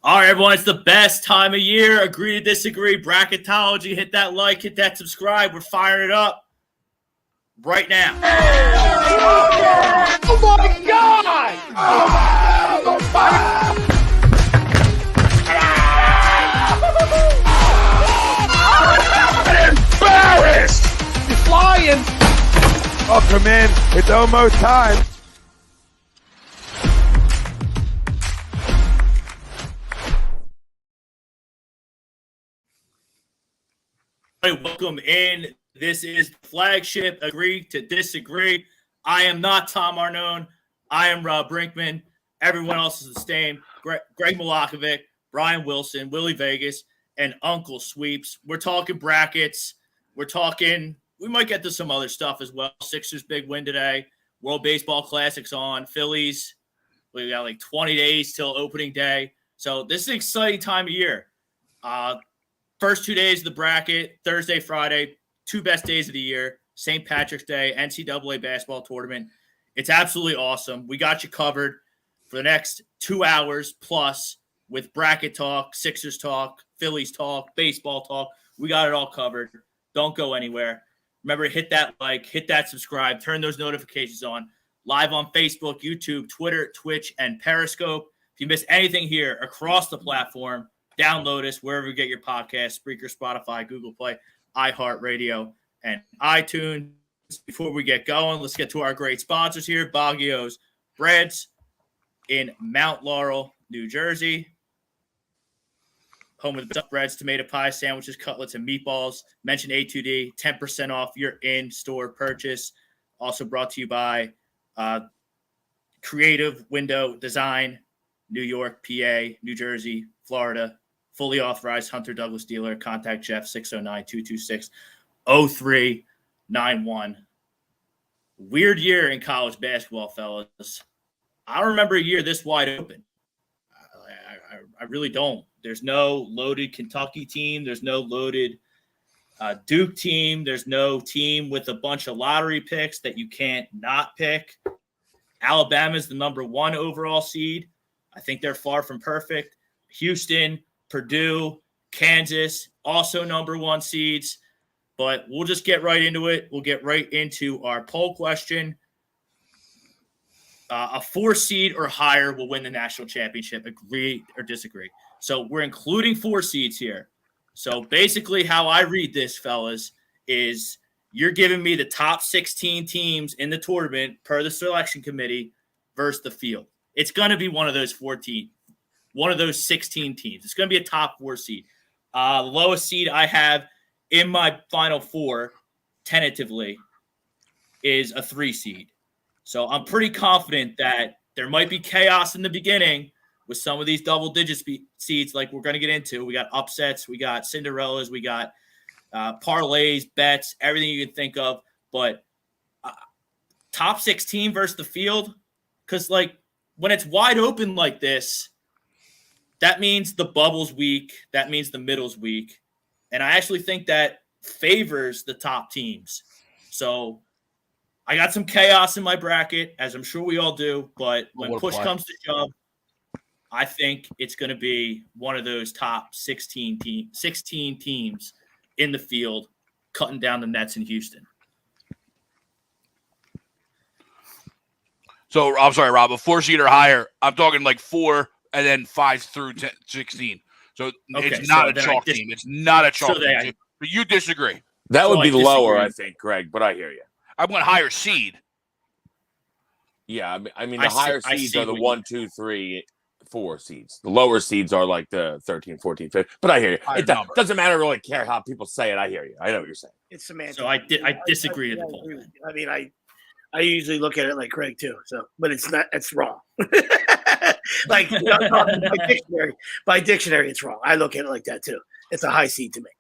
All right, everyone, it's the best time of year. Agree to disagree. Bracketology. Hit that like, hit that subscribe. We're firing it up right now. Oh, my God! I'm embarrassed! You're flying! Welcome in. It's almost time. Welcome in. This is the flagship Agree to Disagree. I am not Tom Arnone. I am Rob Brinkman. Everyone else is the same. Greg Milakovic, Brian Wilson, Willie Vegas, and Uncle Sweeps. We're talking brackets. We might get to some other stuff as well. Sixers big win today. World Baseball Classic's on. Phillies, we got like 20 days till opening day. So this is an exciting time of year. First 2 days of the bracket, Thursday, Friday, 2 best days of the year, St. Patrick's Day, NCAA basketball tournament. It's absolutely awesome. We got you covered for the next 2 hours plus with bracket talk, Sixers talk, Phillies talk, baseball talk. We got it all covered. Don't go anywhere. Remember, hit that like, hit that subscribe, turn those notifications on. Live on Facebook, YouTube, Twitter, Twitch, and Periscope. If you miss anything here across the platform, download us wherever you get your podcasts, Spreaker, Spotify, Google Play, iHeartRadio, and iTunes. Before we get going, let's get to our great sponsors here. Baggio's Breads in Mount Laurel, New Jersey. Home of the breads, tomato pie, sandwiches, cutlets, and meatballs. Mention A2D, 10% off your in-store purchase. Also brought to you by Creative Window Design, New York, PA, New Jersey, Florida. Fully authorized Hunter Douglas dealer. Contact Jeff 609-226-0391. Weird year in college basketball, fellas. I don't remember a year this wide open. I really don't. There's no loaded Kentucky team. There's no loaded Duke team. There's no team with a bunch of lottery picks that you can't not pick. Alabama's the number 1 overall seed. I think they're far from perfect. Houston, Purdue, Kansas, also number 1 seeds. But we'll just get right into it. We'll get right into our poll question. A 4 seed or higher will win the national championship. Agree or disagree? So we're including 4 seeds here. So basically how I read this, fellas, is you're giving me the top 16 teams in the tournament per the selection committee versus the field. It's going to be one of those 16 teams. It's going to be a top 4 seed. The lowest seed I have in my final 4, tentatively, is a 3 seed. So I'm pretty confident that there might be chaos in the beginning with some of these double-digit seeds like we're going to get into. We got upsets. We got Cinderellas. We got parlays, bets, everything you can think of. But top 16 versus the field, because, like, when it's wide open like this, that means the bubble's weak. That means the middle's weak. And I actually think that favors the top teams. So I got some chaos in my bracket, as I'm sure we all do. But when push comes to shove, I think it's going to be one of those top 16 teams in the field cutting down the nets in Houston. So, I'm sorry, Rob, a 4 seed or higher, I'm talking like 4 and then 5 through 16. So it's not a chalk team. It's not a chalk team. But you disagree. That would be lower, I think, Greg, but I hear you. I want higher seed. Yeah, I mean the higher seeds are the 1, 2, 3, 4 seeds. The lower seeds are like the 13, 14, 15. But I hear you. It doesn't matter really care how people say it. I hear you. I know what you're saying. It's semantic. So I disagree with the poll. I mean, I usually look at it like Greg too. So, but it's not. It's wrong. Like by dictionary, it's wrong. I look at it like that too. It's a high seed to me.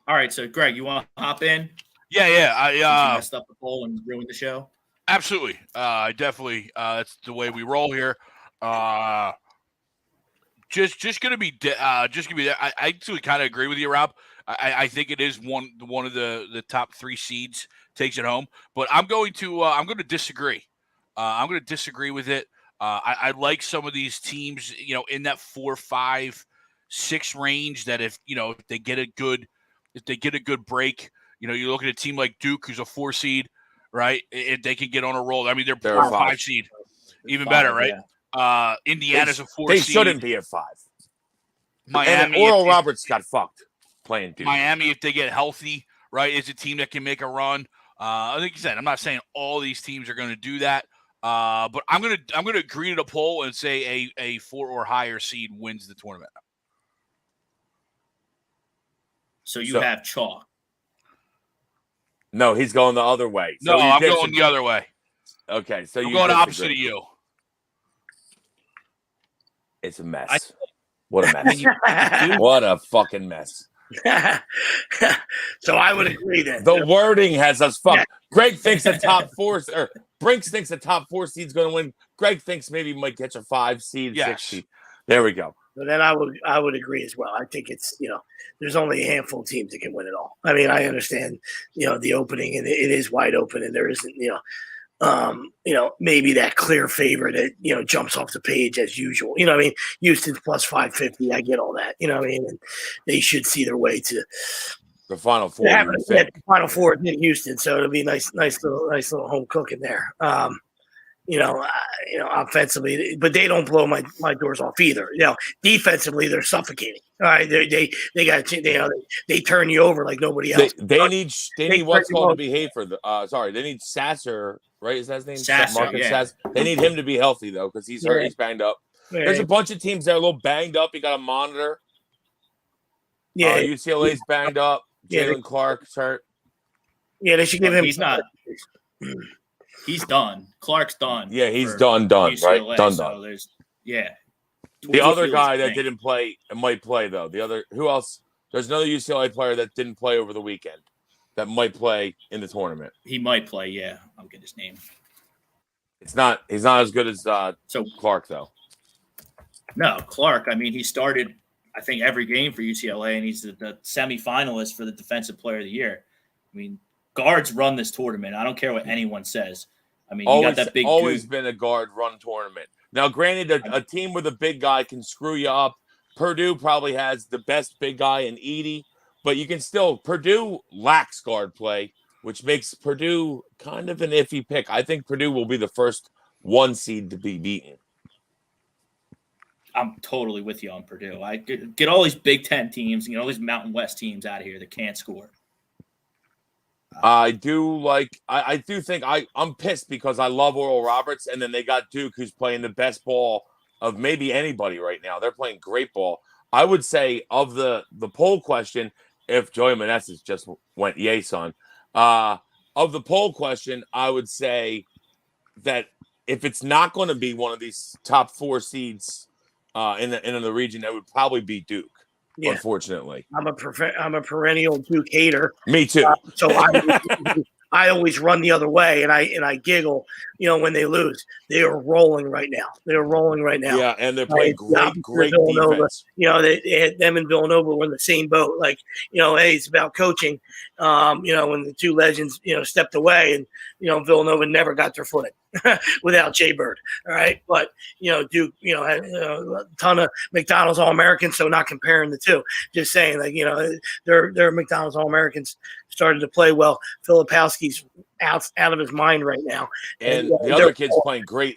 All right, so Greg, you want to hop in? Yeah. I messed up the poll and ruined the show. Absolutely. I definitely. That's the way we roll here. Just gonna be. I actually kind of agree with you, Rob. I think it is one of the top 3 seeds takes it home. But I'm going to disagree. I'm going to disagree with it. I like some of these teams, in that 4, 5, 6 range. That if they get a good break, you look at a team like Duke, who's a 4 seed, right? If they can get on a roll, I mean they're 4 or 5 seed, even better, right? Yeah. Indiana's a 4 seed. They shouldn't be at 5. Miami, and Oral Roberts got fucked playing Duke. Miami, if they get healthy, right, is a team that can make a run. Like you said, I'm not saying all these teams are going to do that, but I'm gonna agree to the poll and say a 4 or higher seed wins the tournament. So you have chalk. No, he's going the other way. So no, I'm going the other way. Okay, so I'm going opposite of you. It's a mess. What a mess. What a fucking mess. So I would agree then. The wording has us fucked. Greg thinks the top 4 or Brinks thinks the top 4 seed's going to win. Greg thinks maybe might catch a 5 seed, 6 seed. There we go. But then I would agree as well. I think it's there's only a handful of teams that can win it all. I mean, I understand the opening and it is wide open and there isn't maybe that clear favorite that jumps off the page as usual. I mean, Houston's plus 550. I get all that. I mean, and they should see their way to the Final Four. The Final Four in Houston, so it'll be nice little home cooking there. Offensively, but they don't blow my doors off either. Defensively, they're suffocating. All right, they got they turn you over like nobody else. They need what's called to behave for the. They need Sasser, right? Is that his name? Sasser, Sasser. They need him to be healthy though, because he's hurt. He's banged up. Yeah. There's a bunch of teams that are a little banged up. You got to monitor. Yeah, UCLA's banged up. Jalen Clark's hurt. Yeah, they should give him. He's not. He's done. Clark's done. Yeah, he's done. UCLA, right? Done. So the other guy that didn't play might play though. The other, who else? There's another UCLA player that didn't play over the weekend that might play in the tournament. He might play. Yeah, I'll get his name. He's not as good as Clark though. No, Clark. I mean, he started I think every game for UCLA, and he's the semifinalist for the Defensive Player of the Year. I mean, guards run this tournament. I don't care what anyone says. I mean, you got that big. Always been a guard run tournament. Now, granted, a team with a big guy can screw you up. Purdue probably has the best big guy in Edey, but you can still. Purdue lacks guard play, which makes Purdue kind of an iffy pick. I think Purdue will be the first 1 seed to be beaten. I'm totally with you on Purdue. I get all these Big Ten teams, all these Mountain West teams out of here that can't score. I do think I'm pissed because I love Oral Roberts, and then they got Duke, who's playing the best ball of maybe anybody right now. They're playing great ball. I would say of the poll question, if Joey Meneses just went yay, son, of the poll question, I would say that if it's not going to be one of these top 4 seeds in the region, that would probably be Duke. Yeah. Unfortunately, I'm a perennial Duke hater. Me too. So I always run the other way, and I giggle, when they lose. They are rolling right now. Yeah, and they're playing great defense. They had them and Villanova were in the same boat. Like, hey, it's about coaching. When the 2 legends, stepped away, and Villanova never got their footing without Jay Bird. All right, but Duke, had a ton of McDonald's All-Americans, so not comparing the two. Just saying, like, they're McDonald's All-Americans started to play well. Filipowski's out of his mind right now, and the other kid's playing great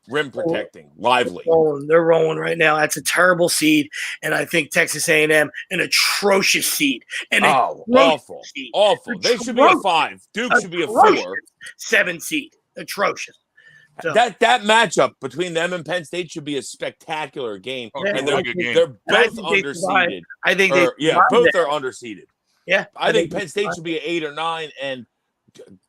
rim protecting, lively. They're rolling right now. That's a terrible seed, and I think Texas A&M an atrocious seed. And awful. They should be a 5. Duke should be a 4. 7 seed. Atrocious. So, that matchup between them and Penn State should be a spectacular game. And they're both underseeded. I think both are underseeded. Yeah, I think Penn State should be an 8 or 9, and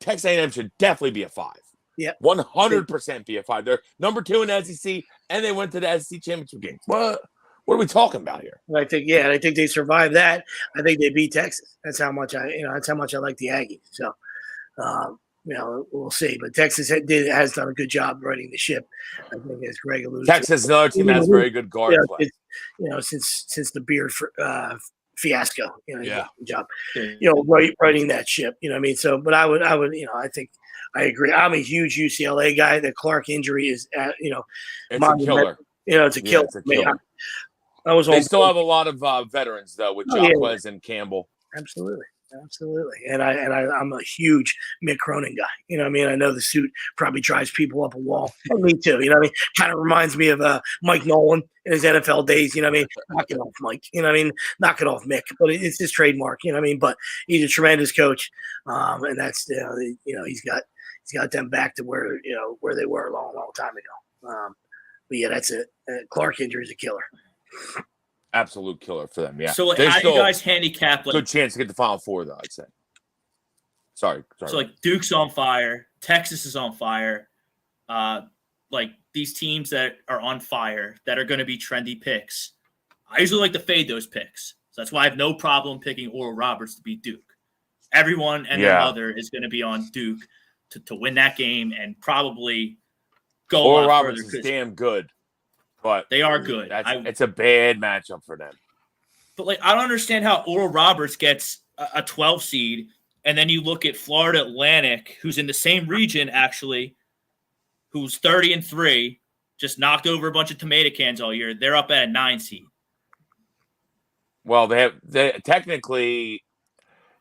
Texas A&M should definitely be a 5. Yeah, 100% be a 5. They're number 2 in the SEC, and they went to the SEC championship game. What are we talking about here? I think they survived that. I think they beat Texas. That's how much I like the Aggies. So, we'll see. But Texas has done a good job running the ship. I think, as Greg alluded Texas, another team that has very good guard play. Since the Beard fiasco. You know, he did Yeah. a good job. You know, writing that ship. You know what I mean? So, but I would, you know, I think I agree. I'm a huge UCLA guy. The Clark injury is, you know, It's a killer. You know, it's a killer. It's a killer. They still have a lot of veterans though with Jacquez and Campbell. Absolutely. And I'm a huge Mick Cronin guy. You know what I mean? I know the suit probably drives people up a wall. And me too. You know what I mean? Kind of reminds me of Mike Nolen in his NFL days. You know what I mean? Knock it off, Mike. You know what I mean? Knock it off, Mick. But it's his trademark. You know what I mean? But he's a tremendous coach. And that's, you know, he's got them back to where, you know, where they were a long, long time ago. But yeah, that's it. Clark injury is a killer. Absolute killer for them. Yeah. So like, how do you guys handicap? Like, good chance to get the Final Four, though. I'd say. Sorry. So like Duke's on fire, Texas is on fire. Like these teams that are on fire that are going to be trendy picks. I usually like to fade those picks, so that's why I have no problem picking Oral Roberts to beat Duke. Everyone and their mother is going to be on Duke to win that game and probably go. Oral Roberts is damn good. But they are good. It's a bad matchup for them. But like, I don't understand how Oral Roberts gets a 12 seed, and then you look at Florida Atlantic, who's in the same region actually, who's 30-3, just knocked over a bunch of tomato cans all year. They're up at a 9 seed. Well, they technically,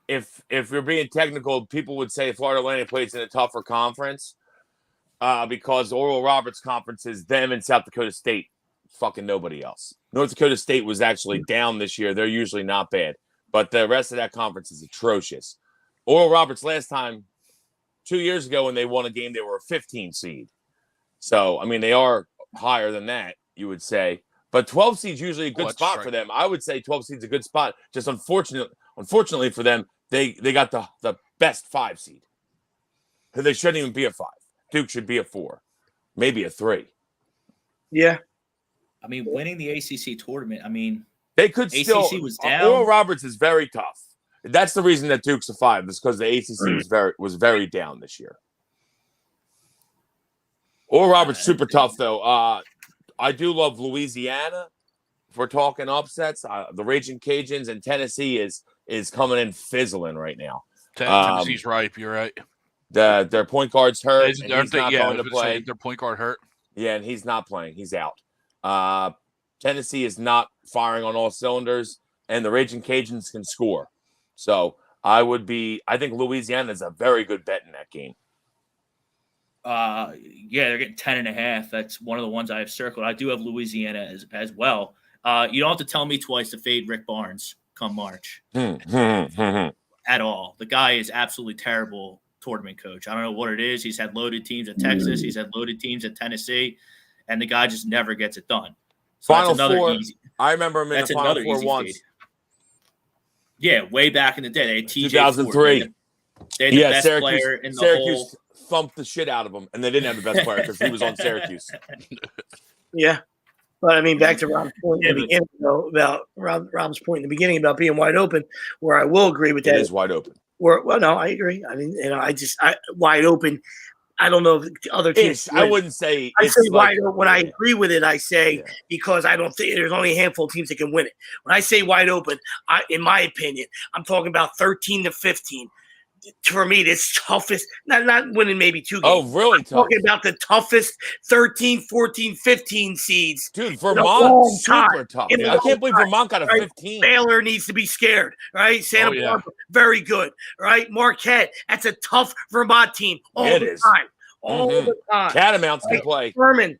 if you're being technical, people would say Florida Atlantic plays in a tougher conference because Oral Roberts conference is them and South Dakota State. Fucking nobody else. North Dakota State was actually down this year. They're usually not bad, but the rest of that conference is atrocious. Oral Roberts last time, 2 years ago when they won a game, they were a 15 seed. So, I mean, they are higher than that, you would say. But 12 seed's usually a good spot for them. I would say 12 seed's a good spot. Just unfortunately for them, they got the best 5 seed. They shouldn't even be a 5. Duke should be a 4, maybe a 3. Yeah. I mean, winning the ACC tournament, I mean, they could ACC still. Was down. Oral Roberts is very tough. That's the reason that Duke's a 5 is because the ACC was very down this year. Oral Roberts super tough though. I do love Louisiana. If we're talking upsets, the Raging Cajuns and Tennessee is coming in fizzling right now. Tennessee's ripe. You're right. Their point guard's hurt. And he's not going to play. Their point guard hurt. Yeah, and he's not playing. He's out. Tennessee is not firing on all cylinders, and the Raging Cajuns can score. So I think Louisiana is a very good bet in that game. Yeah, they're getting 10.5. That's one of the ones I have circled. I do have Louisiana as well. You don't have to tell me twice to fade Rick Barnes come March at all. The guy is absolutely terrible tournament coach. I don't know what it is. He's had loaded teams at Texas. He's had loaded teams at Tennessee. And the guy just never gets it done. So Final that's Four. Easy. I remember him in the Final Four once. Fade. Yeah, way back in the day. They had TJ 2003. They had the best player in the Syracuse thumped the shit out of him, and they didn't have the best player because he was on Syracuse. Yeah. But I mean, back to Rob's point in the beginning, though, about Rob's point in the beginning about being wide open, where I will agree with that. It is wide open. Well, no, I agree. I mean, wide open. I don't know if other teams. I wouldn't say. I say wide open. When I agree with it, I say because I don't think there's only a handful of teams that can win it. When I say wide open, in my opinion, I'm talking about 13-15. For me, it's toughest. Not winning maybe 2 games. Oh, really tough. Talking about the toughest 13, 14, 15 seeds. Dude, Vermont, super tough. I can't believe Vermont got a 15. Baylor needs to be scared, right? Santa Barbara, very good, right? Marquette, that's a tough Vermont team all the time. All the time. Catamounts can play. Furman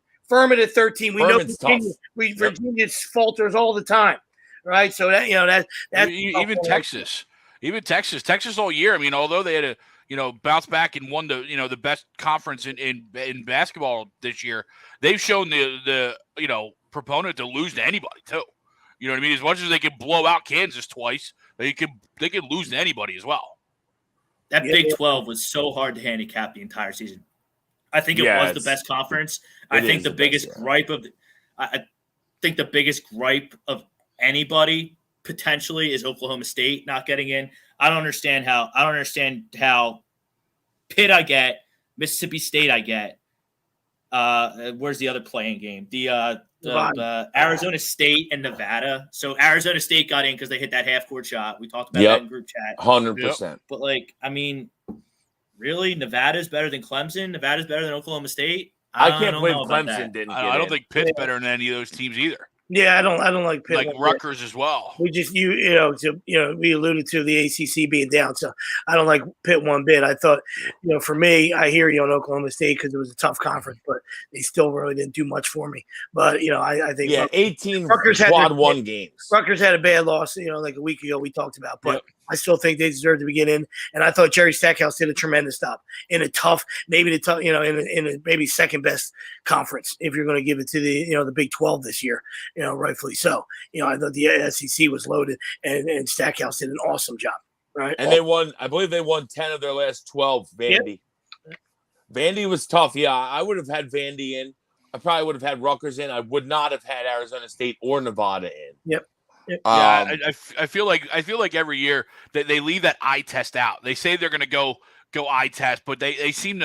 at 13. We Furman's know Virginia falters all the time, right? So that's even Texas. Even Texas all year. I mean, although they had to, bounce back and won the best conference in basketball this year, they've shown the proponent to lose to anybody too. You know what I mean? As much as they can blow out Kansas twice, they can lose to anybody as well. That Big 12 was so hard to handicap the entire season. I think it was the best conference. I think the biggest gripe of anybody potentially is Oklahoma State not getting in. I don't understand how Pitt I get, Mississippi State I get. Where's the other playing game? The Arizona State and Nevada. So Arizona State got in because they hit that half-court shot. We talked about that in group chat. 100%. But, like, I mean, really, Nevada's better than Clemson? Nevada's better than Oklahoma State? I can't believe Clemson didn't get in. I don't think Pitt's better than any of those teams either. Yeah, I don't like Pitt. Like Rutgers as well. We just we alluded to the ACC being down, so I don't like Pitt one bit. I thought, for me, I hear you on Oklahoma State because it was a tough conference, but they still really didn't do much for me. But I think 18 Rutgers quad one games. Rutgers had a bad loss, like a week ago we talked about, but I still think they deserve to get in. And I thought Jerry Stackhouse did a tremendous job in a tough, maybe in a maybe second best conference if you're going to give it to the Big 12 this year. Rightfully so. I thought the SEC was loaded, and Stackhouse did an awesome job. Right, and they won. I believe they won 10 of their last 12. Vandy. Yep. Vandy was tough. Yeah, I would have had Vandy in. I probably would have had Rutgers in. I would not have had Arizona State or Nevada in. Yep. Yeah, I feel like every year they leave that eye test out. They say they're going to go eye test, but they seem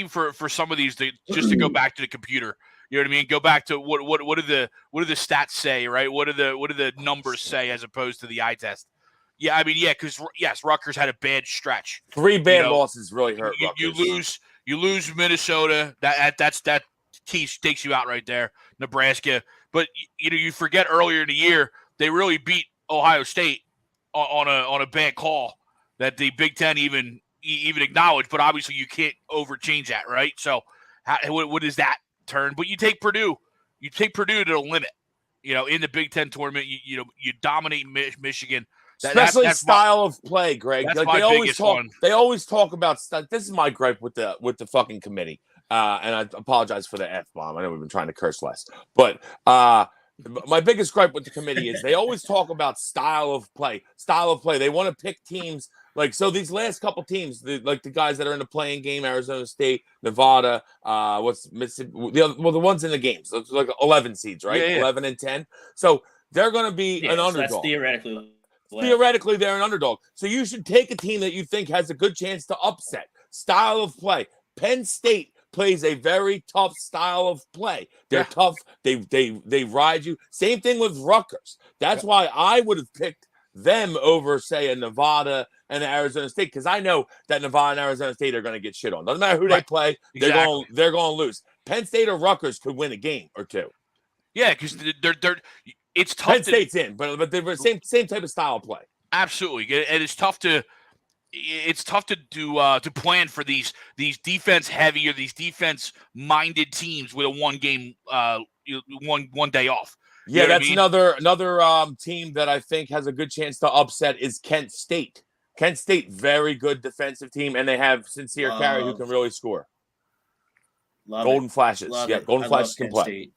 for some of these just to go back to the computer. You know what I mean? Go back to what do the stats say, right? What do the numbers say as opposed to the eye test? Yeah, I mean, because Rutgers had a bad stretch. 3 bad losses really hurt. You lose Minnesota. That takes you out right there. Nebraska, but you forget earlier in the year they really beat Ohio State on a bad call that the Big Ten even acknowledged. But obviously you can't overchange that, right? So what is that? Turn, but you take Purdue to the limit. In the Big Ten tournament, you dominate Michigan. Especially that's style of play, Greg. That's my biggest one. They always talk about stuff. This is my gripe with the fucking committee. And I apologize for the F-bomb. I know we've been trying to curse less, but my biggest gripe with the committee is they always talk about style of play. They want to pick teams. Like, so these last couple teams, the guys that are in the playing game, Arizona State, Nevada, Mississippi, the ones in the games, so it's like 11 seeds, right? Yeah. 11 and 10. So they're going to be an underdog. That's theoretically. Theoretically, they're an underdog. So you should take a team that you think has a good chance to upset. Style of play. Penn State plays a very tough style of play. They're tough. They ride you. Same thing with Rutgers. That's why I would have picked them over, say, a Nevada and Arizona State, because I know that Nevada and Arizona State are going to get shit on. Doesn't matter who they play, they're going to lose. Penn State or Rutgers could win a game or two. Yeah, because they're it's tough. Penn State's in, but they're same type of style of play. Absolutely, and it's tough to do to plan for these defense heavy or these defense minded teams with a one game one day off. Yeah, that's another team that I think has a good chance to upset is Kent State. Kent State, very good defensive team, and they have Sincere Carey who can really score. Golden Flashes. Golden Flashes can play.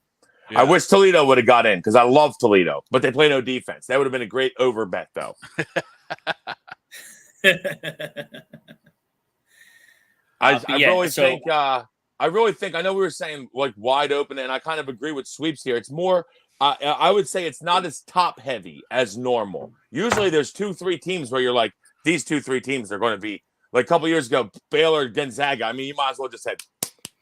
Yeah. I wish Toledo would have got in because I love Toledo, but they play no defense. That would have been a great over bet, though. I really think I know we were saying like wide open, and I kind of agree with sweeps here. It's more I would say it's not as top heavy as normal. Usually there's 2-3 teams where you're like, these 2-3 teams are going to be like a couple years ago, Baylor, Gonzaga. I mean, you might as well just have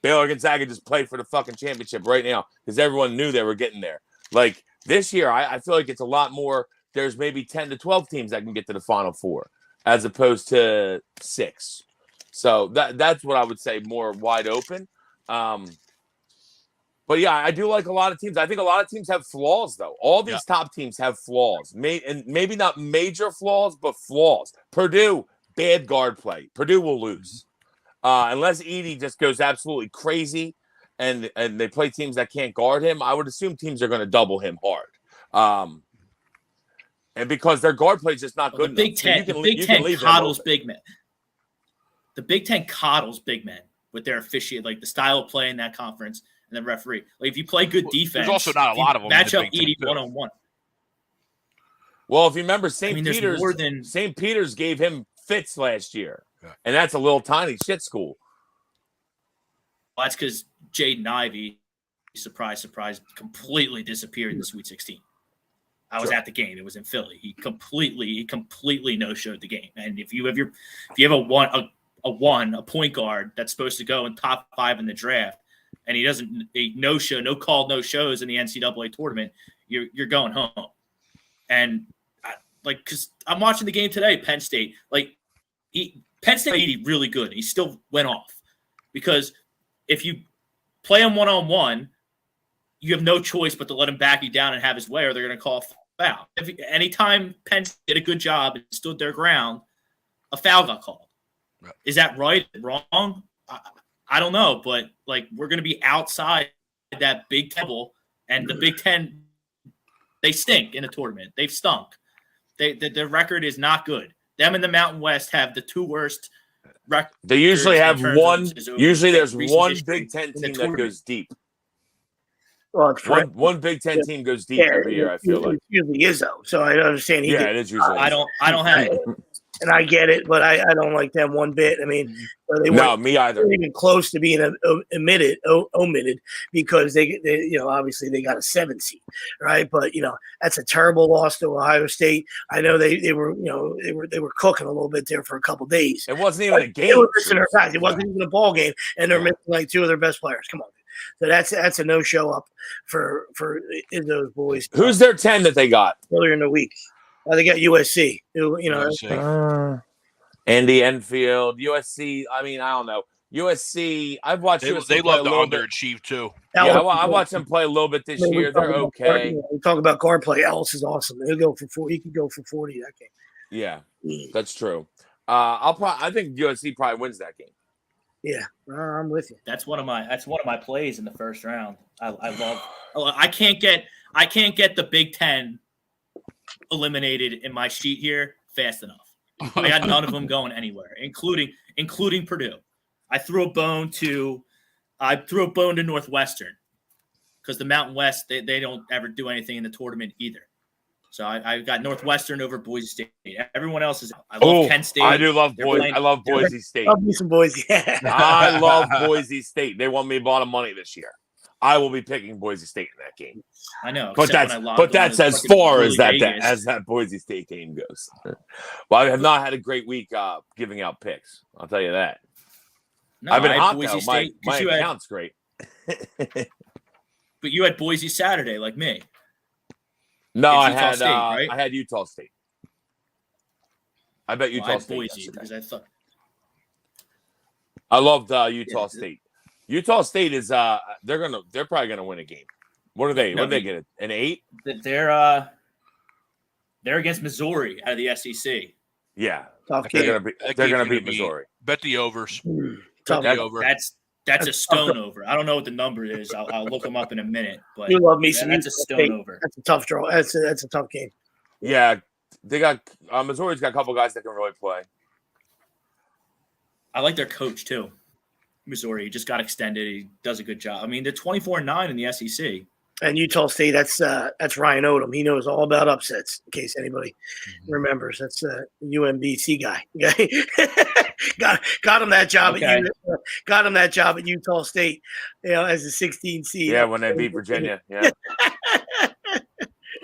Baylor, Gonzaga just play for the fucking championship right now because everyone knew they were getting there. Like this year, I feel like it's a lot more. There's maybe 10 to 12 teams that can get to the Final Four as opposed to 6. So that's what I would say, more wide open. But yeah, I do like a lot of teams. I think a lot of teams have flaws, though. All these top teams have flaws, and maybe not major flaws, but flaws. Purdue, bad guard play. Purdue will lose unless Edey just goes absolutely crazy, and they play teams that can't guard him. I would assume teams are going to double him hard, and because their guard play is just not good. The Big Ten coddles big men. The Big Ten coddles big men with their officiate, like the style of play in that conference. And the referee, like if you play good defense, there's also not a lot of them. Match up Edey 1-on-1. Well, if you remember, St. Peter's gave him fits last year, and that's a little tiny shit school. Well, that's because Jaden Ivey, surprise, completely disappeared in the Sweet 16. I was at the game; it was in Philly. He completely no-showed the game. And if you have a point guard that's supposed to go in top 5 in the draft. and he doesn't no shows in the NCAA tournament, you're going home. And because I'm watching the game today, Penn State, Penn State really good. He still went off because if you play him one-on-one, you have no choice but to let him back you down and have his way, or they're going to call a foul. Anytime Penn State did a good job and stood their ground, a foul got called. Right. Is that right? Wrong? I don't know, but we're going to be outside that Big Ten, and the Big Ten, they stink in the tournament. They've stunk. Their record is not good. Them and the Mountain West have the two worst records. They usually have one. Usually, there's one Big Ten team that goes deep. Well, one Big Ten team goes deep every year. I feel like it usually is though. So I understand. It is usually. I don't have it. And I get it, but I don't like them one bit. I mean, they weren't me either. Even close to being omitted because they obviously they got a 7 seed, right? But that's a terrible loss to Ohio State. I know they were cooking a little bit there for a couple days. It wasn't even a game. They were missing their guys. It wasn't even a ball game, and they're missing 2 of their best players. Come on. So that's a no show up for those boys. Who's their 10 that they got earlier in the week? They got USC. Andy Enfield, USC. I mean, I don't know. USC. I've watched. They love to underachieve too. Yeah, I watched them play a little bit this year. They're okay. We talk about guard play. Ellis is awesome. He'll go for 40. He can go for 40 that game. Yeah, that's true. I think USC probably wins that game. Yeah, I'm with you. That's one of my plays in the first round. I can't get the Big Ten eliminated in my sheet here fast enough. I got none of them going anywhere, including Purdue. I threw a bone to Northwestern because the Mountain West they don't ever do anything in the tournament either. So I got Northwestern over Boise State. Everyone else is. I love Penn State. I do love Boise. I love Boise State. Love me some Boise. I love Boise State. They won me a lot of money this year. I will be picking Boise State in that game. I know, but that's as far as that Boise State game goes. Well, I have not had a great week giving out picks. I'll tell you that. No, I've been hot Boise though. State, my account's great. But you had Boise Saturday, like me. No, I had State, right? I had Utah State. I bet Utah State. Boise because I loved Utah State. Utah State is they're probably gonna win a game. What are they? What did they get? An 8? They're against Missouri out of the SEC. Yeah, they're gonna beat Missouri. Bet the overs. Bet the over. That's a stone over. I don't know what the number is. I'll look them up in a minute. But you love me some. That's a stone over. That's a tough draw. That's a tough game. Yeah, they got Missouri's got a couple guys that can really play. I like their coach too. Missouri just got extended. He does a good job. I mean, they're 24-9 in the SEC. And Utah State, that's Ryan Odom. He knows all about upsets. In case anybody remembers, that's a UMBC guy. got him that job got him that job at Utah State, as a 16 seed. Yeah, when they beat Virginia. Yeah.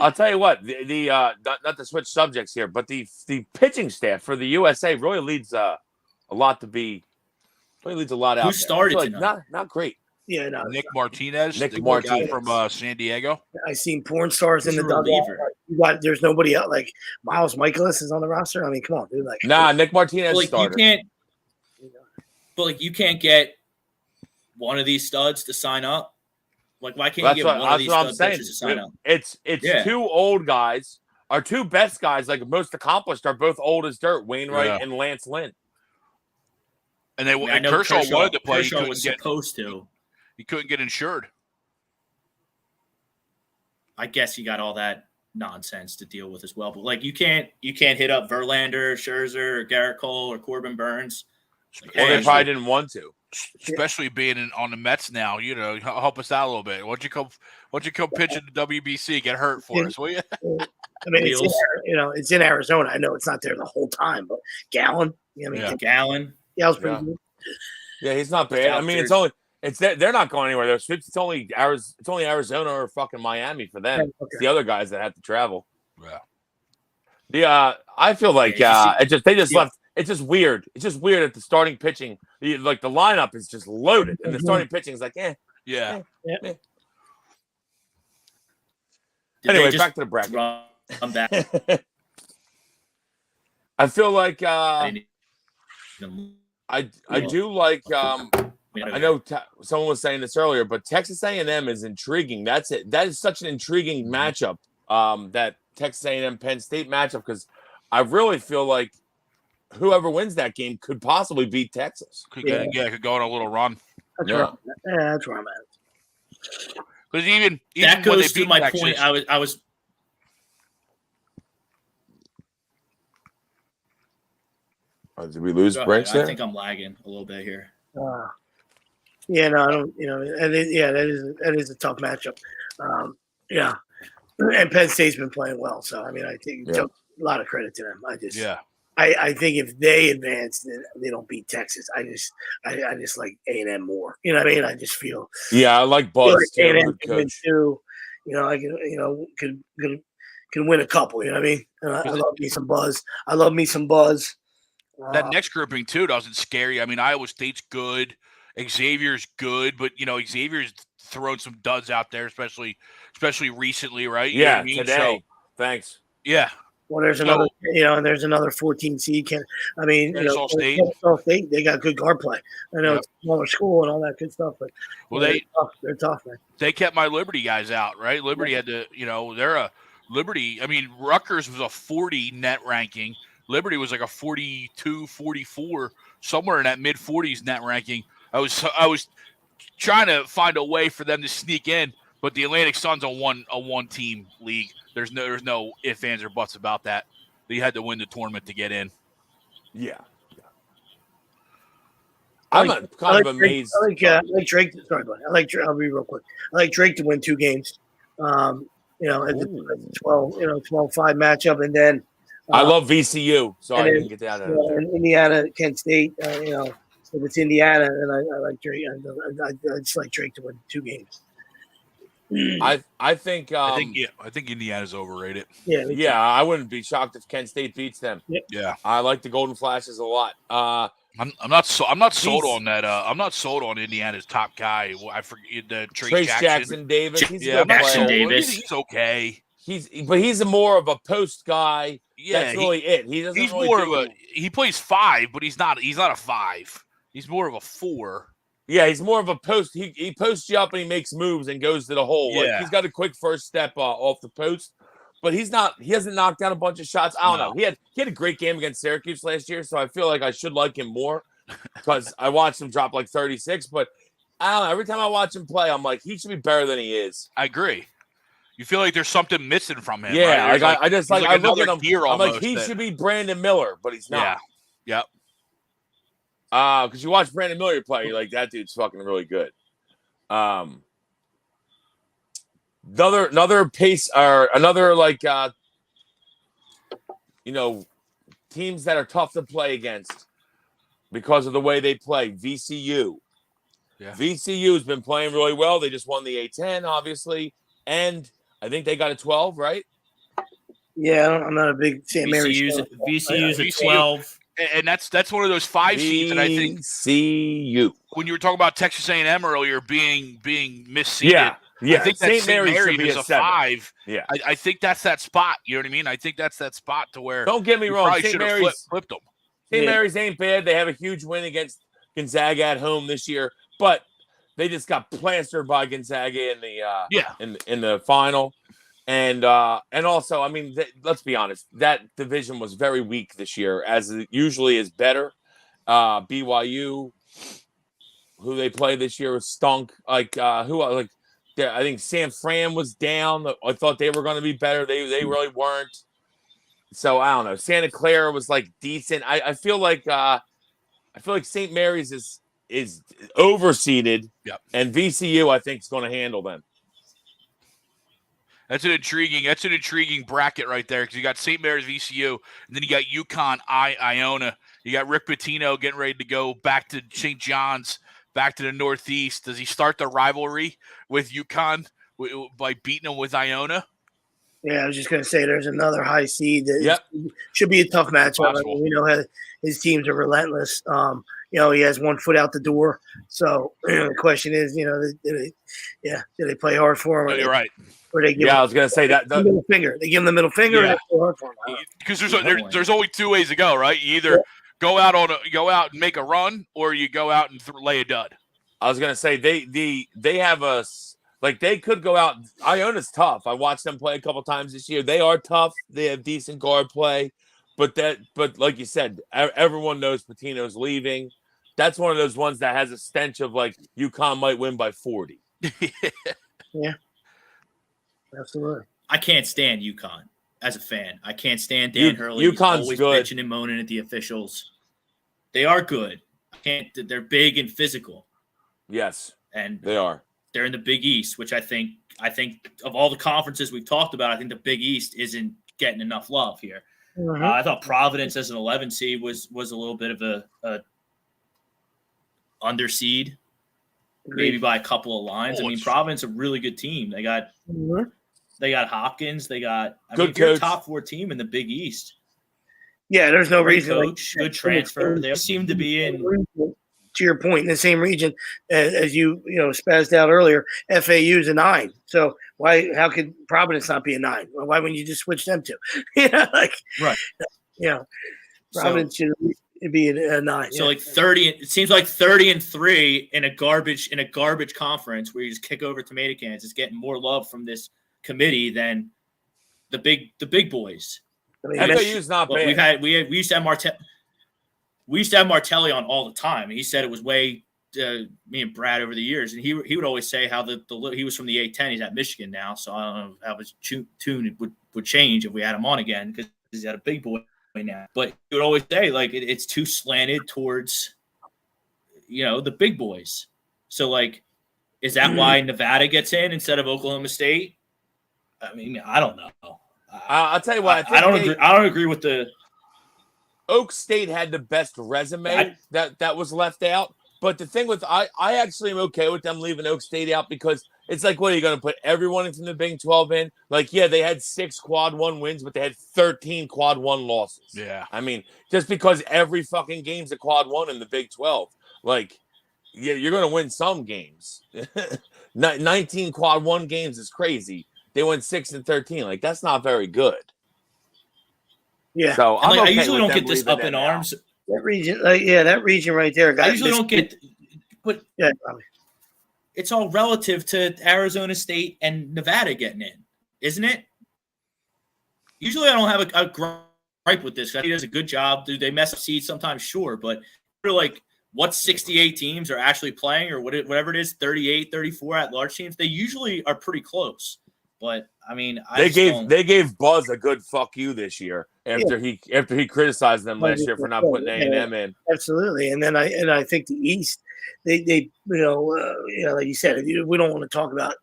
I'll tell you what, the not to switch subjects here, but the pitching staff for the USA really leads a lot out. Who started tonight? Not great. Yeah, no. Nick Martinez. Nick Martinez from San Diego. I seen porn stars in the dugout. There's nobody else. Like Miles Michaelis is on the roster. I mean, come on, dude. Nick Martinez started. You can't get one of these studs to sign up. Like, why can't you get one of these studs to sign up? It's two old guys. Our two best guys, like most accomplished, are both old as dirt. Wainwright and Lance Lynn. And Kershaw wanted to play. Kershaw was supposed to. He couldn't get insured. I guess you got all that nonsense to deal with as well. But you can't hit up Verlander, Scherzer, or Garrett Cole, or Corbin Burns. They probably didn't want to. Especially being on the Mets now, help us out a little bit. Why don't you come pitch in the WBC? Get hurt for us, will you? I mean, it's in Arizona. I know it's not there the whole time, but Gallen. Gallen. Yeah, was pretty good. Yeah, he's not bad. I mean, they're not going anywhere. It's only Arizona or fucking Miami for them. Okay. It's the other guys that have to travel. Yeah. I feel like they just left. It's just weird. It's just weird at the starting pitching. The lineup is just loaded, and the starting pitching is like, Yeah. Anyway, back to the bracket. I'm back. I feel like I do like I know someone was saying this earlier, but Texas A&M is intriguing. That's it. That is such an intriguing matchup. That Texas A&M Penn State matchup, because I really feel like whoever wins that game could possibly beat Texas. Could go on a little run. That's where I'm at. Because even that when goes they to beat my Texas, point. I was. Did we lose Brinks there? I think I'm lagging a little bit here. Yeah, no, I don't. That is a tough matchup. And Penn State's been playing well, so I mean, I think a lot of credit to them. I think if they advance, then they don't beat Texas. I just like A&M more. You know what I mean? I just feel. Yeah, I like Buzz too. A&M can win too. I can win a couple. You know what I mean? I love me some Buzz. That next grouping too doesn't scare you. I mean, Iowa State's good, Xavier's good, but Xavier's thrown some duds out there, especially recently, right? You know what I mean? Today. Thanks. Yeah. Well, there's another 14 seed. Kennesaw State. They got good guard play. I know it's a smaller school and all that good stuff, but they're tough, man. They kept my Liberty guys out, right? Liberty had to, they're a Liberty. I mean, Rutgers was a 40 net ranking. Liberty was like a 42, 44, somewhere in that mid 40s net ranking. I was trying to find a way for them to sneak in, but the Atlantic Sun's a one team league. There's no ifs, ands, or buts about that. You had to win the tournament to get in. Yeah. I'm kind of amazed. I like Drake. Sorry, buddy. I'll be real quick. I like Drake to win 2 games. As a 12-5 matchup, and then I love VCU, so I didn't get that out of there. Indiana, Kent State. If it's Indiana, then I like Drake. I just like Drake to win 2 games. I think Indiana's overrated. Yeah, I wouldn't be shocked if Kent State beats them. Yep. Yeah, I like the Golden Flashes a lot. I'm not sold on that. I'm not sold on Indiana's top guy. I forget the Trace Jackson Davis. He's a good Jackson player. Davis. He's okay. He's more of a post guy. Yeah, that's really it. He's more of a. He plays 5, but he's not a 5. He's more of a 4. Yeah, he's more of a post. He posts you up and he makes moves and goes to the hole. Yeah. Like, he's got a quick first step off the post, but he hasn't knocked down a bunch of shots. I don't know. He had a great game against Syracuse last year, so I feel like I should like him more because I watched him drop like 36. But I don't know. Every time I watch him play, I'm like, he should be better than he is. I agree. You feel like there's something missing from him. Yeah, right? I look at him. I'm like, he should be Brandon Miller, but he's not. Yeah. Yep. Because you watch Brandon Miller play, you're like, that dude's fucking really good. Another pace or another teams that are tough to play against because of the way they play. VCU. Yeah. VCU has been playing really well. They just won the A10, obviously, and I think they got a 12, right? Yeah, I'm not a big St. Mary's. VCU's a 12. And that's one of those 5 seeds that I think VCU. When you were talking about Texas A&M earlier being misseeded, yeah. I think that St. Mary's is a 5. Yeah, I think that's that spot. You know what I mean? I think that's that spot to where. Don't get me wrong, St. Mary's flipped them. St. Mary's ain't bad. They have a huge win against Gonzaga at home this year, but they just got plastered by Gonzaga in the in the final. And also, I mean, let's be honest, that division was very weak this year, as it usually is better. BYU, who they played this year, was stunk. I think San Fran was down. I thought they were going to be better. They really weren't. So I don't know. Santa Clara was decent. I feel like St. Mary's is overseeded. Yep. And VCU, I think, is going to handle them. That's an intriguing bracket right there because you got St. Mary's, VCU, and then you got UConn, Iona. You got Rick Pitino getting ready to go back to St. John's, back to the Northeast. Does he start the rivalry with UConn by beating them with Iona? Yeah, I was just going to say there's another high seed that Yep. should be a tough matchup. I Possible. mean, we know his teams are relentless. He has 1 foot out the door. So the question is, do they play hard for him? No, you're right. Or they give I was going to say that. the middle finger. They give him the middle finger. Yeah. And they play hard for him. Because there's only 2 ways to go, right? You either go out and make a run, or you go out and lay a dud. I was going to say they have they could go out. Iona's tough. I watched them play a couple times this year. They are tough. They have decent guard play. But like you said, everyone knows Patino's leaving. That's one of those ones that has a stench of UConn might win by 40. Yeah. Absolutely. I can't stand UConn as a fan. I can't stand Dan Hurley. UConn's always good. bitching and moaning at the officials. They are good. They're big and physical. Yes. And they are. They're in the Big East, which I think of all the conferences we've talked about, I think the Big East isn't getting enough love here. Mm-hmm. I thought Providence as an 11 seed was a little bit of a underseed, maybe by a couple of lines. I mean, Providence a really good team. They got Hopkins. They got good they're a coach. top 4 team in the Big East. Yeah, there's no Great reason. coach, good transfer. They seem to be in. To your point, in the same region as you spazzed out earlier, FAU is a 9. So how could Providence not be a 9? Well, why wouldn't you just switch them to? Right. Providence should be a 9. So 30. It seems like 30-3 in a garbage conference where you just kick over tomato cans is getting more love from this committee than the big boys. I mean, FAU's not bad. We used to have Martelli on all the time. He said it was way me and Brad over the years, and he would always say how he was from the A-10. He's at Michigan now, so I don't know how his tune would change if we had him on again because he's at a big boy now. But he would always say it's too slanted towards the big boys. So is that why Nevada gets in instead of Oklahoma State? I mean, I don't know. I'll tell you what. I don't agree with the. Oak State had the best resume that was left out. But the thing with I actually am okay with them leaving Oak State out because it's what are you going to put everyone from the Big 12 in? They had 6 quad 1 wins, but they had 13 quad 1 losses. Yeah. I mean, just because every fucking game's a quad 1 in the Big 12, you're going to win some games. 19 quad 1 games is crazy. They went 6-13. That's not very good. Yeah. So I usually don't get this up in arms. That region, that region right there. I usually don't get, but it's all relative to Arizona State and Nevada getting in, isn't it? Usually, I don't have a gripe with this. He does a good job. Do they mess up seeds sometimes? Sure, but what 68 teams are actually playing, or whatever it is, 38, 34 at large teams. They usually are pretty close. But I mean, they gave Buzz a good fuck you this year after he criticized them last year for not putting A&M in. Absolutely, and then I think the East, they like you said, we don't want to talk about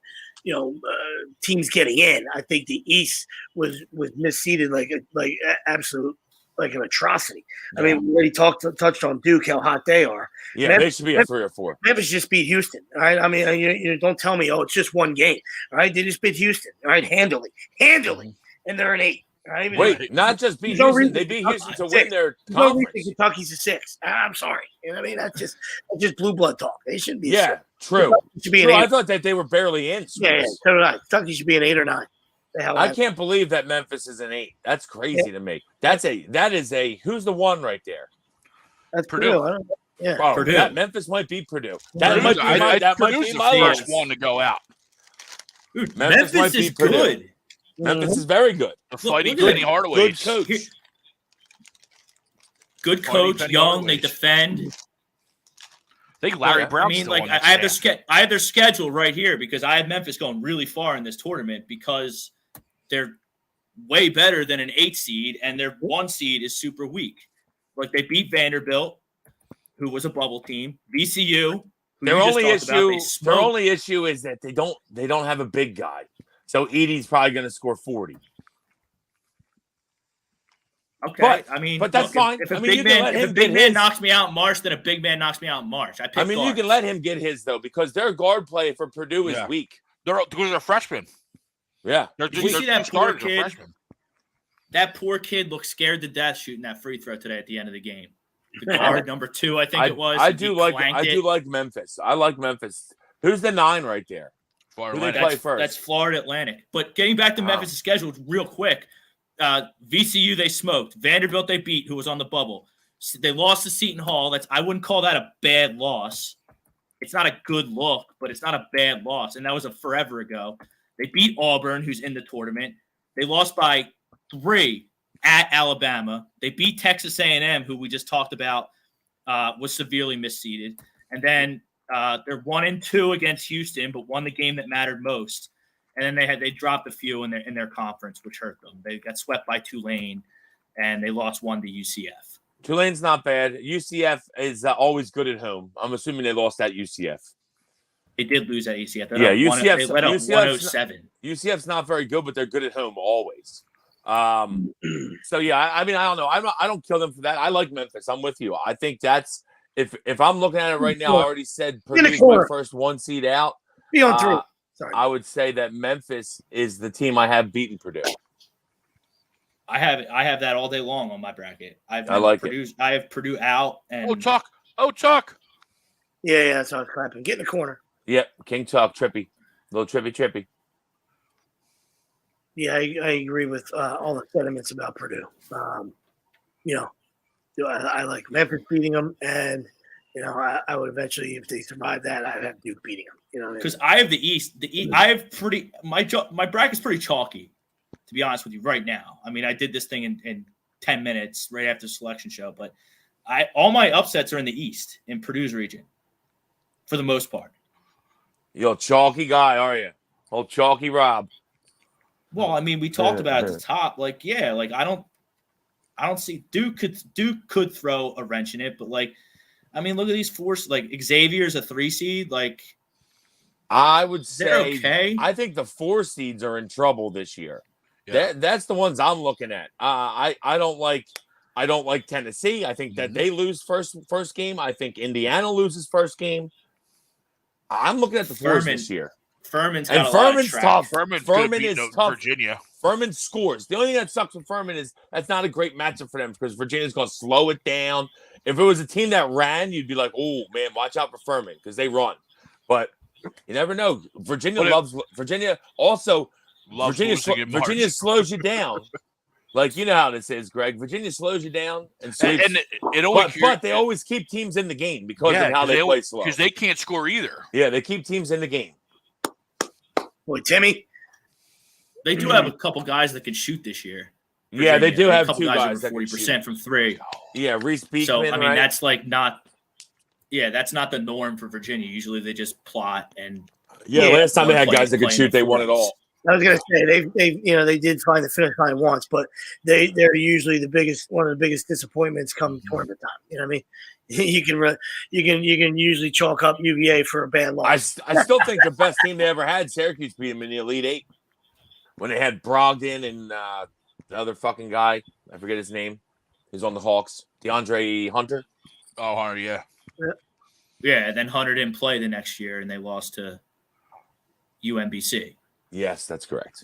teams getting in. I think the East was misseeded like absolute an atrocity. Yeah. I mean, we already touched on Duke, how hot they are. Yeah, Memphis, they should be a 3 or 4. Memphis just beat Houston. All right. I mean, you don't tell me, it's just one game. All right. They just beat Houston. All right. Handily. And they're an 8. All right. Wait, not just beat Houston. They beat Houston to win their conference. Kentucky's a 6. I'm sorry. You know what I mean? That's just blue blood talk. They shouldn't be. Yeah, true. Should be an 8. I thought that they were barely in. Yeah, so did I. Kentucky should be an 8 or 9. I can't believe that Memphis is an 8. That's crazy to me. That is a who's the 1 right there? That's Purdue. Purdue. Memphis might be Purdue. That might be my first one to go out. Dude, Memphis is good. Memphis is very good. They're fighting Penny Hardaway. Good coach. Good coach. Young. They defend. I think Larry Brown. I mean, I have their schedule right here because I have Memphis going really far in this tournament because they're way better than an 8 seed, and their 1 seed is super weak. They beat Vanderbilt, who was a bubble team. VCU. Their only issue is that they don't have a big guy, so Edey's probably going to score 40. Okay, but that's fine. If a big man knocks me out in March, then a big man knocks me out in March. You can let him get his though because their guard play for Purdue is weak. They're freshmen. Yeah. Did you see that poor kid? That poor kid looked scared to death shooting that free throw today at the end of the game. The guard number 2, I think it was. I do like Memphis. I like Memphis. Who's the 9 right there? Florida Who they play first? That's Florida Atlantic. But getting back to Memphis' schedule real quick, VCU they smoked. Vanderbilt they beat, who was on the bubble. They lost to Seton Hall. I wouldn't call that a bad loss. It's not a good look, but it's not a bad loss. And that was a forever ago. They beat Auburn, who's in the tournament. They lost by 3 at Alabama. They beat Texas A&M, who we just talked about was severely misseeded. And then they're 1-2 against Houston, but won the game that mattered most. And then they dropped a few in their conference, which hurt them. They got swept by Tulane, and they lost 1 to UCF. Tulane's not bad. UCF is always good at home. I'm assuming they lost at UCF. They did lose at UCF. UCF's, they let up 107. UCF's not very good, but they're good at home always. So yeah, I mean, I don't know. I don't kill them for that. I like Memphis. I'm with you. I think that's if I'm looking at it right now, I already said Purdue's my first 1 seed out. Be on 3. Sorry. I would say that Memphis is the team I have beaten Purdue. I have that all day long on my bracket. I have Purdue out. And Chuck. Yeah, that's how it's clapping. Get in the corner. Yep, King Chuck, trippy. Little trippy. Yeah, I agree with all the sentiments about Purdue. I like Memphis beating them, and I would eventually, if they survive that, I'd have Duke beating them. Because I have the East. I have my bracket's pretty chalky, to be honest with you, right now. I mean, I did this thing in 10 minutes right after the selection show, but all my upsets are in the East, in Purdue's region, for the most part. You're a chalky guy, are you? Old chalky Rob. Well, I mean, we talked about at the top, I don't see Duke could throw a wrench in it, but look at these 4, Xavier's a 3 seed, I would say okay. I think the 4 seeds are in trouble this year. Yeah. That's the ones I'm looking at. I don't like Tennessee. I think that they lose first game. I think Indiana loses first game. I'm looking at the 4s this year. Furman's tough. Furman is tough. Virginia. Furman scores. The only thing that sucks with Furman is that's not a great matchup for them because Virginia's going to slow it down. If it was a team that ran, you'd be like, oh, man, watch out for Furman because they run. But you never know. Virginia also loves Virginia slows you down. You know how this is, Greg. Virginia slows you down and but they always keep teams in the game because of how they play slow. Because they can't score either. Yeah, they keep teams in the game. Boy, Timmy. They do have a couple guys that can shoot this year. Virginia. Yeah, they do have 2 guys that 40% from 3. Yeah, Reese Beekman. So I mean, right? that's that's not the norm for Virginia. Usually they just plot and. Yeah, last time they had guys that could shoot, they won it all. I was gonna say they did find the finish line once, but they're usually one of the biggest disappointments come tournament time. You know what I mean? You can usually chalk up UVA for a bad loss. I still think the best team they ever had, Syracuse, beat them in the Elite 8 when they had Brogdon and the other fucking guy. I forget his name. He's on the Hawks. DeAndre Hunter. Oh, Hunter, yeah. Yeah, and then Hunter didn't play the next year, and they lost to UMBC. Yes, that's correct.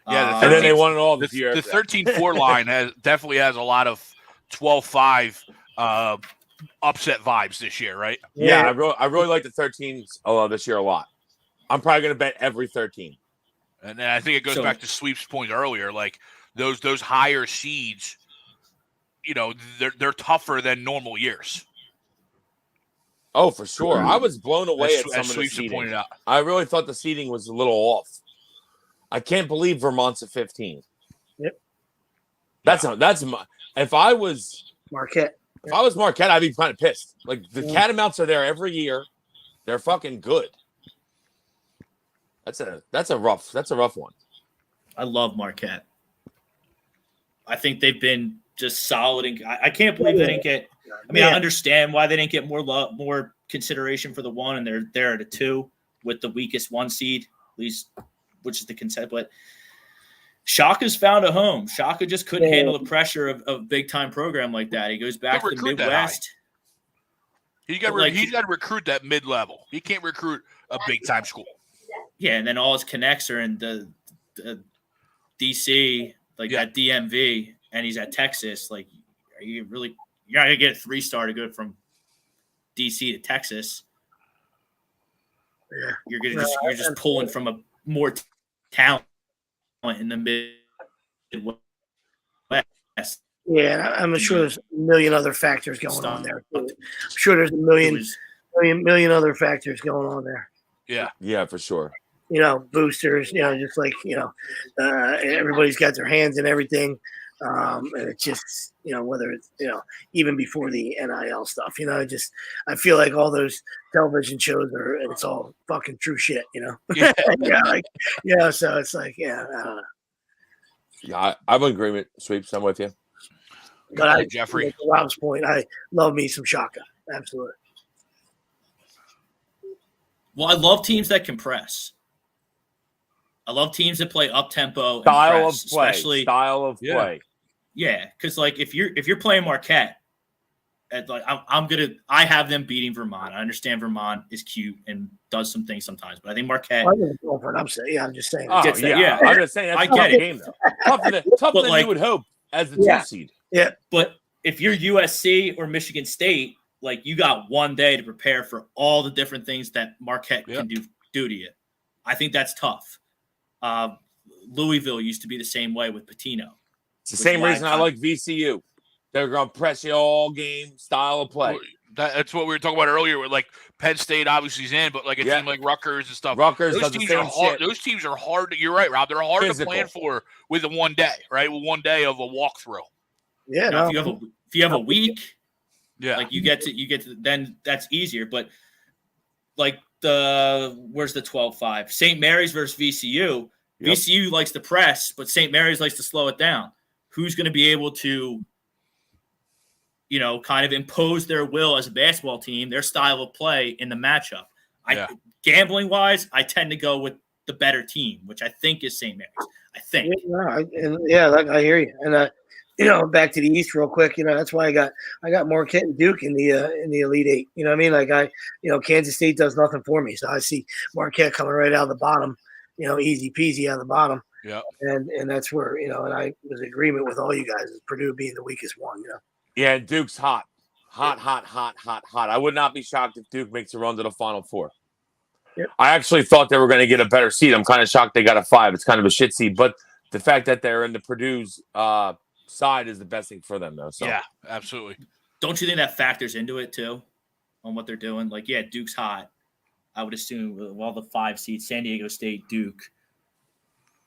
Yeah, and then they won it all this year. The 13-4 line definitely has a lot of 12-5 upset vibes this year, right? Yeah, I really like the 13s this year a lot. I'm probably going to bet every 13. And then I think it goes back to Sweep's point earlier, those higher seeds, they're tougher than normal years. Oh, for sure. I was blown away at some of the seeding. Pointed out. I really thought the seeding was a little off. I can't believe Vermont's a 15. Yep. That's if I was Marquette. If I was Marquette, I'd be kind of pissed. The Catamounts are there every year. They're fucking good. That's a rough one. I love Marquette. I think they've been just solid, and I can't believe they didn't get. I mean, I understand why they didn't get more consideration for the 1, and they're there at a 2 with the weakest 1 seed, at least, which is the consent. But Shaka's found a home. Shaka just couldn't handle the pressure of a big-time program like that. He goes back to the Midwest. He's got to recruit that mid-level. He can't recruit a big-time school. Yeah, and then all his connects are in the DC, like that DMV, and he's at Texas. Like, are you really? You're not gonna get a 3-star to go from DC to Texas. Yeah. You're just pulling from a more talent in the Midwest. Yeah, I'm sure there's a million other factors going on there. I'm sure there's a million other factors going on there. Yeah, for sure. Boosters, just like, everybody's got their hands in everything. And it's just, whether it's, even before the NIL stuff, I feel like all those television shows it's all fucking true shit, Yeah. So it's like, I don't know. Yeah, I'm in agreement, Sweeps. I'm with you. But Jeffrey. To Rob's point, I love me some Shaka. Absolutely. Well, I love teams that compress. I love teams that play up tempo, Style of play. Yeah, because like if you're playing Marquette, I have them beating Vermont. I understand Vermont is cute and does some things sometimes, but I think Marquette. I didn't go for an upset. Yeah, I'm just saying. Oh, yeah. I'm just saying. That's I get it. Game, though. Tougher than you would hope as the 2 seed. Yeah, but if you're USC or Michigan State, like you got one day to prepare for all the different things that Marquette can do to you. I think that's tough. Louisville used to be the same way with Pitino. It's the same reason I like VCU. They're going to press you all game, style of play. That's what we were talking about earlier. With like Penn State, obviously is in, but like a team like Rutgers and stuff. Those teams are hard. Those teams are hard. You're right, Rob. They're hard to plan for with a one day, right? With 1 day of a walkthrough. Yeah. Now, if you have a week, like you get to then that's easier. But like where's the 12-5? St. Mary's versus VCU. Yep. VCU likes to press, but St. Mary's likes to slow it down. Who's going to be able to, kind of impose their will as a basketball team, their style of play in the matchup? Gambling wise, I tend to go with the better team, which I think is St. Mary's. I think. I hear you. And back to the East real quick. That's why I got Marquette and Duke in the Elite Eight. You know what I mean? Kansas State does nothing for me, so I see Marquette coming right out of the bottom. Easy peasy out of the bottom. Yeah. And that's where, and I was in agreement with all you guys, Purdue being the weakest one, Yeah, Duke's hot. Hot. I would not be shocked if Duke makes a run to the Final Four. Yep. I actually thought they were going to get a better seed. I'm kind of shocked they got a 5. It's kind of a shit seed, but the fact that they're in the Purdue's side is the best thing for them, though. So. Yeah, absolutely. Don't you think that factors into it, too, on what they're doing? Like, yeah, Duke's hot. I would assume with all the 5 seeds, San Diego State, Duke.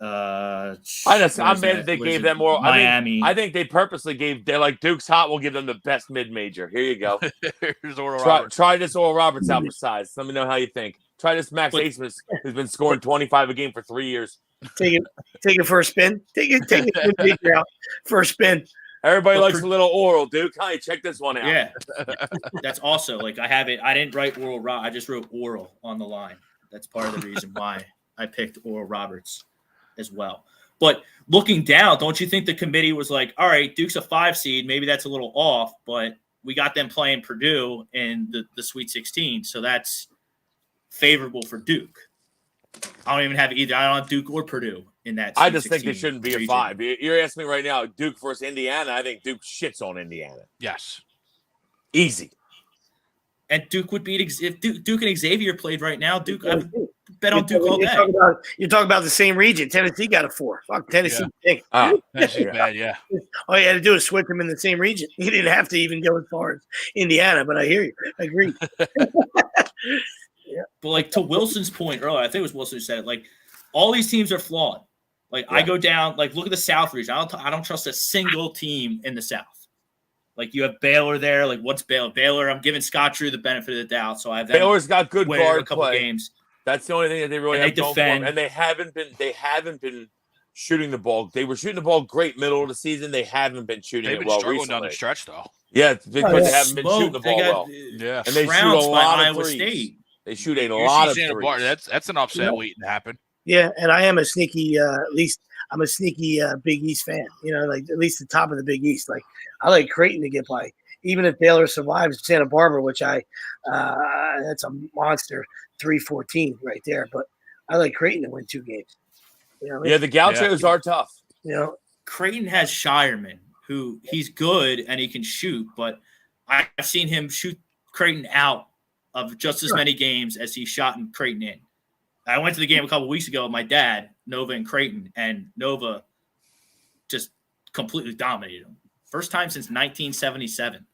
I'm mad that they gave them more. Miami. I think they purposely they're like, Duke's hot. We'll give them the best mid-major. Here you go. Here's Oral Roberts. Try this Oral Roberts out for size. Let me know how you think. Try this Max Asmus, who's been scoring 25 a game for 3 years. Take it for a spin. Take it out for a spin. Everybody likes a little oral, Duke. Hi, check this one out. Yeah, that's also like I have it. I didn't write Oral Roberts. I just wrote Oral on the line. That's part of the reason why I picked Oral Roberts as well. But looking down, don't you think the committee was like, all right, Duke's a 5 seed. Maybe that's a little off, but we got them playing Purdue in the Sweet 16, so that's favorable for Duke. I don't even have either. I don't have Duke or Purdue in that. I just think they shouldn't be a 5. You're asking me right now, Duke versus Indiana. I think Duke shits on Indiana. Yes. Easy. And Duke would beat if Duke and Xavier played right now. Duke, I would bet on Duke all day. You're talking about the same region. Tennessee got a 4. Fuck Tennessee. Yeah. Tennessee's bad. Yeah. All you had to do is switch them in the same region. You didn't have to even go as far as Indiana. But I hear you. I agree. Yeah. But like to Wilson's point earlier, I think it was Wilson who said it. Like all these teams are flawed. Like I go down. Like look at the South region. I don't trust a single team in the South. Like you have Baylor there. Like what's Baylor? Baylor. I'm giving Scott Drew the benefit of the doubt. So I have Baylor's got good guard a couple play. Games. That's the only thing that they really have going for them. And they haven't been shooting the ball. They were shooting the ball great middle of the season. They haven't been shooting it well recently. Down the stretch though. Yeah, because they haven't been shooting the ball well. Yeah, and they shoot a lot of Iowa threes. State. They shoot a lot of threes. That's an upset waiting to happen. Yeah, and I am a sneaky, at least I'm a sneaky Big East fan. Like at least the top of the Big East. Like I like Creighton to get by, even if Baylor survives Santa Barbara, which that's a monster 3-14 right there. But I like Creighton to win 2 games. You know what I mean? Yeah, the Gauchos are tough. You know, Creighton has Shireman, who he's good and he can shoot, but I've seen him shoot Creighton out of just as many games as he shot in Creighton in. I went to the game a couple weeks ago with my dad, Nova and Creighton, and Nova just completely dominated him. First time since 1977.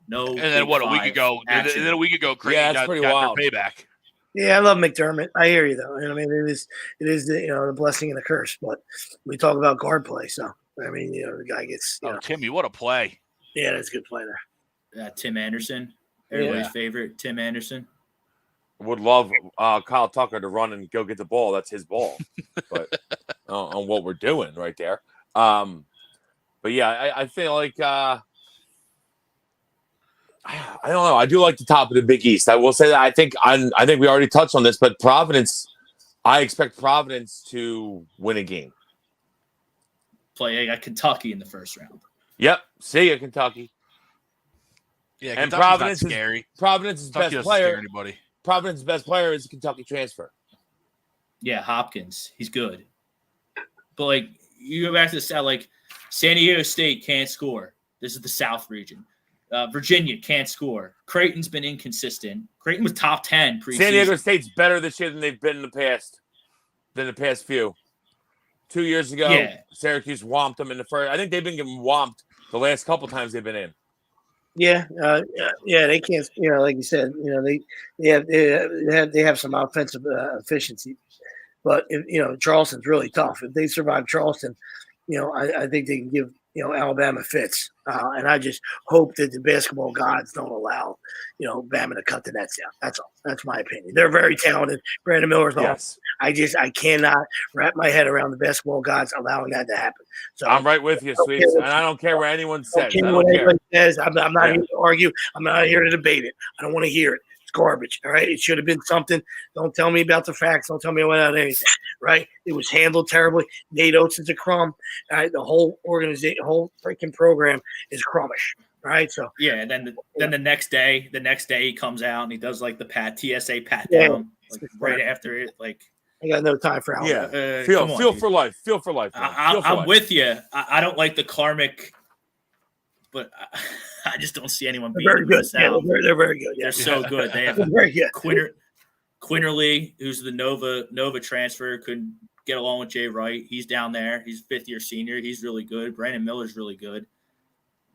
No. And then what, a week ago? And then a week ago, Creighton got wild. their payback. yeah, I love McDermott. I hear you though. And I mean, it is the, the blessing and the curse. But we talk about guard play, so I mean, the guy gets. Timmy, what a play! Yeah, that's a good play there. Tim Anderson, everybody's favorite, Tim Anderson. Would love Kyle Tucker to run and go get the ball. That's his ball. But on what we're doing right there. But yeah, I feel like I don't know. I do like the top of the Big East. I will say that I think we already touched on this, but Providence. I expect Providence to win a game. They got Kentucky in the first round. Yep. See ya, Kentucky. Yeah, and Providence's not scary. Providence's Kentucky best doesn't scare player. anybody. Providence's best player is a Kentucky transfer. Yeah, Hopkins. He's good. But, like, you go back to the South, like, San Diego State can't score. This is the South region. Virginia can't score. Creighton's been inconsistent. Creighton was top 10 preseason. San Diego State's better this year than they've been in the past. Than the past few. 2 years ago, Syracuse whomped them in the first. I think they've been getting whomped the last couple times they've been in. Yeah, they can't. Like you said, they have some offensive efficiency, but Charleston's really tough. If they survive Charleston, I think they can give Alabama fits, and I just hope that the basketball gods don't allow Bama to cut the nets down. That's all. That's my opinion. They're very talented. Brandon Miller's awesome. I cannot wrap my head around the basketball gods allowing that to happen. So I'm right with you, Sweeps, and I don't care what anyone says. I'm not here to argue. I'm not here to debate it. I don't want to hear it. It's garbage. All right. It should have been something. Don't tell me about the facts. Don't tell me about anything. Right. It was handled terribly. Nate Oates is a crumb. All right. The whole organization, whole freaking program is crummish. Right. So and then the next day he comes out and he does like the TSA pat down right after it. Like, I got no time for Alabama. Yeah. Feel for life. Feel for life. I'm with you. I don't like the karmic, but I just don't see anyone being very good. Yeah, they're very good. They're so good. They have very good. Quinterly, who's the Nova transfer, couldn't get along with Jay Wright. He's down there. He's fifth-year senior. He's really good. Brandon Miller's really good.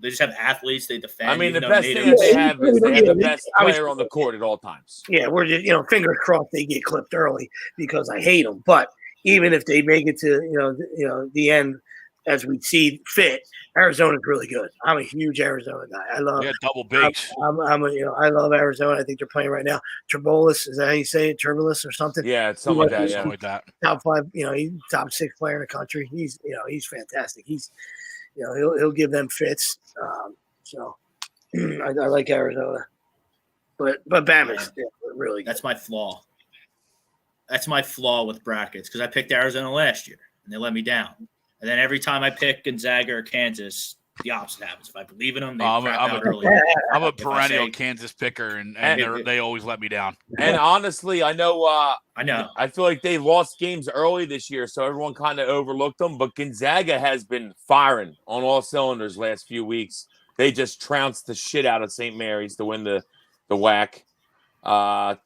They just have athletes. They defend. I mean, the best thing that they have is they have the best player on the court at all times. Yeah, we're just fingers crossed they get clipped early because I hate them. But even if they make it to the end as we see fit, Arizona's really good. I'm a huge Arizona guy. I love double bigs. I love Arizona. I think they're playing right now. Turbolis, is that how you say it? Turbolis or something? Yeah, it's something like that. Yeah, like that. Top 5. He's top 6 player in the country. He's fantastic. He's he'll give them fits. So I like Arizona, but Bama's really good. That's my flaw. That's my flaw with brackets because I picked Arizona last year and they let me down. And then every time I pick Gonzaga or Kansas, the opposite happens. If I believe in them, they crap out early. I'm a perennial Kansas picker, and they always let me down. And honestly, I know. I feel like they lost games early this year, so everyone kind of overlooked them. But Gonzaga has been firing on all cylinders last few weeks. They just trounced the shit out of St. Mary's to win the WAC. I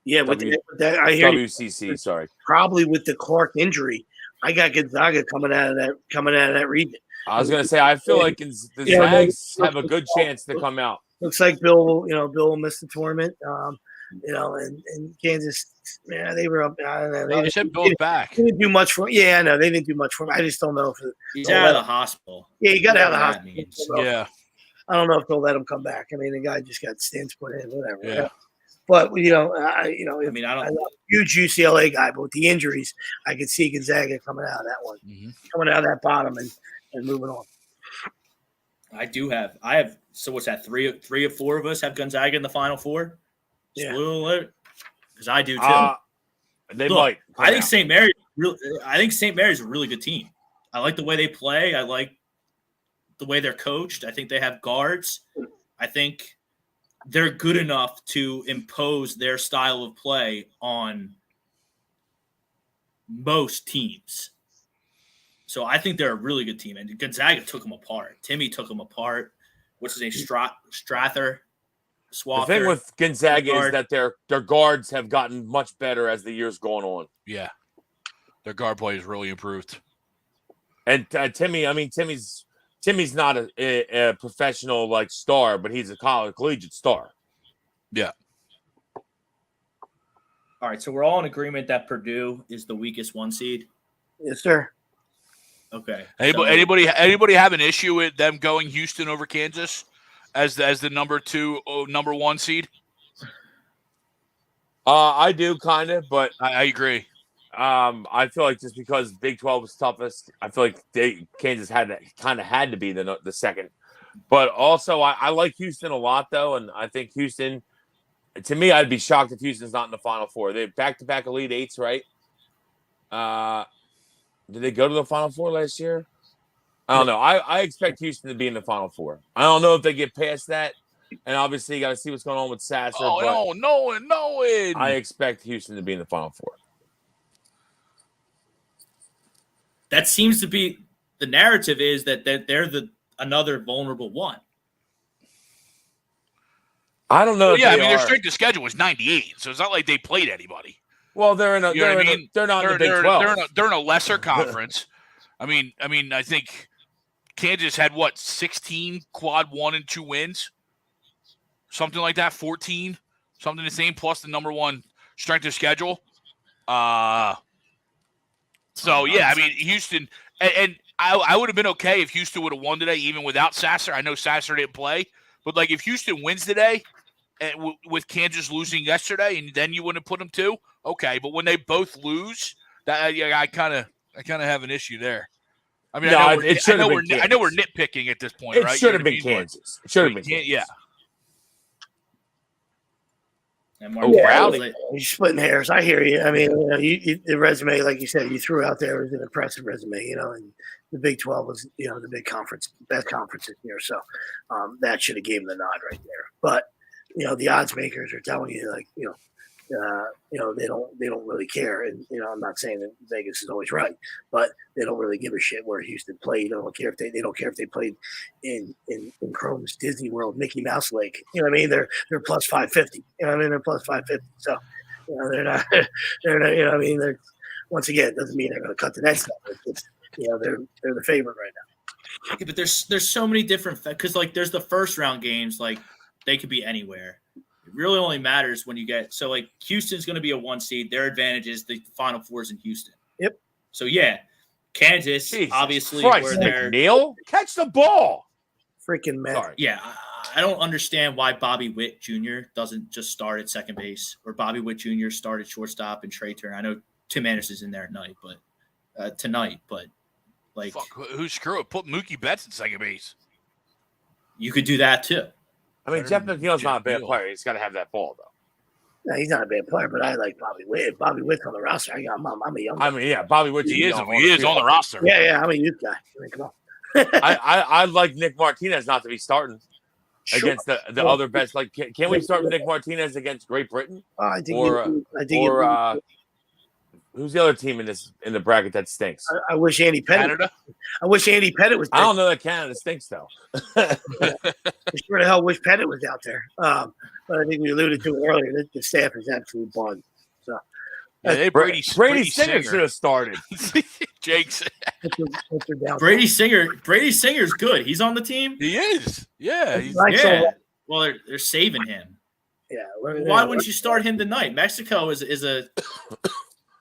hear WCC. Sorry, probably with the Clark injury. I got Gonzaga coming out of that region. I was gonna say I feel like the Zags have a good chance to come out. Looks like Bill will miss the tournament. And Kansas, they were up. I don't know. They said Bill's back. They didn't do much for him. Yeah, I know they didn't do much for him. I just don't know if he's out of the hospital. Yeah, he got out of the hospital. Yeah, I don't know if they'll let him come back. I mean, the guy just got stents put in, whatever. Yeah. But I'm a huge UCLA guy, but with the injuries, I could see Gonzaga coming out of that one, coming out of that bottom and moving on. I have. So what's that? Three or four of us have Gonzaga in the Final Four. Yeah, because I do too. They might. I think St. Mary's. I think St. Mary's a really good team. I like the way they play. I like the way they're coached. I think they have guards. I think they're good enough to impose their style of play on most teams. So I think they're a really good team. And Gonzaga took them apart. Timmy took them apart. What's his name? Strather. Swather. The thing with Gonzaga is that their guards have gotten much better as the years going on. Yeah. Their guard play has really improved. And Timmy's not a professional like star, but he's a collegiate star. Yeah. All right, so we're all in agreement that Purdue is the weakest 1 seed. Yes, sir. Okay. Anybody have an issue with them going Houston over Kansas as the number 1 seed? I do kind of, but I agree. I feel like just because Big 12 was toughest, I feel like Kansas had to be the second. But also, I like Houston a lot though, and I think Houston. To me, I'd be shocked if Houston's not in the Final Four. They back-to-back Elite Eights, right? Did they go to the Final Four last year? I don't know. I expect Houston to be in the Final Four. I don't know if they get past that. And obviously, you got to see what's going on with Sasser. Oh, no, Nolen. I expect Houston to be in the Final Four. That seems to be the narrative is that they're another vulnerable one. I don't know. Their strength of schedule was 98, so it's not like they played anybody. Well, they're not in the Big 12. They're in a lesser conference. I mean, I think Kansas had 16 quad 1 and 2 wins, something like that, 14, something the same, plus the number 1 strength of schedule. Houston, and I would have been okay if Houston would have won today, even without Sasser. I know Sasser didn't play, but like if Houston wins today, with Kansas losing yesterday, and then you wouldn't put them 2, okay. But when they both lose, I kind of have an issue there. I mean, I know we're nitpicking at this point, right? It should have been Kansas. It should have been Kansas. Yeah. And Rowley. You're splitting hairs. I hear you. I mean, the resume, like you said, you threw out there was an impressive resume, and the Big 12 was, the big conference, best conference this year. So that should have gave them the nod right there. But, the odds makers are telling you, like, they don't really care. And, I'm not saying that Vegas is always right, but they don't really give a shit where Houston played. They don't care if they played in Crumbs, Disney World, Mickey Mouse Lake. You know what I mean? They're plus 550. They're plus 550. So, they're not, they're once again, it doesn't mean they're going to cut the next number. They're the favorite right now. Yeah, but there's so many different, because like there's the first round games, like they could be anywhere. It really only matters when you get, so like Houston's going to be a 1 seed. Their advantage is the Final Four's in Houston. Yep. So yeah, Kansas, Jesus obviously, Christ, where they're Neil, catch the ball. Freaking man. Sorry. Yeah, I don't understand why Bobby Witt Jr. doesn't just start at second base, or Bobby Witt Jr. started shortstop and Trey Turner. I know Tim Anderson's in there at night, but tonight, but like, fuck, who's screw it? Put Mookie Betts in second base. You could do that too. I mean, Jeff McNeil's not a bad player. He's got to have that ball, though. No, he's not a bad player, but I like Bobby Witt. Bobby Witt's on the roster. I'm a young guy. I mean, yeah, Bobby Witt. He is on the roster. Yeah, I'm a youth guy. I mean, come on. I'd like Nick Martinez not to be starting against the other best. Like, can we start with Nick Martinez against Great Britain? I think who's the other team in the bracket that stinks? I wish Andy Pettit. Canada? I wish Andy Pettit was there. I don't know that Canada stinks though. I sure the hell wish Pettit was out there. But I think we alluded to it earlier. The staff is absolutely bugged. So Brady Singer should have started. Jake's Brady Singer's good. He's on the team. He is. Yeah. Well, they're saving him. Yeah. Why wouldn't you start him tonight? Mexico is a.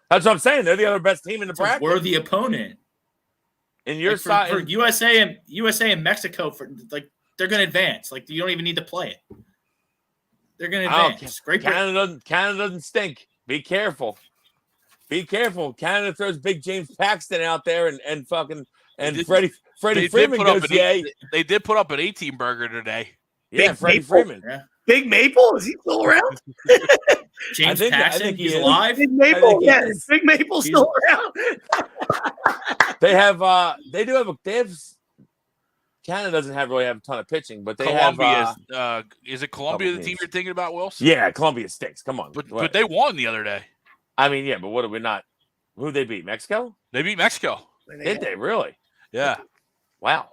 That's what I'm saying. They're the other best team in the bracket. Worthy opponent. In your side, for USA and Mexico, they're going to advance. Like you don't even need to play it. They're going to advance. Great. Canada doesn't stink. Be careful. Canada throws big James Paxton out there and Freddie Freeman goes yay. They did put up an 18 burger today. Yeah, Freddie Freeman. Yeah. Big Maple, is he still around? James Paxton, he's alive. Big Maple, Big Maple's still around. They have Canada doesn't really have a ton of pitching, but they Columbia is it Columbia the team you're thinking about, Wilson? Yeah, Columbia stinks. Come on. But they won the other day. I mean, yeah, but what are we not? Who they beat? Mexico? They beat Mexico. Did they really? Yeah. Wow.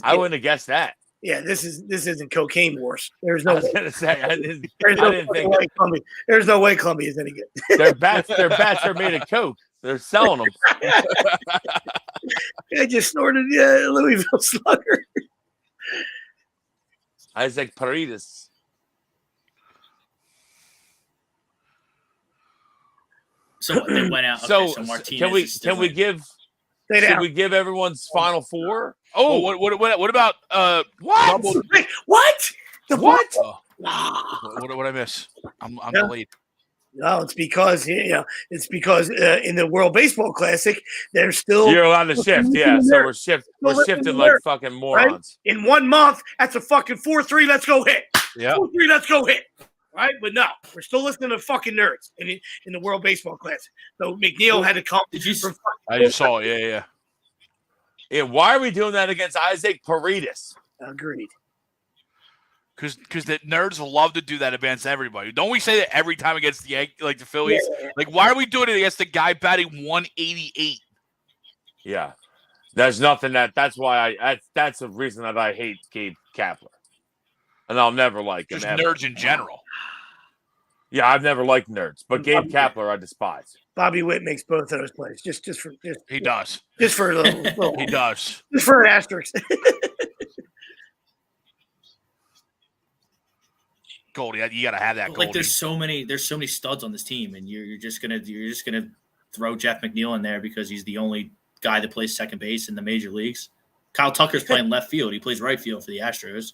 I wouldn't have guessed that. Yeah, this isn't cocaine wars. There's no. I was gonna say I didn't think way Columbia. There's no way Columbia's any good. their bats are made of coke. They're selling them. I just snorted Louisville Slugger. Isaac Paredes. So they went out. So, so Martinez can we give everyone's final four? Oh, what about what? Wait, what? What? What I miss? I'm delayed. No, it's because in the World Baseball Classic, they're still You're allowed to shift, yeah. So we're shifting like fucking morons. Right? In 1 month, that's a fucking 4-3. Let's go hit. Yeah, 4-3. Let's go hit. Right, but no, we're still listening to fucking nerds in the World Baseball Classic. So McNeil had to come. I just saw it. Yeah. Why are we doing that against Isaac Paredes? Agreed. Because the nerds love to do that against everybody. Don't we say that every time against the Phillies? Yeah. Like, why are we doing it against the guy batting 188? Yeah, there's nothing that's why that's the reason that I hate Gabe Kapler, and I'll never like him. Just nerds in general. Yeah, I've never liked nerds, but Gabe Kapler I despise. Bobby Witt makes both of those plays. Just he does. Just for a little he does. Just for an asterisk. Goldie, you gotta have that. Goldie. Like there's so many studs on this team, and you're just gonna throw Jeff McNeil in there because he's the only guy that plays second base in the major leagues. Kyle Tucker's playing left field. He plays right field for the Astros.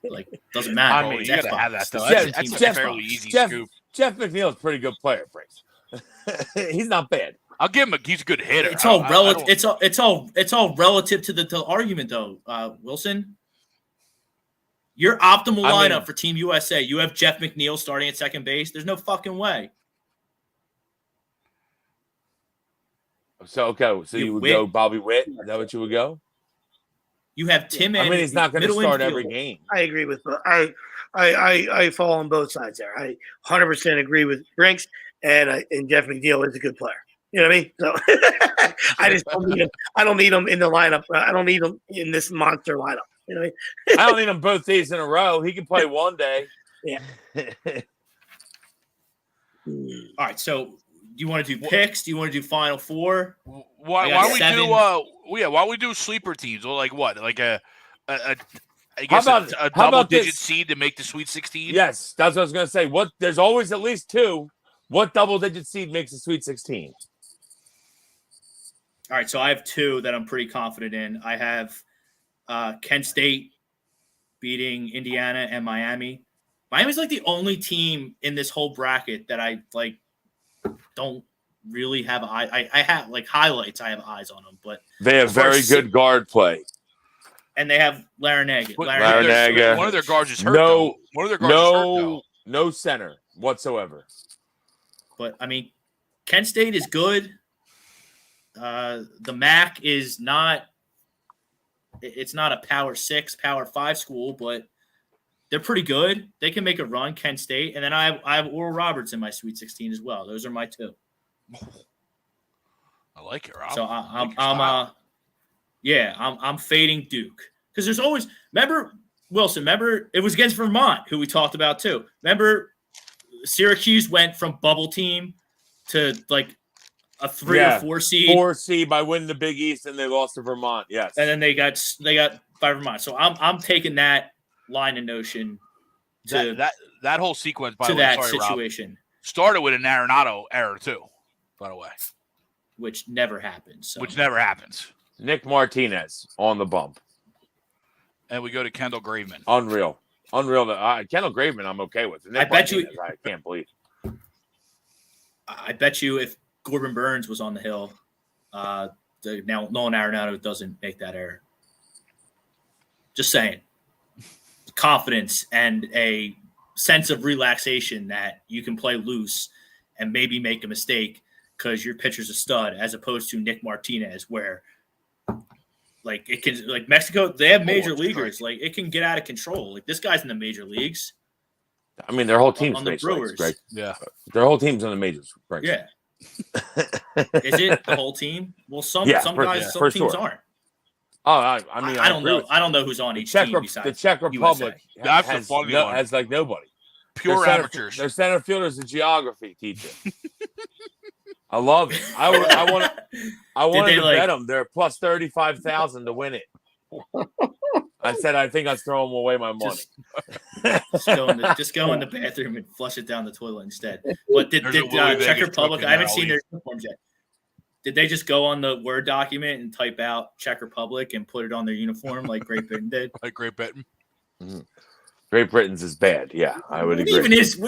Like, doesn't matter. I mean, you gotta have that though. That's a fairly easy scoop. Jeff McNeil is a pretty good player, Bryce. He's not bad. I'll give him he's a good hitter. It's all relative. It's all relative to the argument, though, Wilson. Your optimal lineup for Team USA. You have Jeff McNeil starting at second base. There's no fucking way. So you would go Bobby Witt. Is that what you would go? You have Tim. I mean, he's not going to start every game. I agree with. I fall on both sides there. I 100% agree with Brinks, and Jeff McNeil is a good player. You know what I mean? So I just don't need him. I don't need him in the lineup. I don't need him in this monster lineup. You know what I mean? I don't need him both days in a row. He can play one day. Yeah. All right. So, do you want to do picks? Do you want to do Final Four? Why don't we do sleeper teams? Or like what? Like a double-digit seed to make the Sweet 16? Yes, that's what I was going to say. There's always at least two. What double-digit seed makes the Sweet 16? All right, so I have two that I'm pretty confident in. I have Kent State beating Indiana and Miami. Miami's like the only team in this whole bracket that I don't really have I have like highlights. I have eyes on them, but they have very good guard play, and they have Larinaga. One of their guards is hurt. One of their guards is hurt. No center whatsoever. But I mean, Kent State is good. The MAC is not. It's not a Power 6, Power 5 school, but they're pretty good. They can make a run, Kent State, and then I have Oral Roberts in my Sweet 16 as well. Those are my two. I like it, Rob. So I'm fading Duke because there's always Wilson. Remember it was against Vermont, who we talked about too. Remember Syracuse went from bubble team to like a 3 or 4 seed. 4 seed by winning the Big East, and they lost to Vermont. Yes, and then they got by Vermont. So I'm taking that line of notion to that whole sequence by that situation. Rob, started with an Arenado error too, by the way, which never happens. Nick Martinez on the bump, and we go to Kendall Graveman. Unreal. Kendall Graveman, I'm okay with. I bet you. I can't believe. I bet you if Corbin Burns was on the hill, now Nolan Arenado doesn't make that error. Just saying. Confidence and a sense of relaxation that you can play loose and maybe make a mistake because your pitcher's a stud, as opposed to Nick Martinez, where like it can, like Mexico, they have major leaguers. Like it can get out of control. Like this guy's in the major leagues. I mean, their whole team's on the Brewers. Right? Yeah, their whole team's on the majors. Right? Yeah. Is it the whole team? Well, some teams aren't. Oh, I mean, I don't know. I don't know who's on each team besides the Czech Republic. Has like nobody. Pure amateurs. Their center fielder's a geography teacher. I love it. I wanted to bet them. They're plus 35,000 to win it. I said I think I'd throw them away my money. Just go in the bathroom and flush it down the toilet instead. But did Czech Republic? I haven't seen their uniforms yet. Did they just go on the Word document and type out Czech Republic and put it on their uniform like Great Britain did? Like Great Britain. Mm-hmm. Great Britain's is bad. Yeah, I would agree. What is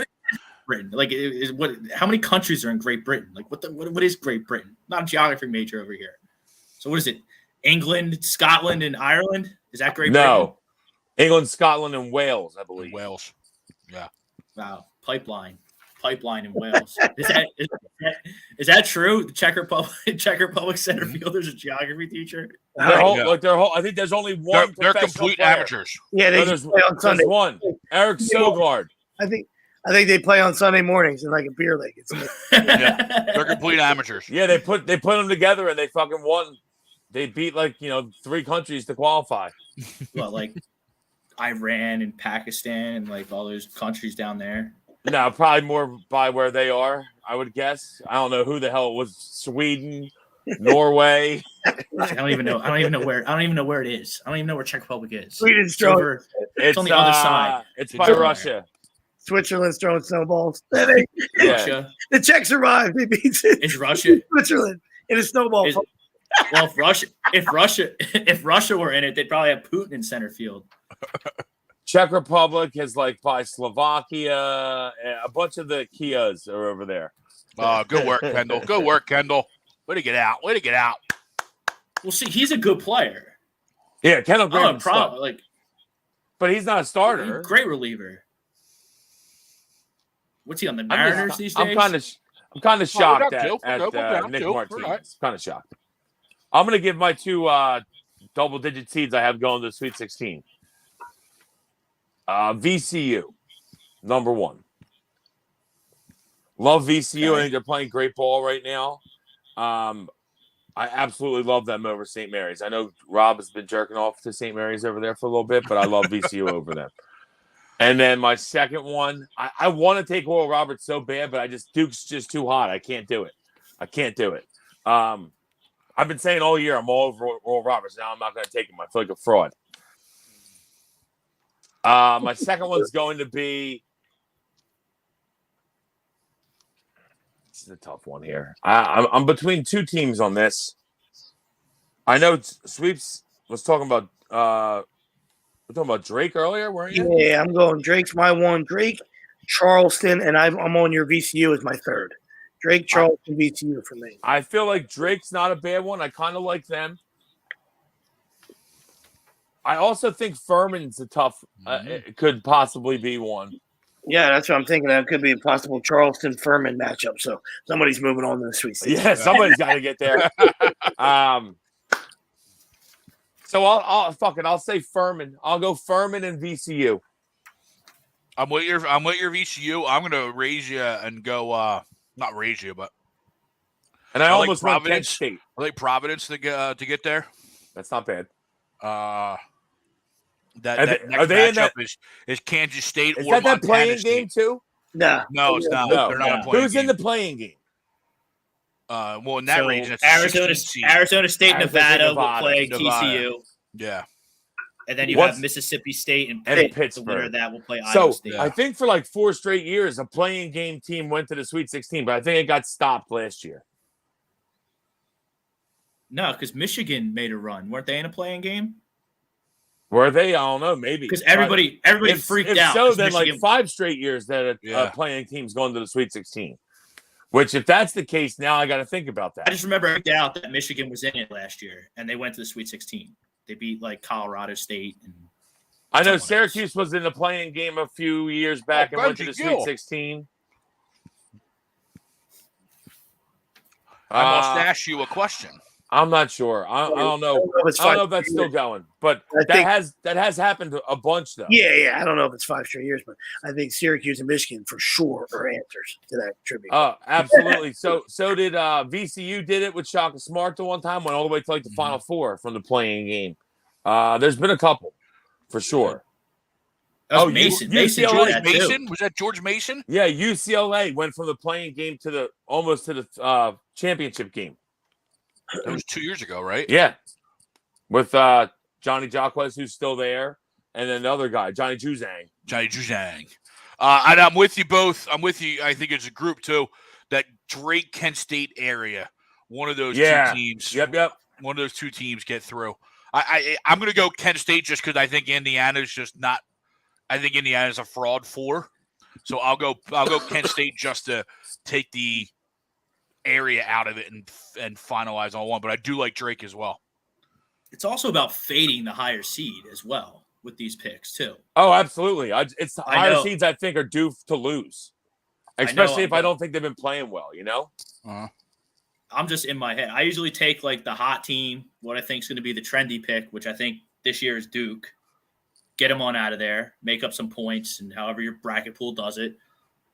Britain? Like, how many countries are in Great Britain? Like, what is Great Britain? Not a geography major over here. So what is it? England, Scotland, and Ireland? Is that Great Britain? No. England, Scotland, and Wales, I believe. Wales. Yeah. Wow. Pipeline in Wales. Is that true? The Czech Republic center fielder's a geography teacher. I think there's only one. They're complete player. Amateurs. Yeah, they there's play on Sunday. One. Eric Sogard. I think they play on Sunday mornings in like a beer league. They're complete amateurs. Yeah, they put them together and they fucking won. They beat 3 countries to qualify. Well, like Iran and Pakistan and like all those countries down there. No, probably more by where they are, I would guess. I don't know who the hell it was. Sweden, Norway. I don't even know where it is. I don't even know where Czech Republic is. Sweden's it's on the other side. It's by Russia. Switzerland's throwing snowballs. Russia. The Czechs arrived. They beat It's Russia. Switzerland in a snowball. Well, if Russia were in it, they'd probably have Putin in center field. Czech Republic is like by Slovakia. A bunch of the Kias are over there. Good work, Kendall. Good work, Kendall. Way to get out. Well, see, he's a good player. Yeah, Kendall Graham. But he's not a starter. Great reliever. What's he on the Mariners these days? I'm kind of shocked at Nick Martinez. Right. Kind of shocked. I'm going to give my 2 double-digit seeds I have going to the Sweet 16. VCU, number 1. Love VCU. I think they're playing great ball right now. I absolutely love them over St. Mary's. I know Rob has been jerking off to St. Mary's over there for a little bit, but I love VCU over them. And then my second one, I want to take Oral Roberts so bad, but Duke's just too hot. I can't do it. I've been saying all year I'm all over Oral Roberts. Now I'm not going to take him. I feel like a fraud. My second one's going to be. This is a tough one here. I'm between 2 teams on this. I know Sweeps was talking about. We're talking about Drake earlier, weren't you? Yeah, I'm going. Drake's my 1. Drake, Charleston, and I'm on your VCU as my 3rd. Drake, Charleston, VCU for me. I feel like Drake's not a bad one. I kind of like them. I also think Furman's a tough. It could possibly be one. Yeah, that's what I'm thinking. That could be a possible Charleston-Furman matchup. So somebody's moving on to the Sweet 16. Yeah, somebody's got to get there. So I'll say Furman. I'll go Furman and VCU. I'm with your VCU. I'm gonna raise you and go. Not raise you, but. And I almost went Kent State. I like Providence to get there. That's not bad. That next matchup is Kansas State or Montana that playing State. game too? No, it's not. No. They're not playing. Who's in the playing game? Well, in that region, it's Arizona State, Nevada will play TCU. Yeah. And then you have Mississippi State and Pittsburgh. The winner of that will play Iowa State. I think for like 4 straight years, a playing game team went to the Sweet 16, but I think it got stopped last year. No, because Michigan made a run. Weren't they in a playing game? Were they? I don't know. Maybe. Because everybody freaked out. So then Michigan... like 5 straight years that a playing team's going to the Sweet 16. Which, if that's the case, now I got to think about that. I just remember freaked out that Michigan was in it last year, and they went to the Sweet 16. They beat like Colorado State. And I know Syracuse was in the playing game a few years back and went to the Sweet 16. I must ask you a question. I'm not sure. I don't know. I don't know if that's still going, but that has happened a bunch though. Yeah. I don't know if it's 5 straight years, but I think Syracuse and Michigan for sure are answers to that tribute. Oh, absolutely. So did VCU did it with Shaka Smart the one time, went all the way to like the Final Four from the playing game. There's been a couple for sure. That was Mason. George Mason? Was that George Mason? Yeah, UCLA went from the playing game to almost to the championship game. That was 2 years ago, right? Yeah, with Johnny Jacquez, who's still there, and then the other guy, Johnny Juzang. And I'm with you both. I'm with you. I think it's a group too. That Drake Kent State area. One of those two teams. Yep. One of those two teams get through. I'm going to go Kent State just because I think Indiana's just not. I think Indiana's a fraud for. So I'll go Kent State just to take the area out of it and finalize on one. But I do like Drake as well. It's also about fading the higher seed as well with these picks too. Oh, absolutely. It's the higher seeds I think are due to lose, especially if I don't think they've been playing well. You know. I'm just in my head. I usually take like the hot team, what I think is going to be the trendy pick, which I think this year is Duke. Get them on out of there, make up some points, and however your bracket pool does it,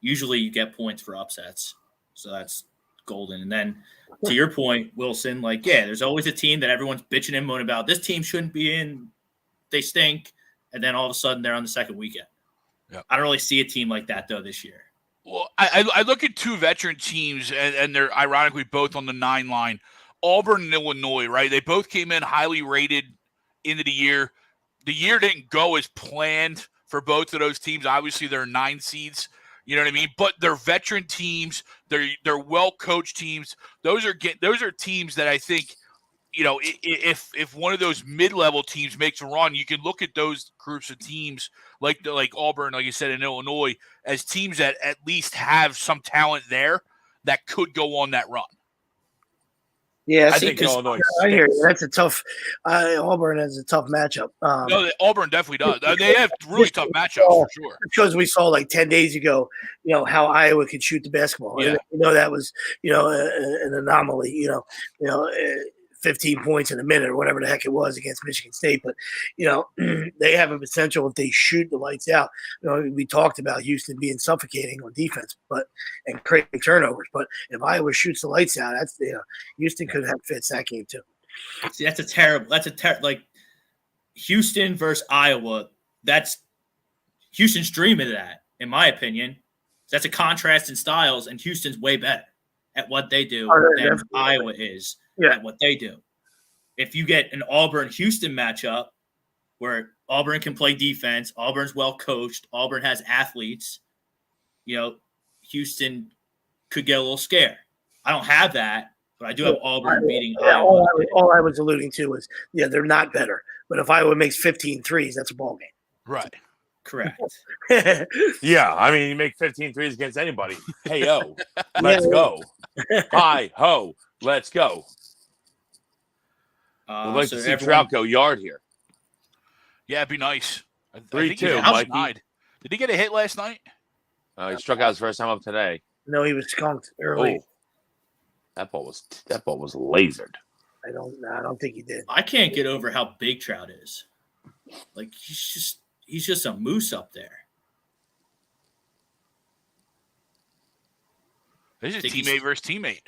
usually you get points for upsets. So that's golden. And then to your point, Wilson, there's always a team that everyone's bitching and moaning about. This team shouldn't be in. They stink. And then all of a sudden they're on the second weekend. Yep. I don't really see a team like that, though, this year. Well, I look at two veteran teams, and they're ironically both on the 9 line. Auburn and Illinois, right? They both came in highly rated into the year. The year didn't go as planned for both of those teams. Obviously, they're 9 seeds. You know what I mean? But they're veteran teams. They're well-coached teams. Those are teams that I think, if one of those mid-level teams makes a run, you can look at those groups of teams like Auburn, like you said, in Illinois, as teams that at least have some talent there that could go on that run. Yeah, I think Illinois. I hear you. That's a tough. Auburn has a tough matchup. No, Auburn definitely does. They have really tough matchups for sure. Because we saw 10 days ago, how Iowa could shoot the basketball. Yeah. That was an anomaly. 15 points in a minute or whatever the heck it was against Michigan State. But, they have a potential if they shoot the lights out. We talked about Houston being suffocating on defense and creating turnovers. But if Iowa shoots the lights out, that's Houston could have fits that game too. See, that's a terrible Houston versus Iowa. That's Houston's dream of that, in my opinion. That's a contrast in styles, and Houston's way better at what they do than Iowa is. At what they do. If you get an Auburn-Houston matchup where Auburn can play defense, Auburn's well coached, Auburn has athletes, Houston could get a little scared. I don't have that, but I do have Auburn beating Iowa. All I was alluding to is, they're not better. But if Iowa makes 15 threes, that's a ball game. Right. Correct. Yeah, I mean, you make 15 threes against anybody. Hey, yo, let's go. Hi, ho, let's go. We'd like to see Trout go yard here. Yeah, it'd be nice. 3-2, Mikey. Did he get a hit last night? He struck out his first time up today. No, he was skunked early. Oh, that ball was lasered. I don't think he did. I can't get over how big Trout is. He's just a moose up there. This is teammate versus teammate.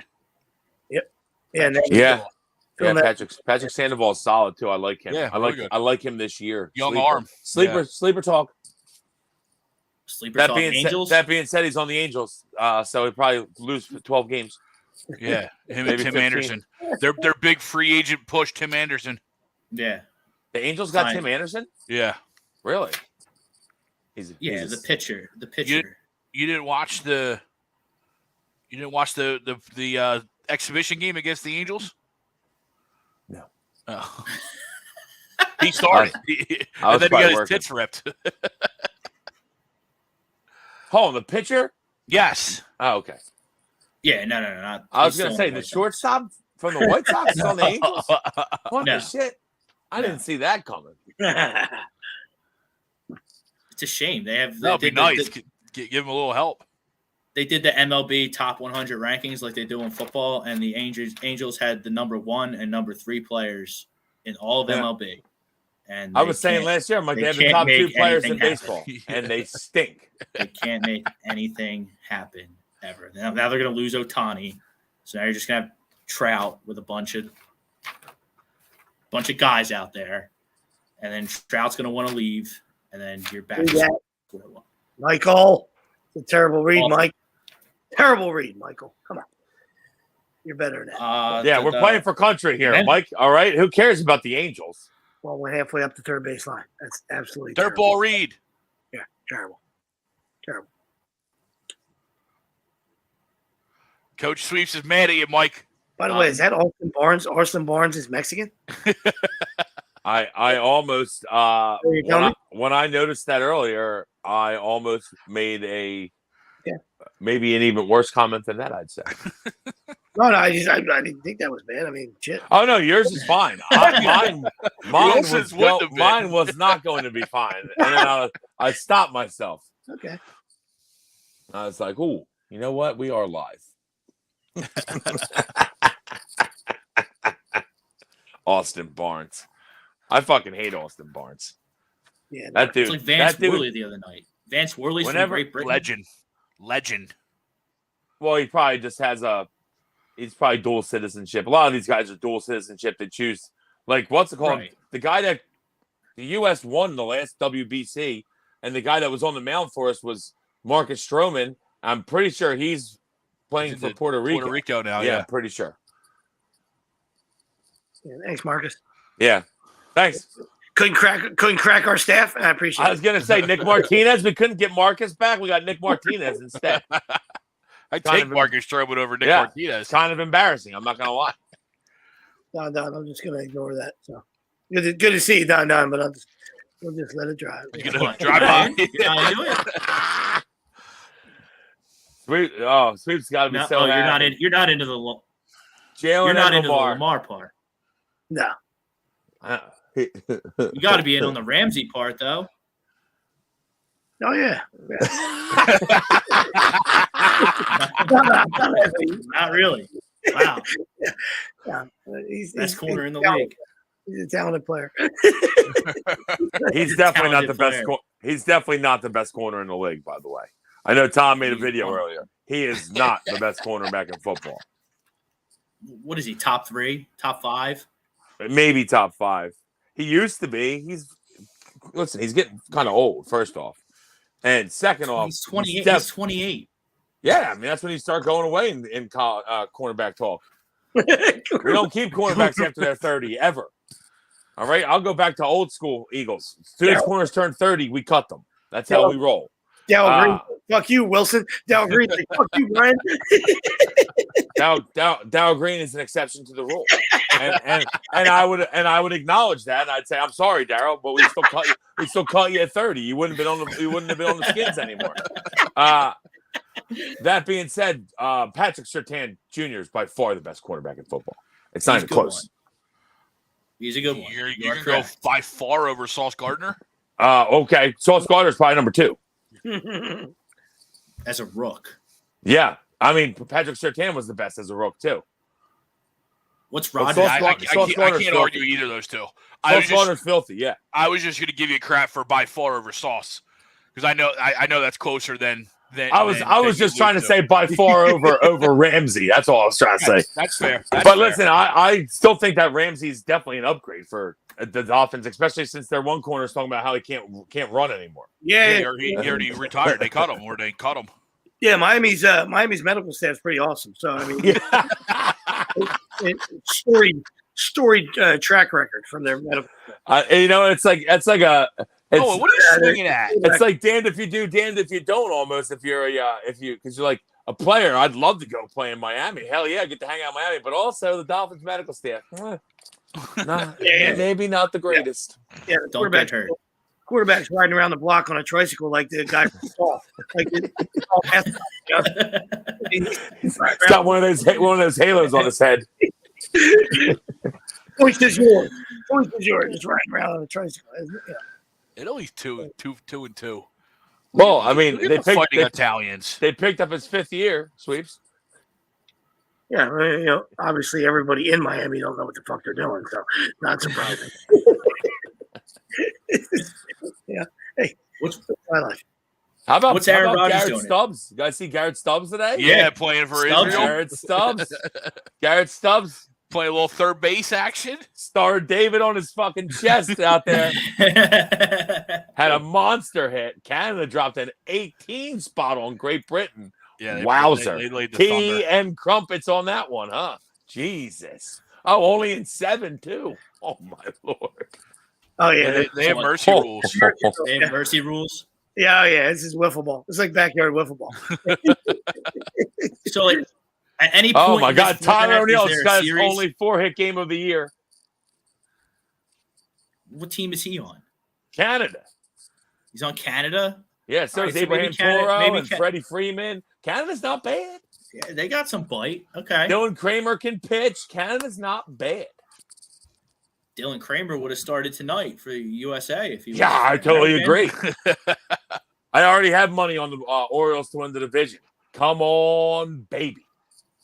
Yep. Yeah. Patrick Sandoval is solid too. I like him. Yeah, I like him this year. Young arm. Sleeper talk. Angels. That being said, he's on the Angels, so he'll probably lose 12 games. Yeah, him and Tim 15. Anderson. Their big free agent push, Tim Anderson. Yeah. The Angels got Tim Anderson? Yeah. Really? The pitcher. You didn't watch the exhibition game against the Angels? No. Oh. He started. And then he got his tits ripped. Oh, the pitcher? Yes. Oh, okay. Yeah, no. I was going to say, the shortstop from the White Sox is on the Angels? What the shit? I didn't see that coming. It's a shame. They have. That'd be nice. Give him a little help. they did the MLB top 100 rankings like they do in football, and the Angels had the number 1 and number 3 players in all of MLB. And I was saying last year, they have the top 2 players in baseball, and they stink. They can't make anything happen ever. Now they're going to lose Ohtani, so now you're just going to have Trout with a bunch of guys out there, and then Trout's going to want to leave, and then you're back to square one. Michael, it's a terrible read, Mike. Terrible read, Michael. Come on. You're better than that. We're playing for country here, Mike. All right? Who cares about the Angels? Well, we're halfway up the third base line. That's absolutely dirt terrible. ball read. Yeah, terrible. Terrible. Coach Sweeps is mad at you, Mike. By the way, is that Austin Barnes? Austin Barnes is Mexican? I almost when I noticed that earlier, I almost made maybe an even worse comment than that, I'd say. No, I didn't think that was bad. I mean, shit. Oh no, yours is fine. Mine was not going to be fine, and then I stopped myself. Okay. I was like, "Ooh, you know what? We are live." Austin Barnes. I fucking hate Austin Barnes. Yeah, that dude. It's like Vance Worley the other night. Vance Worley's from Great Britain. Legend. Well, he probably just has he's probably dual citizenship. A lot of these guys are dual citizenship. They choose, like, what's it called? Right. The guy that the U.S. won the last WBC, and the guy that was on the mound for us was Marcus Stroman. I'm pretty sure he's playing for Puerto Rico. Puerto Rico now, yeah. I'm pretty sure. Yeah, thanks, Marcus. Yeah. Thanks. Couldn't crack our staff. I appreciate it. I was going to say Nick Martinez. We couldn't get Marcus back. We got Nick Martinez instead. I take Marcus Stroman over Nick Martinez. Kind of embarrassing. I'm not going to lie. Don, I'm just going to ignore that. So good to see you, Don, but we'll just let it drive. You're going to drive on? Sweep's got to be so happy. You're not into the You're not into the Lamar part. No. You got to be in on the Ramsey part, though. Oh, yeah. Not really. Wow. Yeah. Best corner in the league. He's a talented player. He's definitely not the best. He's definitely not the best corner in the league, by the way. I know Tom made a video earlier. He is not the best cornerback in football. What is he, top 3, top 5? Maybe top 5. He used to be. He's getting kind of old, first off. And second off, he's 28. He's 28. Yeah, I mean, that's when you start going away in cornerback talk. We don't keep cornerbacks after they're 30, ever. All right? I'll go back to old school Eagles. As soon as corners turn 30, we cut them. That's how we roll. Dow Green, fuck you, Wilson. Dow Green, fuck you, Brian. Dow Green is an exception to the rule, and I would acknowledge that. And I'd say, I'm sorry, Darryl, but we still caught you at 30. You wouldn't have been on the Skins anymore. That being said, Patrick Surtain Jr. is by far the best quarterback in football. It's not even close. He's a good one. You're going to go by far over Sauce Gardner? Okay. Sauce Gardner is probably number 2. As a rook. Yeah. I mean, Patrick Surtain was the best as a rook, too. What's Roger? I can't argue either of those two. Sauce Gardner's filthy, yeah. I was just going to give you crap for by far over Sauce. Because I know that's closer than I was just trying to say by far over Ramsey. That's all I was trying to say. That's fair. Listen, I still think that Ramsey is definitely an upgrade for the Dolphins, especially since their one corner is talking about how he can't run anymore. Yeah, he already retired. They cut him, or they cut him. Yeah, Miami's medical staff is pretty awesome. So I mean, storied track record from their medical staff. It's like a. What are you swinging at? It's like damned if you do, damned if you don't. Almost if you're because you're like a player. I'd love to go play in Miami. Hell yeah, get to hang out in Miami. But also the Dolphins medical staff. Maybe not the greatest. Yeah, don't get hurt. Quarterback's riding around the block on a tricycle like the guy from Saw. He's got one of those halos on his head. Point is yours. Just riding around on a tricycle. It only 2-2. Well, I mean, Look at the fighting Italians. They picked up his 5th year, Sweeps. Yeah, you know, obviously everybody in Miami don't know what the fuck they're doing, so not surprising. Yeah. Hey, what's my life? How about Aaron Rodgers Garrett doing? Stubbs? You guys see Garrett Stubbs today? Yeah, playing for Stubbs. Israel. Garrett Stubbs. Garrett Stubbs. Playing a little third base action. Starred David on his fucking chest out there. Had a monster hit. Canada dropped an 18 spot on Great Britain. Yeah, Wowzer. They laid the Tea thunder. and crumpets on that one, huh? Jesus. Oh, only in 7, too. Oh, my Lord. Oh yeah, Yeah, they have mercy rules. They have mercy rules. Yeah, this is wiffle ball. It's like backyard wiffle ball. So, like, at any point, Oh, my God. Tyler O'Neill's got his series, only 4-hit game of the year. what team is he on? Canada. He's on Canada. Yeah, so All is right, so Abraham maybe Canada- Toro maybe and Ca- Freddie Freeman. Canada's not bad. Yeah, they got some bite. Okay. Dylan Kramer can pitch. Canada's not bad. Dylan Kramer would have started tonight for USA if he. Yeah, was I totally American. agree. I already have money on the Orioles to win the division. Come on, baby.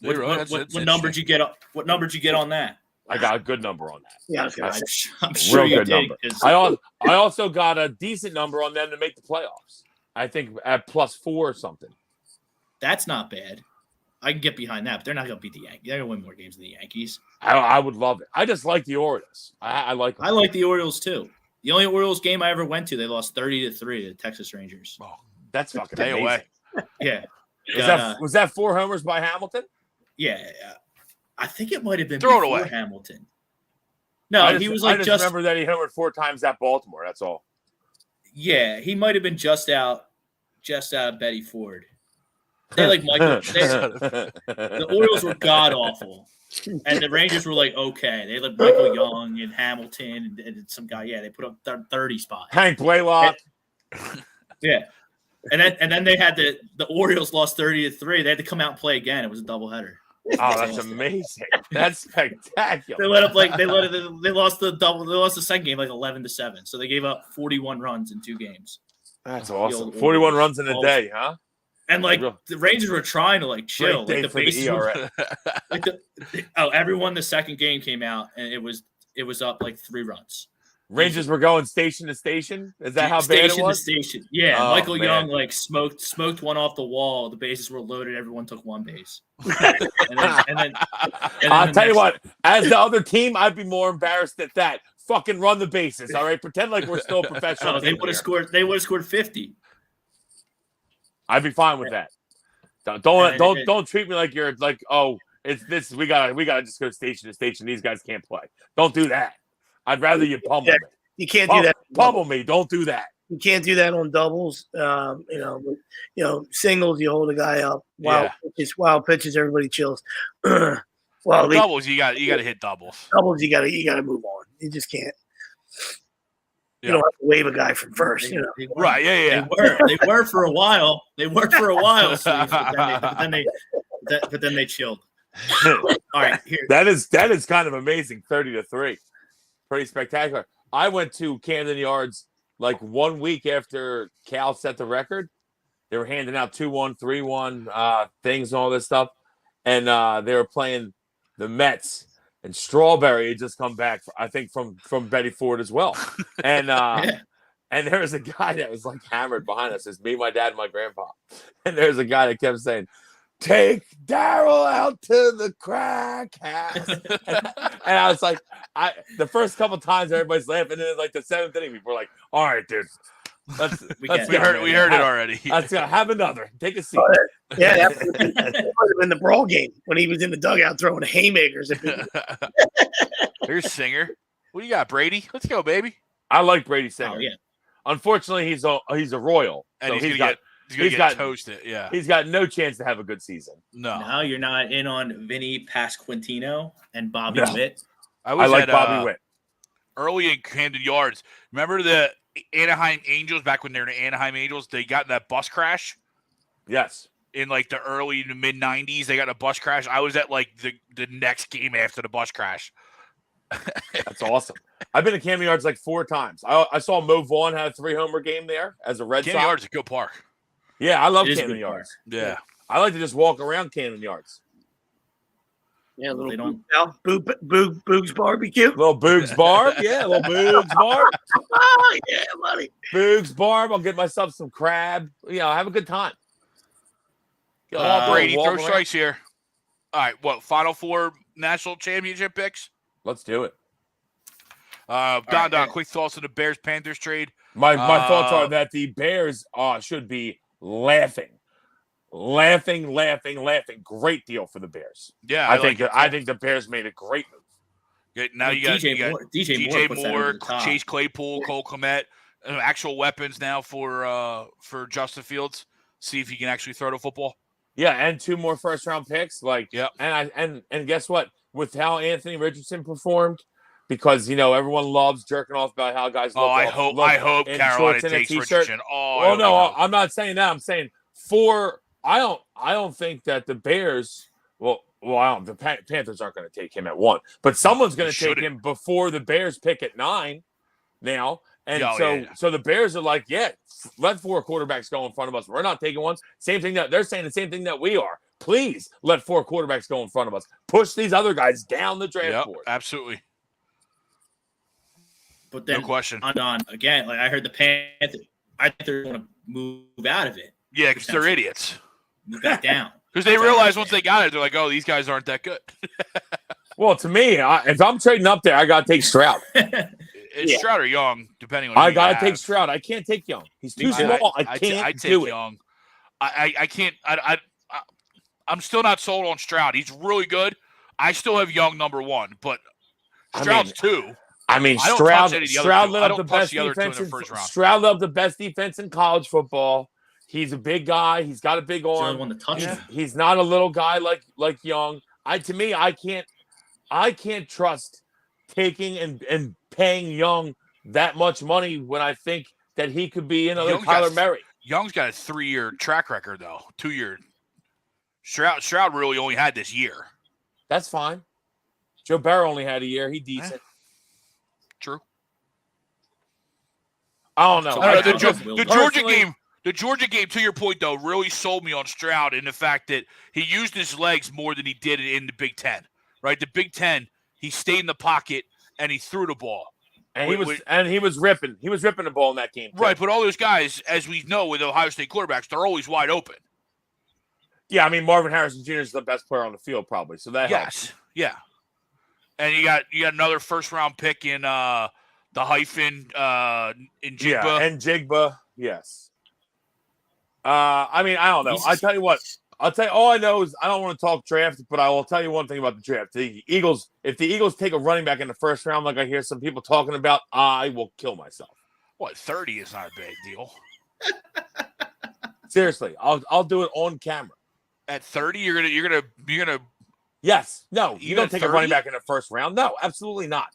What, what number did you get? What number did you get on that? I got a good number on that. Yeah, I was gonna say. I'm sure Real you good did. number. 'Cause I also got a decent number on them to make the playoffs. I think at +4 or something. that's not bad. I can get behind that, but they're not going to beat the Yankees. They're going to win more games than the Yankees. I would love it. I just like the Orioles. I like them. I like the Orioles too. The only Orioles game I ever went to, they lost 30-3 to the Texas Rangers. Oh, that's fucking Stay amazing. away. Yeah. Was that 4 homers by Hamilton? Yeah. I think it might have been Throw it before away. Hamilton. No, he was like I just remember that he homered 4 times at Baltimore. That's all. Yeah, he might have been just out of Betty Ford. They like Michael. The Orioles were god awful, and the Rangers were like okay. They had Michael Young and Hamilton and some guy. Yeah, they put up 30 spots. Hank Blaylock. Yeah, and then they had the Orioles lost 30-3. They had to come out and play again. It was a doubleheader. Oh, that's amazing. That's spectacular. They lost the second game like 11-7. So they gave up 41 runs in 2 games. That's awesome. 41 runs in a day, huh? And like the Rangers were trying to like chill. Great day Like the for the bases ERA. everyone the second game came out and it was up like 3 runs. Rangers were going station to station. Is that how bad it was? Station to station. Yeah, Oh, Michael man. Young like smoked one off the wall. The bases were loaded. Everyone took 1 base. and then I'll tell you what. As the other team, I'd be more embarrassed at that. Fucking run the bases, all right? Pretend like we're still a professional. They team would have here. scored. They would have scored 50. I'd be fine with that. Don't treat me like you're like, oh, it's this. We gotta just go station to station. These guys can't play. Don't do that. I'd rather you pummel me. You can't do that. Pummel me. Don't do that. You can't do that on doubles. Singles, you hold a guy up. Wild pitches, everybody chills. Doubles, you got to hit doubles. Doubles, you gotta move on. You just can't. You don't have to wave a guy from first. They were, Right? Yeah. They were for a while. Steve, but then they chilled. All right, here. That is kind of amazing. 30-3, pretty spectacular. I went to Camden Yards like 1 week after Cal set the record. They were handing out 2-1, 3-1 things and all this stuff, and they were playing the Mets. And Strawberry had just come back, I think, from Betty Ford as well. And and there was a guy that was like hammered behind us. It's me, my dad, and my grandpa. And there's a guy that kept saying, "Take Daryl out to the crack house." and I was like, the first couple times everybody's laughing, and then like the 7th inning, people were like, "All right, dude, We heard it already. Let's go. Have another. Take a seat." Yeah, that might have been the brawl game when he was in the dugout throwing haymakers at people. Here's Singer. What do you got, Brady? Let's go, baby. I like Brady Singer. Oh, yeah. Unfortunately, he's a Royal, And so he's gonna get toasted. Yeah. He's got no chance to have a good season. No. Now you're not in on Vinny Pasquantino and Bobby No. Witt. I like Bobby Witt. Early in Camden Yards. Remember the Anaheim Angels back when they were the Anaheim Angels? They got in that bus crash Yes. in like the early to mid 90s. They got in a bus crash. I was at like the next game after the bus crash. That's awesome. I've been to Camden Yards like 4 times. I saw Mo Vaughn had a 3-homer game there as a Red Sox. Camden Yards is a good park. Yeah, I love Camden Yards. Yeah. I like to just walk around Camden Yards. Yeah, a little Boog's barbecue. Little Boog's Barb. Yeah, little Boog's Barb. Oh, yeah, buddy. Boog's Barb. I'll get myself some crab. Have a good time. Come on, Brady. Throw strikes here. All right, what? Final 4 national championship picks? Let's do it. Don, quick thoughts on the Bears-Panthers trade. My thoughts are that the Bears should be laughing. Great deal for the Bears. Yeah, I think the Bears made a great move. Now you got DJ Moore, Chase Claypool, Cole Kmet, actual weapons now for Justin Fields. See if he can actually throw the football. Yeah, and 2 more first-round picks. Yeah. And guess what? With how Anthony Richardson performed, because everyone loves jerking off about how guys look. I hope Carolina takes Richardson. I'm not saying that. I'm saying I don't think that the Bears. The Panthers aren't going to take him at 1, but someone's going to take him before the Bears pick at 9 now. And so the Bears are like, let 4 quarterbacks go in front of us. We're not taking one. Same thing that they're saying the same thing that we are. Please let 4 quarterbacks go in front of us. Push these other guys down the draft board. Absolutely. But then, no question. On again, like I heard the Panthers, I think they're going to move out of it. Yeah, because they're idiots. Move back down. Because they realize once they got it, they're like, oh, these guys aren't that good. Well, to me, if I'm trading up there, I got to take Stroud. Stroud or Young, depending on. I got to take Stroud. I can't take Young. He's too small. I can't do it. Young. I can't. I'm still not sold on Stroud. He's really good. I still have Young number 1, but Stroud's 2. Stroud lit up the best defense. Stroud lit up the best defense in college football. He's a big guy. He's got a big arm. He's not a little guy like Young. To me, I can't trust taking and paying Young that much money when I think that he could be another Kyler Murray. Young's got a 3-year track record though. 2-year. Stroud really only had this year. That's fine. Joe Burrow only had a year. He decent. True. I don't know. The Georgia game, to your point, though, really sold me on Stroud in the fact that he used his legs more than he did in the Big Ten. Right? The Big Ten, he stayed in the pocket and he threw the ball. And he was ripping. He was ripping the ball in that game, too. Right, but all those guys, as we know with Ohio State quarterbacks, they're always wide open. Yeah, Marvin Harrison Jr. is the best player on the field, probably. So that helps. Yeah. And you got another first-round pick in the hyphen in Jigba. Yeah, and Jigba, yes. I don't know. I tell you what. All I know is I don't want to talk draft, but I will tell you one thing about the draft. If the Eagles take a running back in the first round, like I hear some people talking about, I will kill myself. What, 30 is not a bad deal. Seriously, I'll do it on camera. At 30, you're gonna. Yes. No, you don't take 30? A running back in the first round. No, absolutely not.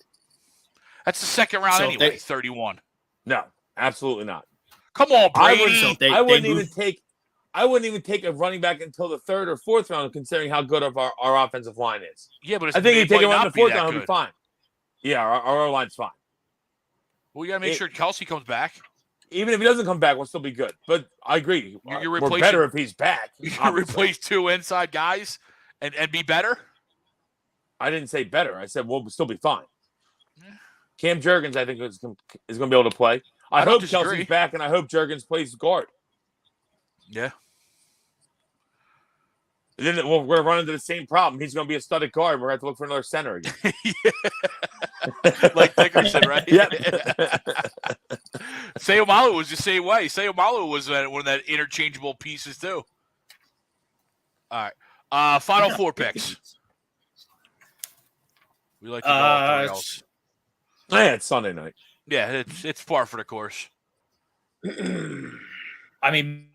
That's the second round anyway. 31. No, absolutely not. Come on, Brady. I wouldn't even take a running back until the 3rd or 4th round, considering how good of our offensive line is. Yeah, but I think you take him in the 4th round, he'll be fine. Yeah, our line's fine. Well, you got to make sure Kelsey comes back. Even if he doesn't come back, we'll still be good. But I agree. We're better if he's back. You can replace 2 inside guys and be better? I didn't say better. I said we'll still be fine. Cam Jurgens, I think, is going to be able to play. I hope Kelsey's back, and I hope Jurgens plays guard. Yeah. And then we're running into the same problem. He's going to be a studded guard. We're going to have to look for another center again. Like Dickerson, right? Yeah. Sayamalu was the same way. Sayamalu was one of that interchangeable pieces, too. All right. Final 4 picks. We like to go off the rails. Yeah, it's Sunday night. Yeah, it's par for the course.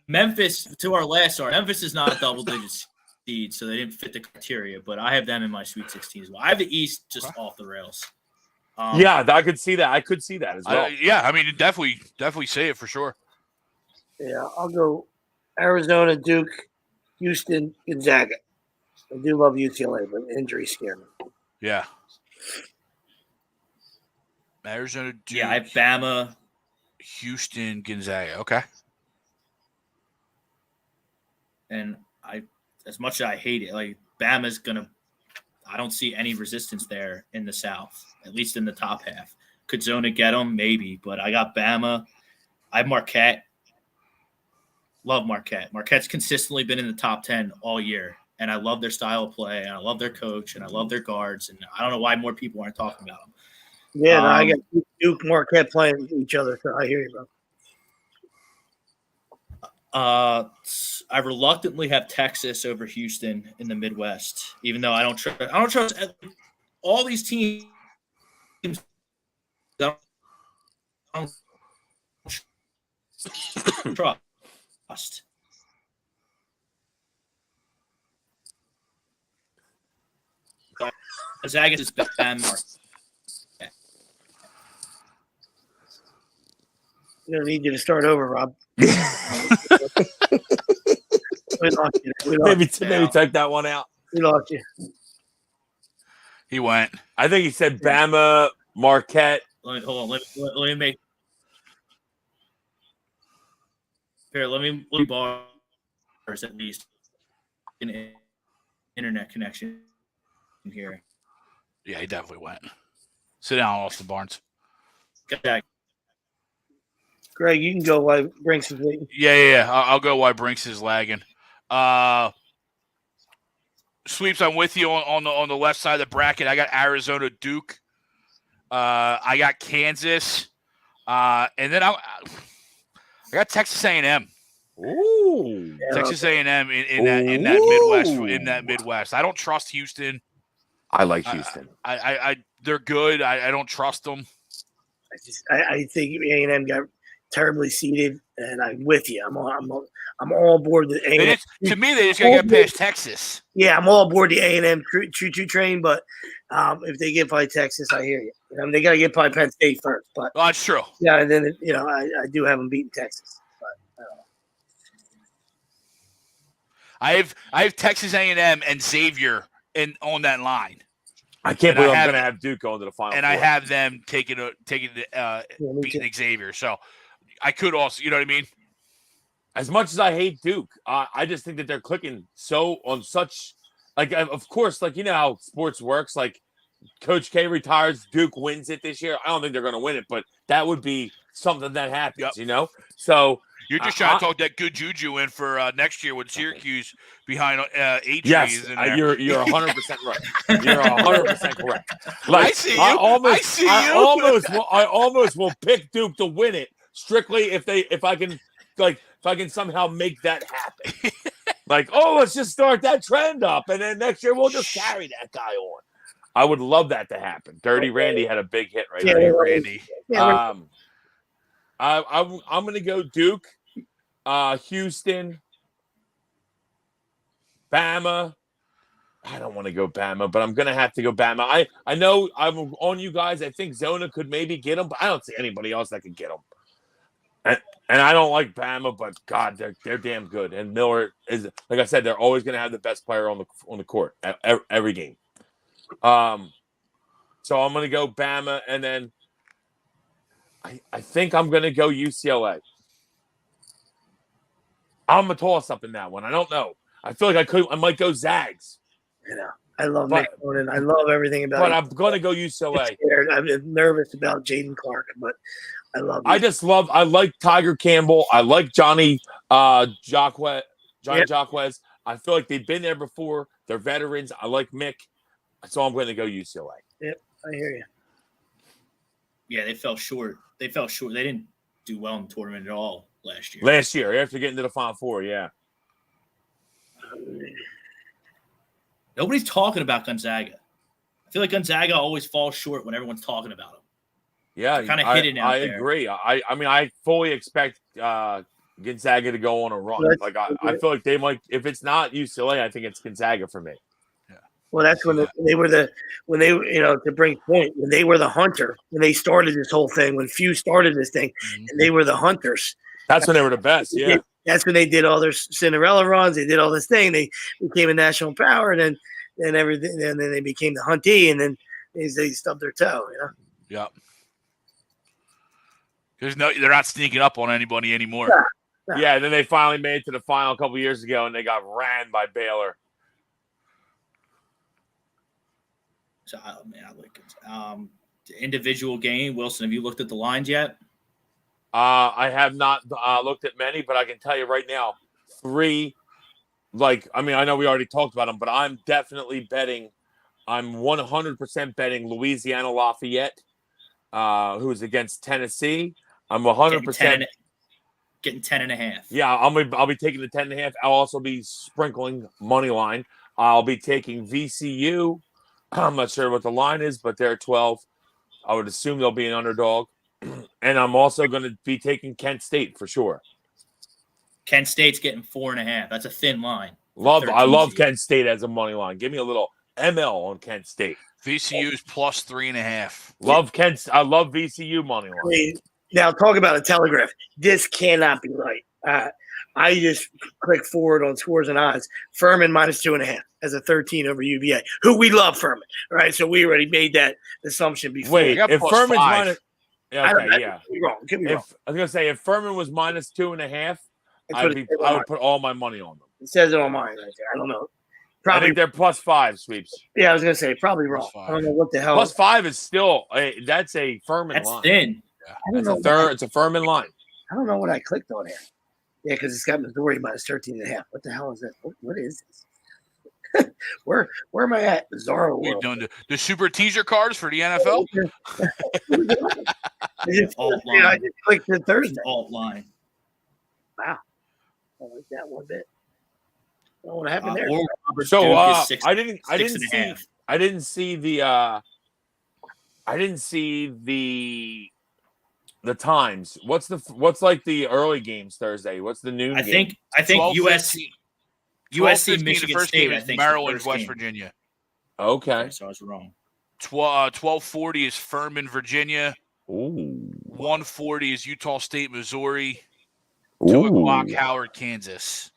Memphis, to our last start, Memphis is not a double-digit seed, so they didn't fit the criteria, but I have them in my Sweet 16 as well. I have the East just off the rails. Yeah, I could see that. I could see that as well. Definitely say it for sure. Yeah, I'll go Arizona, Duke, Houston, Gonzaga. I do love UCLA, but injury scared me. Yeah. Arizona, Duke. Yeah, I have Bama, Houston, Gonzaga. Okay. and as much as I hate it, like Bama's gonna. I don't see any resistance there in the South, at least in the top half. Could Zona get them? Maybe, but I got Bama. I have Marquette. Love Marquette. Marquette's consistently been in the top 10 all year, and I love their style of play, and I love their coach, and I love their guards, and I don't know why more people aren't talking about them. Yeah, no, I got Duke, Marquette playing each other, so I hear you, bro. I reluctantly have Texas over Houston in the Midwest, even though I don't trust all these teams. I don't trust. Gonzaga is bad mark. We're gonna need you to start over, Rob. We lost you. Maybe take that one out. We lost you. He went. I think he said Bama, Marquette. Hold on. Let me make. Here, let me bars at least an internet connection here. Yeah, he definitely went. Sit down, Austin Barnes. Greg, you can go while Brinks is waiting. Yeah. I'll go while Brinks is lagging. Sweeps, I'm with you on the left side of the bracket. I got Arizona, Duke. I got Kansas, and then I got Texas A&M. Ooh, Texas A&M in that Midwest. I don't trust Houston. I like Houston. I they're good. I don't trust them. I think A&M got terribly seeded, and I'm with you. I'm all aboard the A&M. To me, they just got to get past Texas. Yeah, I'm all aboard the A&M choo-choo train, but if they get by Texas, I hear you. They got to get by Penn State first. But that's true. Yeah, and then I do have them beating Texas. But I have Texas A&M and Xavier on that line. I can't believe I'm going to have Duke going to the final. And four. I have them taking beating Xavier. So I could also, you know what I mean? As much as I hate Duke, I just think that they're clicking so on such, like, of course, like, you know how sports works. Like, Coach K retires, Duke wins it this year. I don't think they're going to win it, but that would be something that happens, you know? So you're just trying to talk that good juju in for next year with Syracuse behind H. Yes, you're 100% right. You're 100% correct. Like, I see you. I almost will pick Duke to win it strictly if I can somehow make that happen. Like, let's just start that trend up, and then next year we'll just carry that guy on. I would love that to happen. Dirty Randy had a big hit right there. Randy. I'm going to go Duke, Houston, Bama. I don't want to go Bama, but I'm going to have to go Bama. I know I'm on you guys. I think Zona could maybe get them, but I don't see anybody else that could get them. And I don't like Bama, but God, they're damn good. And Miller is, like I said, they're always going to have the best player on the court at every game. So I'm going to go Bama, and then I think I'm going to go UCLA. I'm a toss-up in that one. I don't know. I feel like I might go Zags. I love Nick Nolen. I love everything about it. But I'm going to go UCLA. I'm nervous about Jaden Clark, but I love it. I like Tiger Campbell. I like Johnny Jacquez. I feel like they've been there before. They're veterans. I like Mick. So I'm going to go UCLA. Yep, I hear you. Yeah, they fell short. They didn't do well in the tournament at all last year. After getting to the Final Four, yeah. Nobody's talking about Gonzaga. I feel like Gonzaga always falls short when everyone's talking about them. Yeah, kind of hidden out there. I agree. I mean, I fully expect Gonzaga to go on a run. Like I feel like they might. If it's not UCLA, I think it's Gonzaga for me. Well, that's when they were to bring point, when they were the hunter, when they started this whole thing, when Few started this thing, and they were the hunters. That's when they were the best, yeah. That's when they did all their Cinderella runs. They did all this thing. They became a national power, and then everything. And then they became the huntee, and then they stubbed their toe, Yep. They're not sneaking up on anybody anymore. Yeah, and then they finally made it to the final a couple years ago, and they got ran by Baylor. So, man, I like it. The individual game, Wilson, have you looked at the lines yet? I have not looked at many, but I can tell you right now, 3. I know we already talked about them, but I'm definitely betting. I'm 100% betting Louisiana Lafayette, who's against Tennessee. I'm 100% getting 10.5. Yeah, I'll be taking the 10.5. I'll also be sprinkling money line. I'll be taking VCU. I'm not sure what the line is, but they're 12. I would assume they'll be an underdog. And I'm also going to be taking Kent State for sure. Kent State's getting 4.5. That's a thin line. I love Kent State as a money line. Give me a little ML on Kent State. VCU's plus 3.5. I love VCU money line. Now talk about a telegraph. This cannot be right. I just click forward on scores and odds. Furman minus 2.5 as a 13 over UVA, who we love Furman. All right, so we already made that assumption before. Wait, if Furman's minus, Could be wrong. I was gonna say if Furman was minus 2.5, I would put all my money on them. It says it on mine right there. I don't know. I think they're plus 5 sweeps. Yeah, I was gonna say probably wrong. I don't know what the hell. Plus 5 is still that's a Furman line. That's thin. Yeah. It's a Furman line. I don't know what I clicked on here. Yeah, because it's got Missouri minus 13.5. What the hell is that? What is this? where am I at? Bizarro We've world. done the super teaser cards for the NFL. I just clicked the Thursday. Alt line. Wow. I like that one bit. I don't know what happened there. So I didn't see the times. What's like the early games Thursday? What's the noon game? I think USC Michigan State. I think Maryland, West Virginia. Okay. So I was wrong. 12:40 is Furman, Virginia. Ooh. 1:40 is Utah State, Missouri. Ooh. 2 o'clock, Howard, Kansas.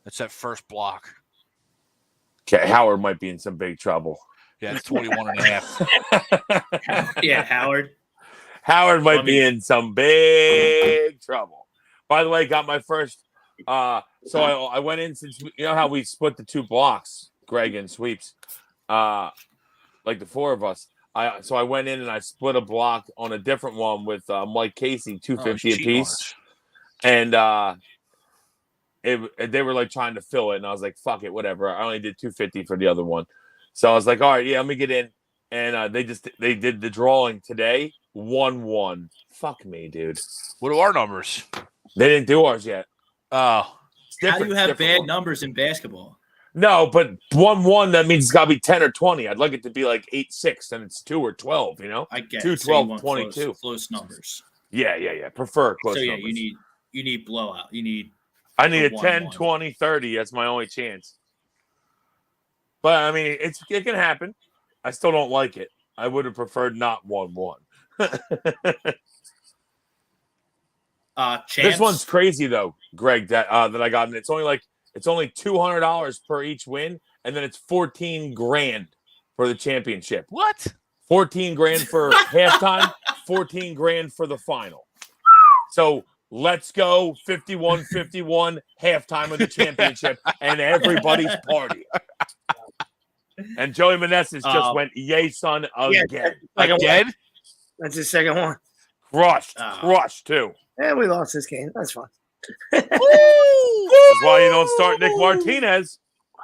That's that first block. Okay, Howard might be in some big trouble. Yeah, it's 21.5. Yeah, Howard. Howard might be in some big trouble. By the way, got my first. So I went in since you know how we split the 2 blocks, Greg and Sweeps, like the 4 of us. So I went in and I split a block on a different one with Mike Casey, $250 apiece, and they were like trying to fill it, and I was like, "Fuck it, whatever." I only did $250 for the other one, so I was like, "All right, yeah, let me get in." And they did the drawing today. 1-1. Fuck me, dude. What are our numbers? They didn't do ours yet. Oh, how do you have bad numbers in basketball? No, but 1-1, that means it's got to be 10 or 20. I'd like it to be like 8-6, and it's 2 or 12, you know? I get 2, 12, 22. Close numbers. Yeah. Prefer close numbers. So, yeah, you need blowout. I need a 10, 20, 30. That's my only chance. But, I mean, it can happen. I still don't like it. I would have preferred not 1-1. This one's crazy though, Greg. That I got, and it's only $200 per each win, and then it's $14,000 for the championship. What? $14,000 for halftime, $14,000 for the final. So let's go 51-51 halftime of the championship, and everybody's party. And Joey Meneses just went yay son again. Again? That's his second one. Crushed too. And we lost this game. That's fine. That's why you don't start Nick Martinez. Wow.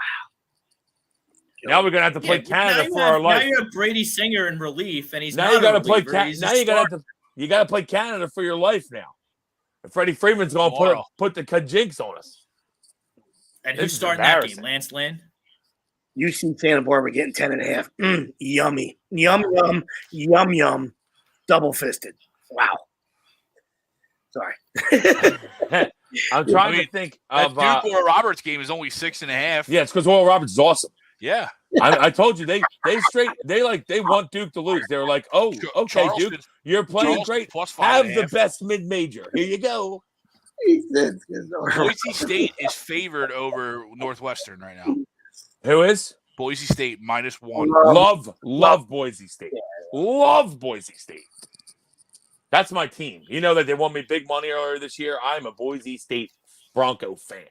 Now we're gonna have to play Canada for our life. Now you have Brady Singer in relief, and he's now not. You gotta play. Now you gotta play Canada for your life now. And Freddie Freeman's gonna put the Kajinks on us. And who's starting that game? Lance Lynn. UC Santa Barbara getting 10.5. Yummy. Yum. Double fisted. Wow. Sorry. I'm trying to think of Duke Oral Roberts game is only 6.5. Yeah, it's because Oral Roberts is awesome. Yeah. I told you they want Duke to lose. They were like, oh, okay, Duke, you're playing great. Have the best mid-major. Here you go. Boise State is favored over Northwestern right now. Who is? Boise State -1. Love Boise State. Love Boise State. That's my team. You know that they won me big money earlier this year. I'm a Boise State Bronco fan,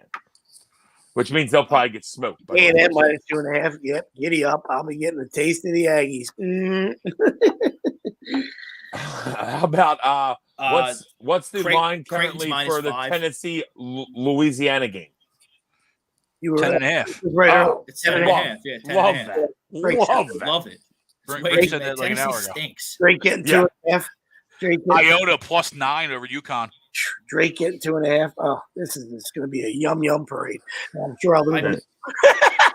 which means they'll probably get smoked. A&M minus 2.5. Yep, giddy up. I'll be getting a taste of the Aggies. How about what's the line currently for the 5. Tennessee Louisiana game? You were 10.5. right. It's 7.5. Yeah, 10.5. Love that. Love it. Brink said that like an hour ago. Stinks. Drake getting 2.5. Iota +9 over UConn. Drake getting 2.5. Oh, this is going to be a yum parade. I'm sure I'll lose it.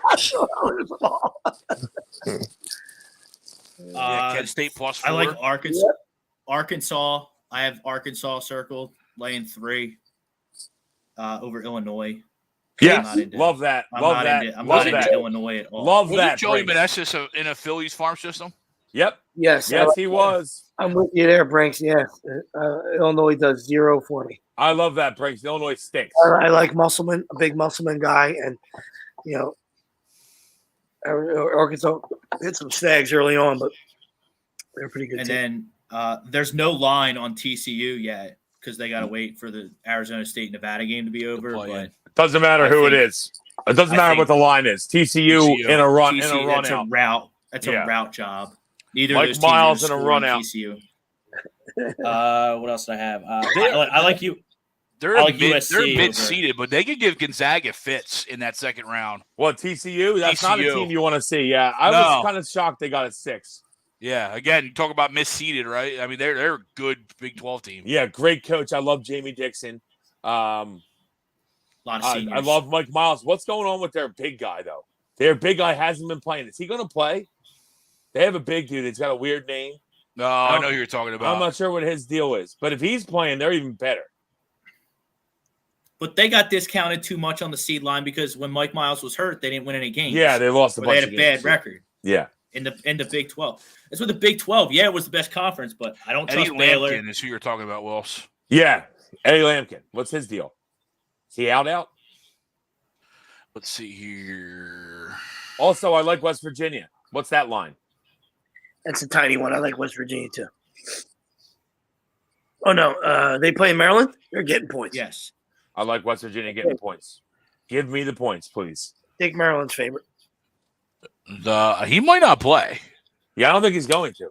I'm sure I'll lose them all. Kent State +4. I like Arkansas. Yep. Arkansas. I have Arkansas circled, laying 3 over Illinois. Yes, love that. I'm not into Illinois at all. Love that. Was Joey Meneses in a Phillies farm system? Yep. Yes, he was. I'm with you there, Brinks. Yes. Illinois does 0 for me. I love that, Brinks. Illinois stinks. I like Musselman, a big Musselman guy, and Arkansas hit some snags early on, but they're pretty good. And then there's no line on TCU yet because they got to wait for the Arizona State Nevada game to be over. But it doesn't matter who it is. It doesn't matter what the line is. TCU in a run that's out. A route. That's a route job. Neither Mike of those Miles teams in a run out. TCU. What else do I have? I like you. They're mid-seeded, but they could give Gonzaga fits in that second round. What, TCU? That's not a team you want to see. Yeah, I was kind of shocked they got a 6. Yeah, again, you talk about mis-seeded, right? I mean, they're a good Big 12 team. Yeah, great coach. I love Jamie Dixon. A lot of seniors. I love Mike Miles. What's going on with their big guy, though? Their big guy hasn't been playing. Is he going to play? They have a big dude. He's got a weird name. No, I know who you're talking about. I'm not sure what his deal is. But if he's playing, they're even better. But they got discounted too much on the seed line because when Mike Miles was hurt, they didn't win any games. Yeah, they lost a bunch of games. They had a bad record. Yeah. In the Big 12. That's what the Big 12, it was the best conference, but I don't trust Eddie Baylor. Lampkin is who you're talking about, Wills. Yeah, Eddie Lampkin. What's his deal? Is he out? Let's see here. Also, I like West Virginia. What's that line? That's a tiny one. I like West Virginia, too. Oh, no. They play in Maryland? They're getting points. Yes. I like West Virginia getting points. Give me the points, please. Take Maryland's favorite. He might not play. Yeah, I don't think he's going to.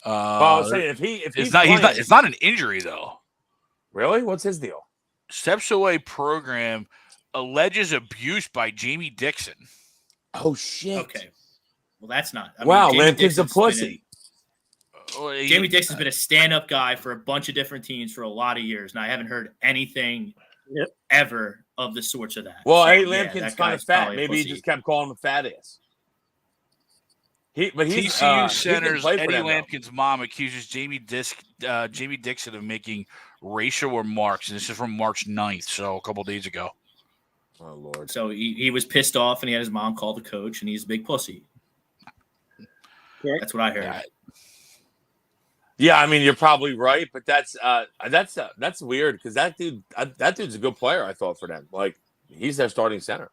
I was saying it's not an injury though. Really? What's his deal? Steps away program alleges abuse by Jamie Dixon. Oh shit. Okay. Well, that's not. Lampkin's a pussy. Jamie Dixon's been a stand-up guy for a bunch of different teams for a lot of years, and I haven't heard anything ever of the sorts of that. Well, Eddie Lampkin's kind of fat. Maybe he just kept calling him a fat ass. TCU center's Eddie Lampkin's mom accuses Jamie Dixon of making racial remarks, and this is from March 9th, so a couple days ago. Oh, Lord. So he was pissed off, and he had his mom call the coach, and he's a big pussy. That's what I heard. Yeah, I mean, you're probably right, but that's weird because that dude's a good player, I thought, for them. Like, he's their starting center.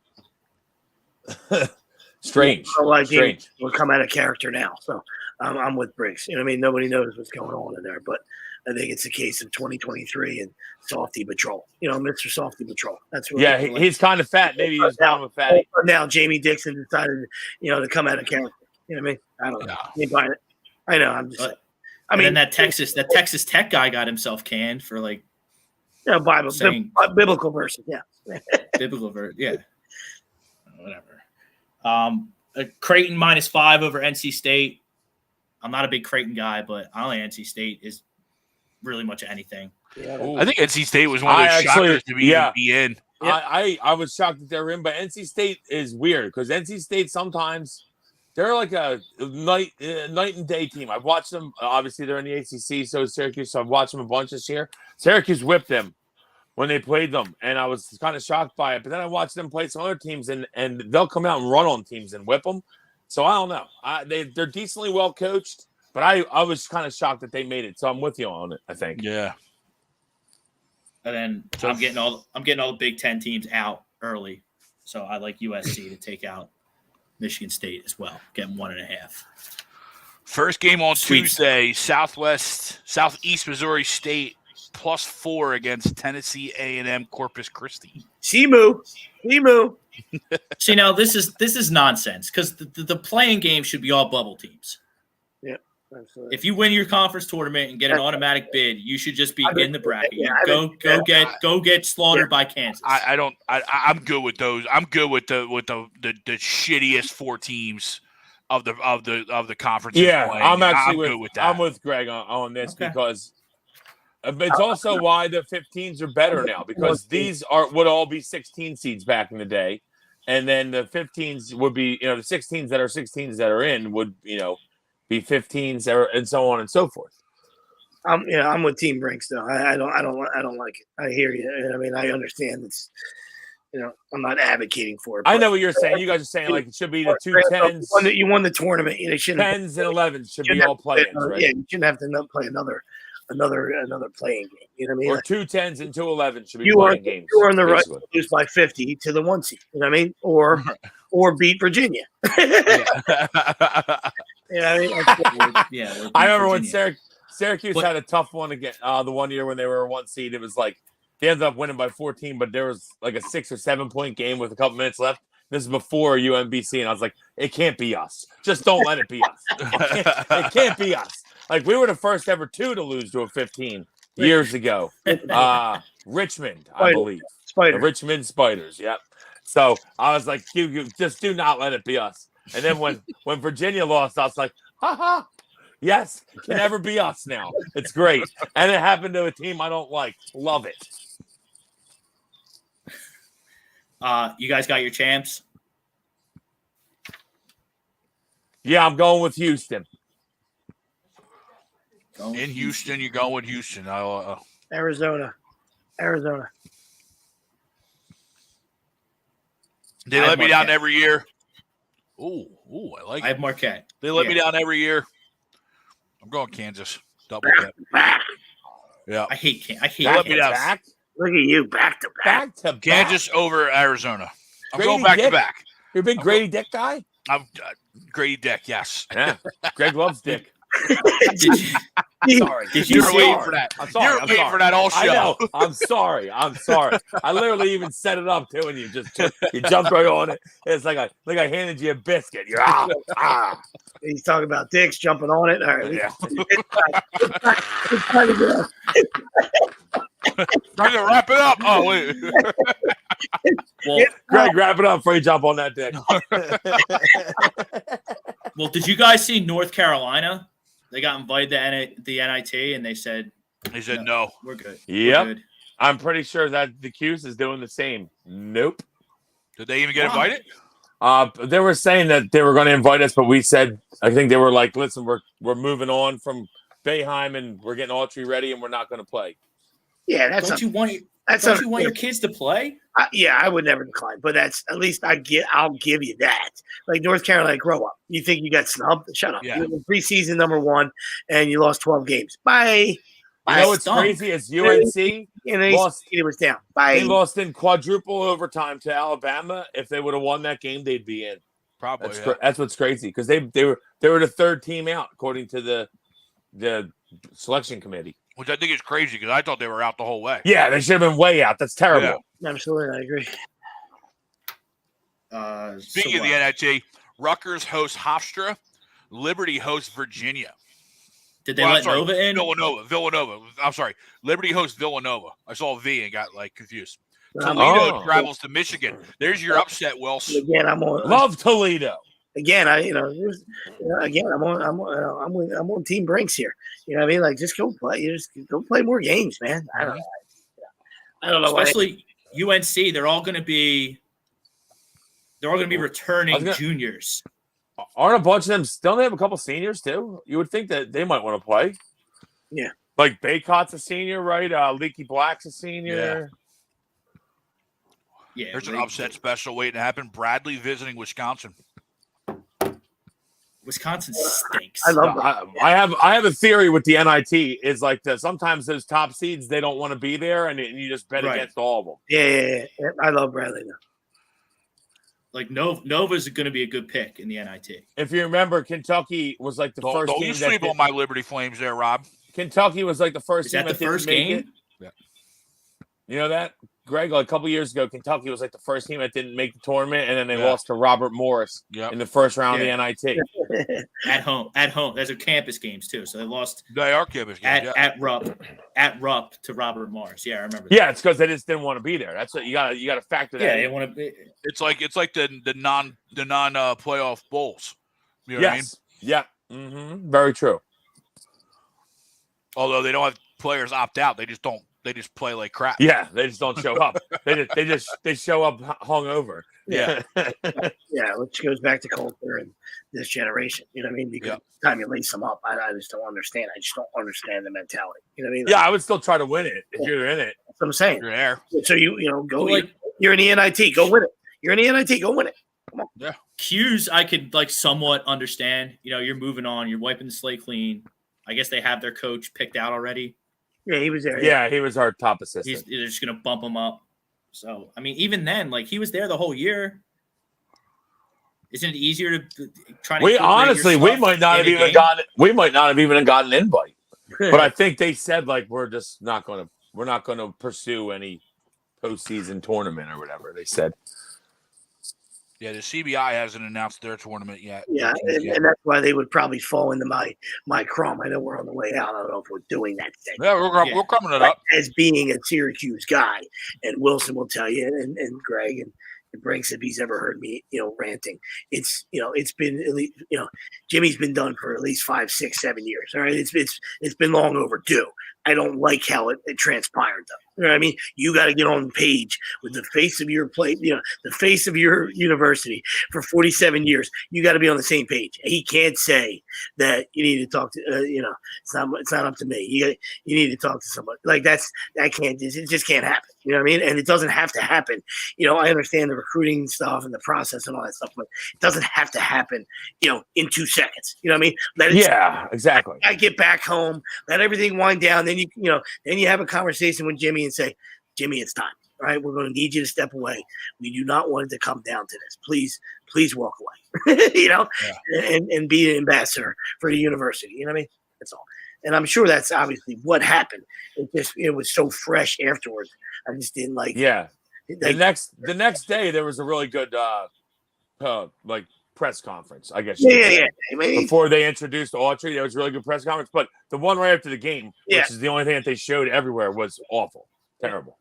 Strange. Strange. Will come out of character now. So I'm with Briggs. You know what I mean? Nobody knows what's going on in there, but I think it's a case of 2023 and Softy Patrol. Mr. Softy Patrol. That's what. Yeah, he's kind of fat. Maybe he's kind of a fatty. Now Jamie Dixon decided, to come out of character. You know what I mean? I don't know. You ain't buying it. I know. I'm just. Then that Texas Tech guy got himself canned for biblical verses. Yeah. Biblical verse. Yeah. Whatever. Creighton -5 over NC State. I'm not a big Creighton guy, but I don't think NC State is really much of anything. Yeah. I think NC State was one of those shockers to be in. Yeah. I was shocked that they're in, but NC State is weird because NC State sometimes they're like a night and day team. I've watched them. Obviously, they're in the ACC, so is Syracuse. So I've watched them a bunch this year. Syracuse whipped them when they played them, and I was kind of shocked by it. But then I watched them play some other teams, and they'll come out and run on teams and whip them. So I don't know. They're decently well coached, but I was kind of shocked that they made it. So I'm with you on it, I think. Yeah. And then I'm getting all the Big Ten teams out early. So I like USC to take out Michigan State as well. Get them 1.5. First game on Sweet. Tuesday, Southeast Missouri State +4 against Tennessee A&M Corpus Christi. Simu. See, now this is nonsense because the playing game should be all bubble teams. Yeah, absolutely. If you win your conference tournament and get an automatic bid, you should just be in the bracket. Go get slaughtered by Kansas. I'm good with those. I'm good with the shittiest 4 teams of the conference. Yeah, playing. I'm good with that. I'm with Greg on this because it's also why the 15s are better now because these would all be 16 seeds back in the day, and then the 15s would be the 16s that are in would be 15s and so on and so forth. I'm with Team Brinks though. I don't like it. I hear you. I mean, I understand it's. I'm not advocating for it. I know what you're saying. You guys are saying like it should be the 2 10s. You won the tournament. You shouldn't 10s and 11s should be all play-ins, right? Yeah, you shouldn't have to play another playing game. You know what I mean? Or 2 10s and 2 11s should be playing games. You are in the right to lose by 50 to the 1 seed. You know what I mean? Or beat Virginia. I remember when Syracuse had a tough one again. The one year when they were a 1 seed, it was like they ended up winning by 14, but there was like a 6 or 7 point game with a couple minutes left. This is before UMBC, and I was like, it can't be us. Just don't let it be us. It can't be us. Like, we were the first ever 2 to lose to a 15 years ago. Richmond, I believe. The Richmond Spiders, yep. So I was like, you just do not let it be us. And then when Virginia lost, I was like, ha. Yes, it can never be us now. It's great. And it happened to a team I don't like. Love it. You guys got your champs? Yeah, I'm going with Houston. In Houston, you're going with Houston. Arizona. They let me down every year. Ooh, I like it. I have Marquette. They let me down every year. I'm going Kansas. Double dip. Yeah. I hate Kansas. They let me down. Back? Look at you, back to back. Kansas over Arizona. I'm going back to back. You're a big Grady Dick guy? I'm Grady Dick, yes. Yeah. Greg loves Dick. Sorry. You were waiting for that. I'm sorry. You're waiting for that all show. I know. I'm sorry. I literally even set it up too, and you jumped right on it. It's like I handed you a biscuit. You're He's talking about dicks jumping on it. All right. Yeah. It's time to go. Trying to wrap it up. Oh wait. Well, Greg, wrap it up before you jump on that dick. Well, did you guys see North Carolina? They got invited to the NIT, and they said no. We're good. Yep. We're good. I'm pretty sure that the Cuse is doing the same. Nope. Did they even get invited? They were saying that they were going to invite us, but we said I think they were like, "Listen, we're moving on from Bayheim, and we're getting Autry ready, and we're not going to play." Yeah, Don't you want your kids to play? Yeah, I would never decline, but that's at least I'll give you that. Like North Carolina, grow up. You think you got snubbed? Shut up. Yeah. You were preseason #1, and you lost 12 games. Bye. You know what's crazy is UNC lost. It was down. Bye. They lost in quadruple overtime to Alabama. If they would have won that game, they'd be in. Probably. That's what's crazy because they were the 3rd team out according to the selection committee. Which I think is crazy because I thought they were out the whole way. Yeah, they should have been way out. That's terrible. Yeah. Absolutely, I agree. Speaking of the NIT, Rutgers hosts Hofstra, Liberty hosts Virginia. Did they let Nova in? Villanova. I'm sorry. Liberty hosts Villanova. I saw V and got confused. Toledo travels to Michigan. There's your upset, Wells. Again, Love Toledo. Again, I'm on Team Brinks here. You know what I mean? Like, just go play. Just go play more games, man. I don't know. Especially UNC, they're all going to be returning juniors. Aren't a bunch of them? Don't they have a couple seniors too? You would think that they might want to play. Yeah, like Baycott's a senior, right? Leaky Black's a senior. Yeah, there's an upset special waiting to happen. Bradley visiting Wisconsin. Wisconsin stinks. I love that. I have a theory with the NIT is like that sometimes those top seeds they don't want to be there and you just bet against all of them. Yeah. I love Bradley though. like Nova's going to be a good pick in the NIT. If you remember, Kentucky was like the first team. Don't you sleep on my Liberty Flames there, Rob. Kentucky was like the first Is team that the first game? Yeah. You know that, Greg? Like a couple years ago, Kentucky was like the first team that didn't make the tournament, and then they lost to Robert Morris in the first round of the NIT. At home. Those are campus games too, so they lost. They are campus games at Rupp to Robert Morris. Yeah, I remember. Yeah, it's because they just didn't want to be there. That's what you got to factor that. Yeah, in. they want to be. It's like the non playoff bowls. You know what I mean? Yeah. Mm-hmm. Very true. Although they don't have players opt out, they just don't. They just play like crap. Yeah, they just don't show up. they show up hungover. Yeah. Yeah, which goes back to Coulter and this generation. You know what I mean? Because time you lace them up, I just don't understand. I just don't understand the mentality. You know what I mean? Yeah, I would still try to win it if you're in it. That's what I'm saying. You're there. So go. You're in the NIT. Go win it. You're in the NIT. Go win it. Come on. Yeah. Q's I could like somewhat understand. You know, you're moving on. You're wiping the slate clean. I guess they have their coach picked out already. Yeah, he was there. Yeah, he was our top assistant. They're just going to bump him up. So, I mean, even then, like, he was there the whole year. Isn't it easier to try to? We might not have even gotten an invite. But I think they said like we're not going to pursue any postseason tournament or whatever they said. Yeah, the CBI hasn't announced their tournament yet. Yeah, and that's why they would probably fall into my crumb. I know we're on the way out. I don't know if we're doing that thing. Yeah, we're coming it up. As being a Syracuse guy, and Wilson will tell you, and Greg and Brinks, if he's ever heard me, ranting, it's been at least, Jimmy's been done for at least 5, 6, 7 years. All right, it's been long overdue. I don't like how it transpired though. You know what I mean? You got to get on the page with the face of your the face of your university for 47 years. You got to be on the same page. He can't say that you need to talk to, it's not up to me. You need to talk to somebody. Like it just can't happen. You know what I mean? And it doesn't have to happen. I understand the recruiting stuff and the process and all that stuff, but it doesn't have to happen, in 2 seconds. You know what I mean? Exactly. I get back home, let everything wind down. Then you have a conversation with Jimmy and say, Jimmy, it's time. All right, we're going to need you to step away. We do not want it to come down to this. Please walk away. And be an ambassador for the university. You know what I mean? That's all. And I'm sure that's obviously what happened. It was so fresh afterwards. I just didn't like. Yeah. The next day there was a really good press conference, I guess. Yeah. Before they introduced Autry, there was a really good press conference. But the one right after the game, which is the only thing that they showed everywhere, was awful, terrible.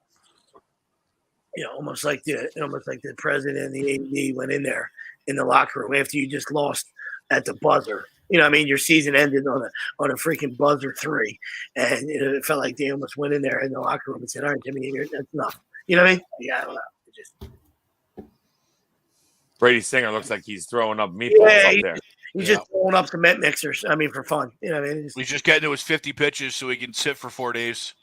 Almost like the president and the AD went in there in the locker room after you just lost at the buzzer. You know what I mean? Your season ended on a freaking buzzer 3, and it felt like they almost went in there in the locker room and said, "All right, Jimmy, that's enough." You know what I mean? Yeah, I don't know. Brady Singer looks like he's throwing up meatballs up there. He's just throwing up cement mixers. I mean, for fun. You know what I mean? He's just getting to his 50 pitches so he can sit for 4 days.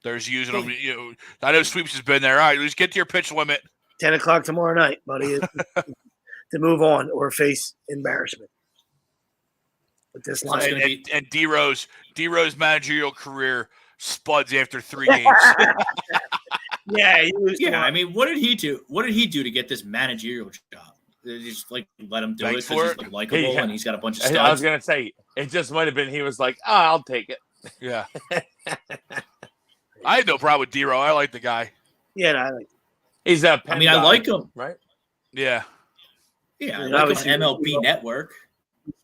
There's using them. I know Sweeps has been there. All right, let's get to your pitch limit. 10 o'clock tomorrow night, buddy, to move on or face embarrassment. With this line. And D-Rose managerial career spuds after 3 games. I mean, what did he do? What did he do to get this managerial job? They just let him do it because he's likable and he's got a bunch of studs. I was gonna say it just might have been he was like, I'll take it. Yeah. I had no problem with D-Rose. I like the guy. Yeah, I like. He's a. I mean, I like him, right? Yeah. Yeah, I like him on MLB Network.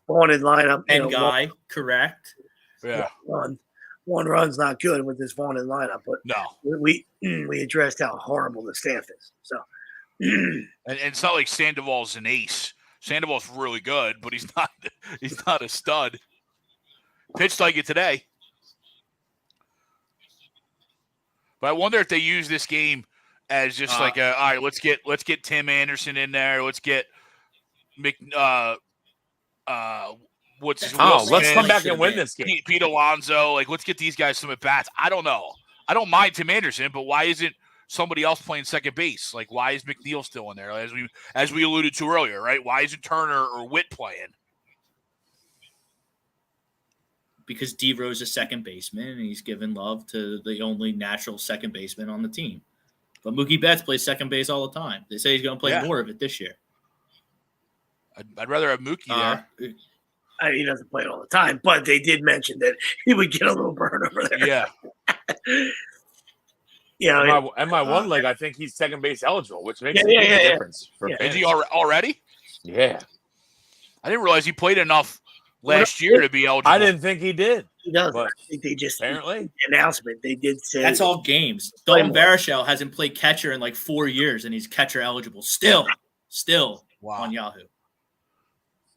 Wanted lineup. Guy, correct. Yeah. One run's not good with this vaunted lineup, but no, we addressed how horrible the staff is. So, and it's not like Sandoval's an ace. Sandoval's really good, but he's not a stud. Pitched like it today. But I wonder if they use this game as just all right, let's get Tim Anderson in there. Let's get let's come back and win this game. Pete Alonso, let's get these guys some at bats. I don't know. I don't mind Tim Anderson, but why isn't somebody else playing second base? Why is McNeil still in there? As we alluded to earlier, right? Why isn't Turner or Witt playing? Because D-Rose is second baseman, and he's given love to the only natural second baseman on the team. But Mookie Betts plays second base all the time. They say he's going to play more of it this year. I'd rather have Mookie there. He doesn't play it all the time, but they did mention that he would get a little burn over there. Yeah. And my one leg, I think he's second base eligible, which makes a big difference. Is he already? Yeah. I didn't realize he played enough last year to be eligible. I didn't think he did. He does. But They just apparently the announcement. They did say that's all games. Dalton Varsho hasn't played catcher in like 4 years, and he's catcher eligible still on Yahoo.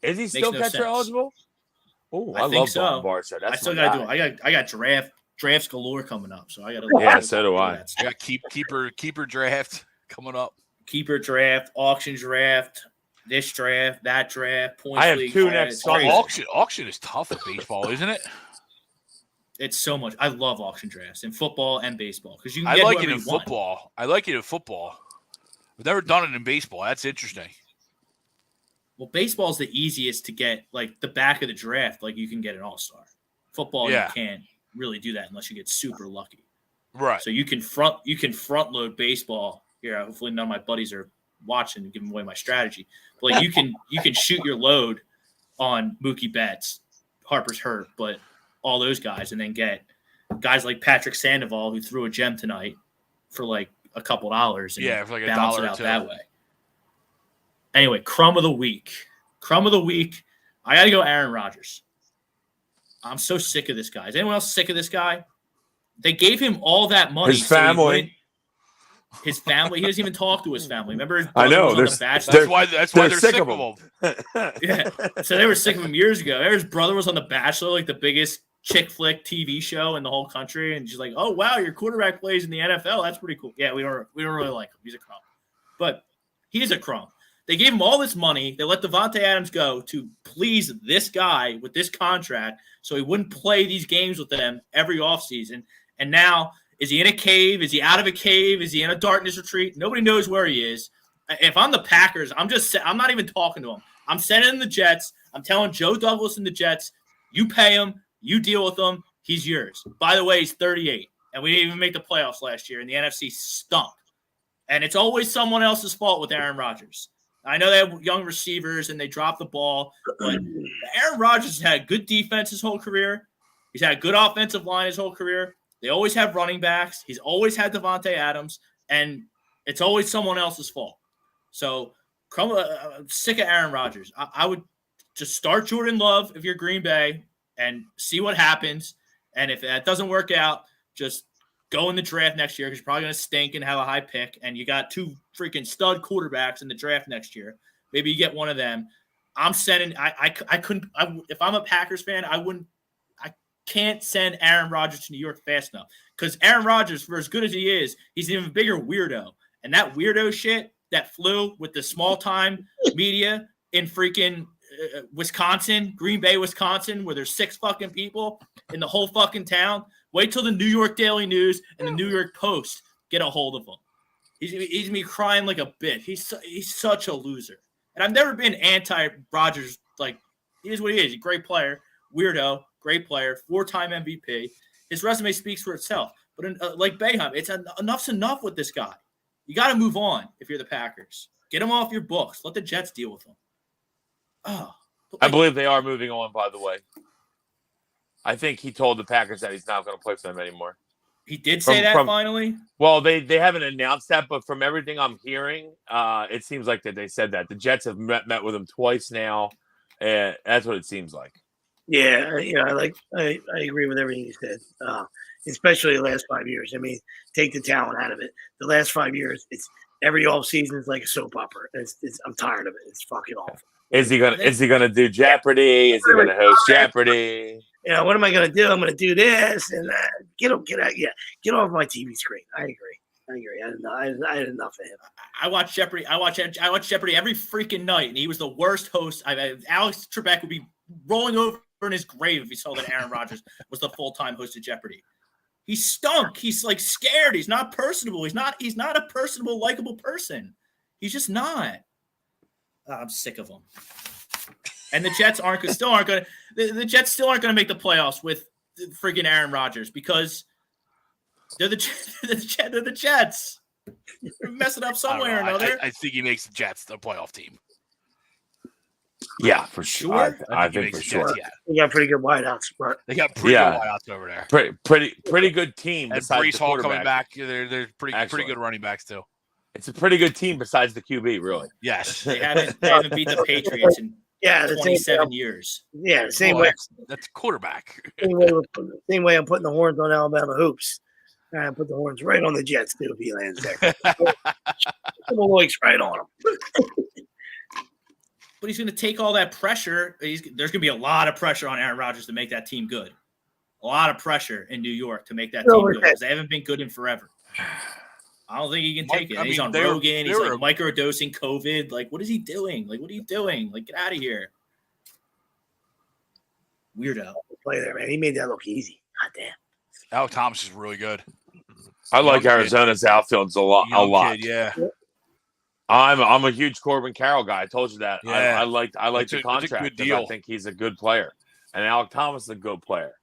Is he still catcher eligible? Oh, I think love so. Dalton Varsho. I still got to do it. I got drafts galore coming up, so I got to. Yeah, so do I. I got keeper draft coming up. Keeper draft, auction draft, this draft, that draft. Points I have league 2 draft. next. Auction is tough at baseball, isn't it? It's so much. I love auction drafts in football and baseball because you can I get like it whoever in you want. football. I like it in football. I've never done it in baseball. That's interesting. Well, baseball is the easiest to get, like the back of the draft. Like you can get an all-star. Football, you can't really do that unless you get super lucky. Right. So you can front load baseball. Here, hopefully none of my buddies are watching and giving away my strategy. But like you can shoot your load on Mookie Betts, Harper's hurt, but all those guys, and then get guys like Patrick Sandoval who threw a gem tonight for like a couple dollars. And for like balance $1 it or out two. that way. Anyway, crumb of the week. I got to go Aaron Rodgers. I'm so sick of this guy. Is anyone else sick of this guy? They gave him all that money. His family. His family. He doesn't even talk to his family. Remember his I know. was on The Bachelor? That's why they're sick of him. Yeah. So they were sick of him years ago. His brother was on The Bachelor, like the biggest chick flick TV show in the whole country. And she's like, oh, wow, your quarterback plays in the NFL. That's pretty cool. Yeah, we don't really like him. He's a crumb. But he's a crumb. They gave him all this money. They let Devontae Adams go to please this guy with this contract so he wouldn't play these games with them every offseason. And now, is he in a cave? Is he out of a cave? Is he in a darkness retreat? Nobody knows where he is. If I'm the Packers, I'm not even talking to him. I'm sending him the Jets. I'm telling Joe Douglas and the Jets, you pay him, you deal with him, he's yours. By the way, he's 38, and we didn't even make the playoffs last year, and the NFC stunk. And it's always someone else's fault with Aaron Rodgers. I know they have young receivers and they drop the ball, but Aaron Rodgers has had good defense his whole career. He's had a good offensive line his whole career. They always have running backs. He's always had Devontae Adams, and it's always someone else's fault. So I'm sick of Aaron Rodgers. I would just start Jordan Love if you're Green Bay and see what happens. And if that doesn't work out, just go in the draft next year because you're probably going to stink and have a high pick. And you got 2 freaking stud quarterbacks in the draft next year. Maybe you get one of them. I'm sending if I'm a Packers fan, I can't send Aaron Rodgers to New York fast enough because Aaron Rodgers, for as good as he is, he's an even bigger weirdo. And that weirdo shit that flew with the small time media in freaking Wisconsin, Green Bay, Wisconsin, where there's 6 fucking people in the whole fucking town. Wait till the New York Daily News and the New York Post get a hold of him. He's gonna be crying like a bitch. He's such a loser. And I've never been anti-Rodgers. Like, he is what he is. He's a great player, weirdo, great player, 4-time MVP. His resume speaks for itself. But like Boeheim, enough's enough with this guy. You got to move on if you're the Packers. Get him off your books. Let the Jets deal with him. Oh, I believe they are moving on, by the way. I think he told the Packers that he's not going to play for them anymore. He did say that finally? Well, they haven't announced that, but from everything I'm hearing, it seems like that they said that. The Jets have met with him twice now, and that's what it seems like. Yeah, I agree with everything you said, especially the last 5 years. I mean, take the talent out of it. The last 5 years, it's every offseason is like a soap opera. I'm tired of it. It's fucking awful. Is he gonna do Jeopardy? Is he gonna host Jeopardy? What am I gonna do? I'm gonna do this and get out. Yeah, get off my TV screen. I agree. I had enough of him. I watch Jeopardy. I watch Jeopardy every freaking night, and he was the worst host. Alex Trebek would be rolling over in his grave if he saw that Aaron Rodgers was the full-time host of Jeopardy. He stunk. He's like scared. He's not personable. He's not a personable, likable person. He's just not. I'm sick of him. And the Jets still aren't going to make the playoffs with freaking Aaron Rodgers because they're the Jets. Mess it up somewhere or another. I think he makes the Jets the playoff team. Yeah, for sure. I think for sure. Yeah. They got pretty good wideouts, but They got pretty good wideouts over there. Pretty good team. And Bryce Hall coming back. They're pretty good running backs too. It's a pretty good team besides the QB, really. Yes. They haven't beat the Patriots in 27 years. Yeah, the same way. That's quarterback. Same way I'm putting the horns on Alabama hoops. I put the horns right on the Jets too if he lands there. Put the Loics right on him. But he's going to take all that pressure. There's going to be a lot of pressure on Aaron Rodgers to make that team good. A lot of pressure in New York to make that team good because they haven't been good in forever. I don't think he can take it. He's on Rogan. He's like microdosing COVID. Like, what is he doing? Like, what are you doing? Like, get out of here. Weirdo. Play there, man. He made that look easy. God damn. Alex Thomas is really good. I like Arizona's outfields a lot. Kid, yeah. I'm a huge Corbin Carroll guy. I told you that. Yeah. I like the contract. Good deal. I think he's a good player, and Alex Thomas is a good player.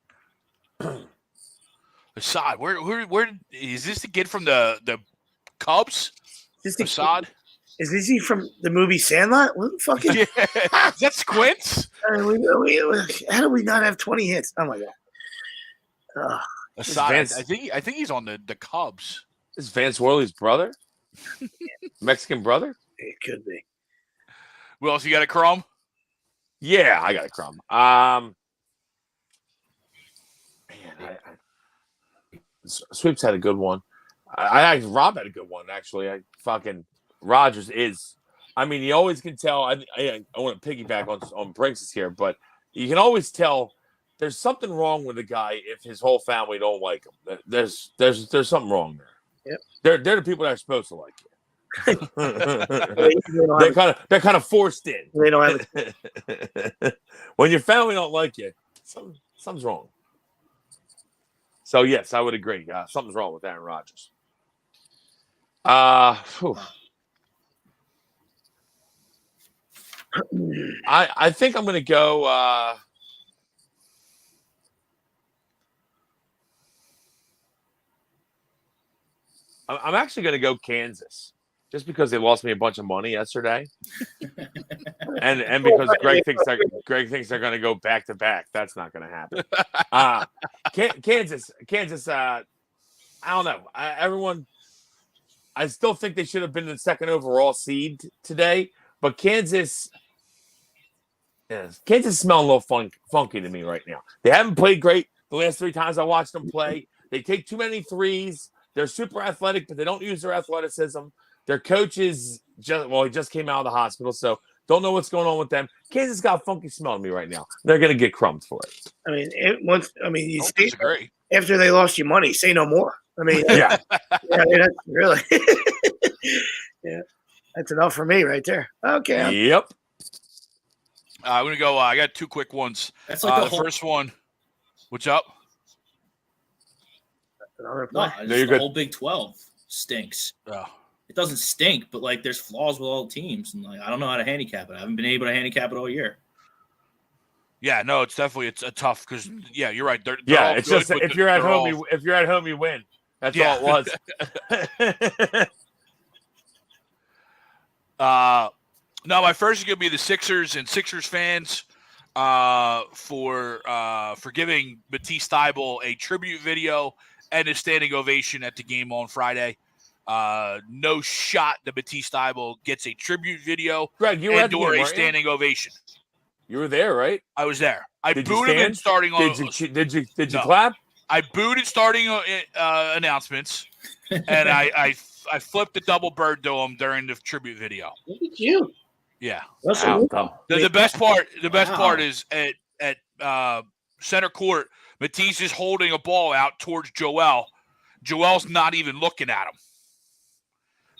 Assad, where is this the kid from the Cubs? Assad? Is this from the movie Sandlot? What the fuck is Is that Squints? How do we not have 20 hits? Oh my god. Assad, I think he's on the Cubs. Is Vance Worley's brother? Mexican brother? It could be. Who else you got a Crumb? Yeah, I got a Crumb. Sweeps had a good one. Rob had a good one, actually. Rodgers is. I mean, you always can tell. I want to piggyback on Brinks here, but you can always tell there's something wrong with the guy if his whole family don't like him. There's something wrong there. Yep. They're the people that are supposed to like you. they're kind of forced in. They don't have it. When your family don't like you, something's wrong. So yes, I would agree. Something's wrong with Aaron Rodgers. I think I'm going to go. I'm actually going to go Kansas, just because they lost me a bunch of money yesterday, and because Greg thinks they're going to go back to back. That's not going to happen. Kansas. I don't know. Everyone. I still think they should have been the second overall seed today, but Kansas is smelling a little funky to me right now. They haven't played great the last 3 times I watched them play. They take too many threes. They're super athletic, but they don't use their athleticism. Their coach is he just came out of the hospital, so don't know what's going on with them. Kansas got a funky smell to me right now. They're going to get crumbed for it. I mean, you say, disagree. After they lost you money, say no more. I mean, yeah, that's really, yeah, that's enough for me right there. Okay. Yep. I'm gonna go. I got 2 quick ones. That's like the first one. What's up? The whole Big 12 stinks. Oh. It doesn't stink, but like there's flaws with all the teams, and like I don't know how to handicap it. I haven't been able to handicap it all year. Yeah, no, it's definitely a tough because you're right. They're it's just if you're at home, you win. That's all it was. No, my first is gonna be the Sixers and Sixers fans for giving Matisse Thybulle a tribute video and a standing ovation at the game on Friday. No shot that Matisse Thybulle gets a tribute video or a standing ovation. You were there, right? I was there. I booed him in starting on. Did you clap? I booed in starting announcements, and I flipped the double bird to him during the tribute video. Look at you. Yeah. The best part is at center court, Matisse is holding a ball out towards Joel. Joel's not even looking at him.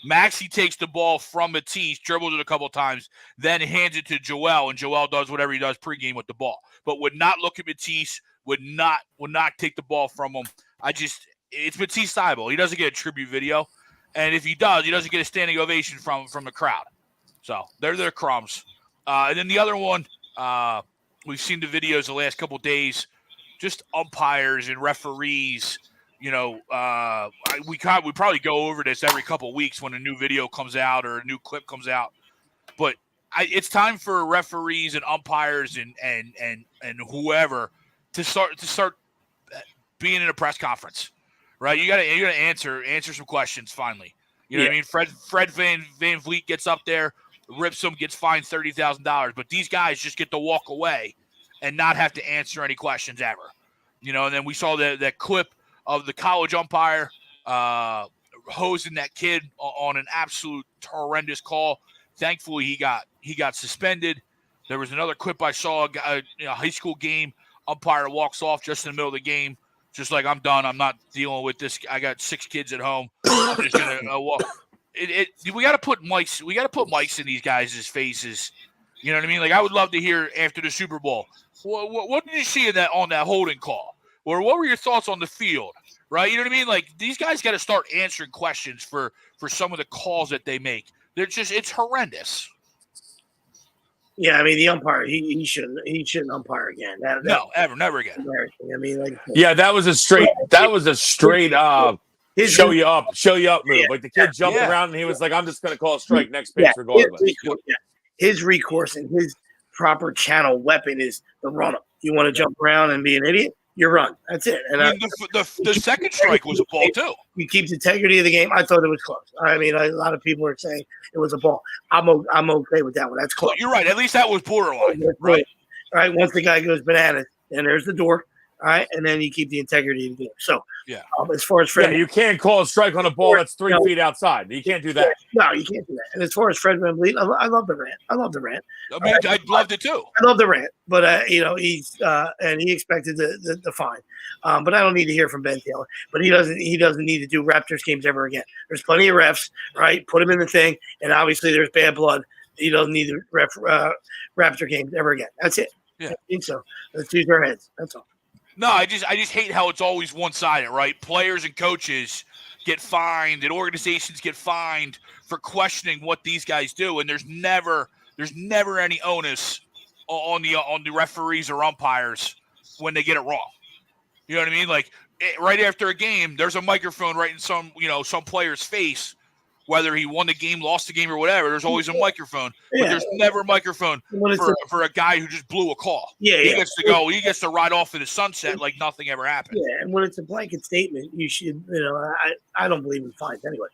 Maxey takes the ball from Matisse, dribbles it a couple times, then hands it to Joel, and Joel does whatever he does pregame with the ball, but would not look at Matisse, would not take the ball from him. It's Matisse Thybulle. He doesn't get a tribute video, and if he does, he doesn't get a standing ovation from the crowd. So they're their crumbs. And then the other one, we've seen the videos the last couple days, just umpires and referees, we probably go over this every couple of weeks when a new video comes out or a new clip comes out. But it's time for referees and umpires and whoever to start being in a press conference, right? You gotta answer some questions finally. You know what I mean? Fred Van Vliet gets up there, rips him, gets fined $30,000, but these guys just get to walk away and not have to answer any questions ever. And then we saw that clip of the college umpire hosing that kid on an absolute horrendous call. Thankfully, he got suspended. There was another clip I saw, a high school game, umpire walks off just in the middle of the game, just like, I'm done. I'm not dealing with this. I got 6 kids at home. I'm just gonna walk. We got to put mics. We got to put mics in these guys' faces. You know what I mean? Like, I would love to hear after the Super Bowl, what did you see on that holding call, or what were your thoughts on the field? Right? You know what I mean? Like, these guys got to start answering questions for some of the calls that they make. It's horrendous. Yeah, I mean, the umpire, he shouldn't umpire again. Never again. I mean, that was a straight show you up move. Yeah. Like, the kid jumped around and he was like, I'm just gonna call a strike next pitch regardless. His recourse and his proper channel weapon is the run up. You want to jump around and be an idiot? You run. That's it. And the second strike was a ball too. You keep the integrity of the game. I thought it was close. I mean, a lot of people are saying it was a ball. I'm okay with that one. That's close. You're right. At least that was borderline. Right. All right. Once the guy goes bananas, and there's the door. All right, and then you keep the integrity of the game. So, as far as Fred, you can't call a strike on a ball that's 3 feet outside. You can't do that. No, you can't do that. And as far as Fred Van Vliet, I love the rant. I mean, I loved it too. I love the rant, but he's and he expected the fine. But I don't need to hear from Ben Taylor. But he doesn't need to do Raptors games ever again. There's plenty of refs, right? Put him in the thing, and obviously there's bad blood. He doesn't need to ref Raptor games ever again. That's it. Yeah. I think so. Let's use our heads. That's all. No, I just hate how it's always one-sided, right? Players and coaches get fined and organizations get fined for questioning what these guys do, and there's never any onus on the referees or umpires when they get it wrong. You know what I mean? Like, right after a game, there's a microphone right in some player's face. Whether he won the game, lost the game, or whatever, there's always a microphone. But there's never a microphone for a guy who just blew a call. He gets to go. He gets to ride off in the sunset like nothing ever happened. Yeah, and when it's a blanket statement, you should, I don't believe in fines anyway.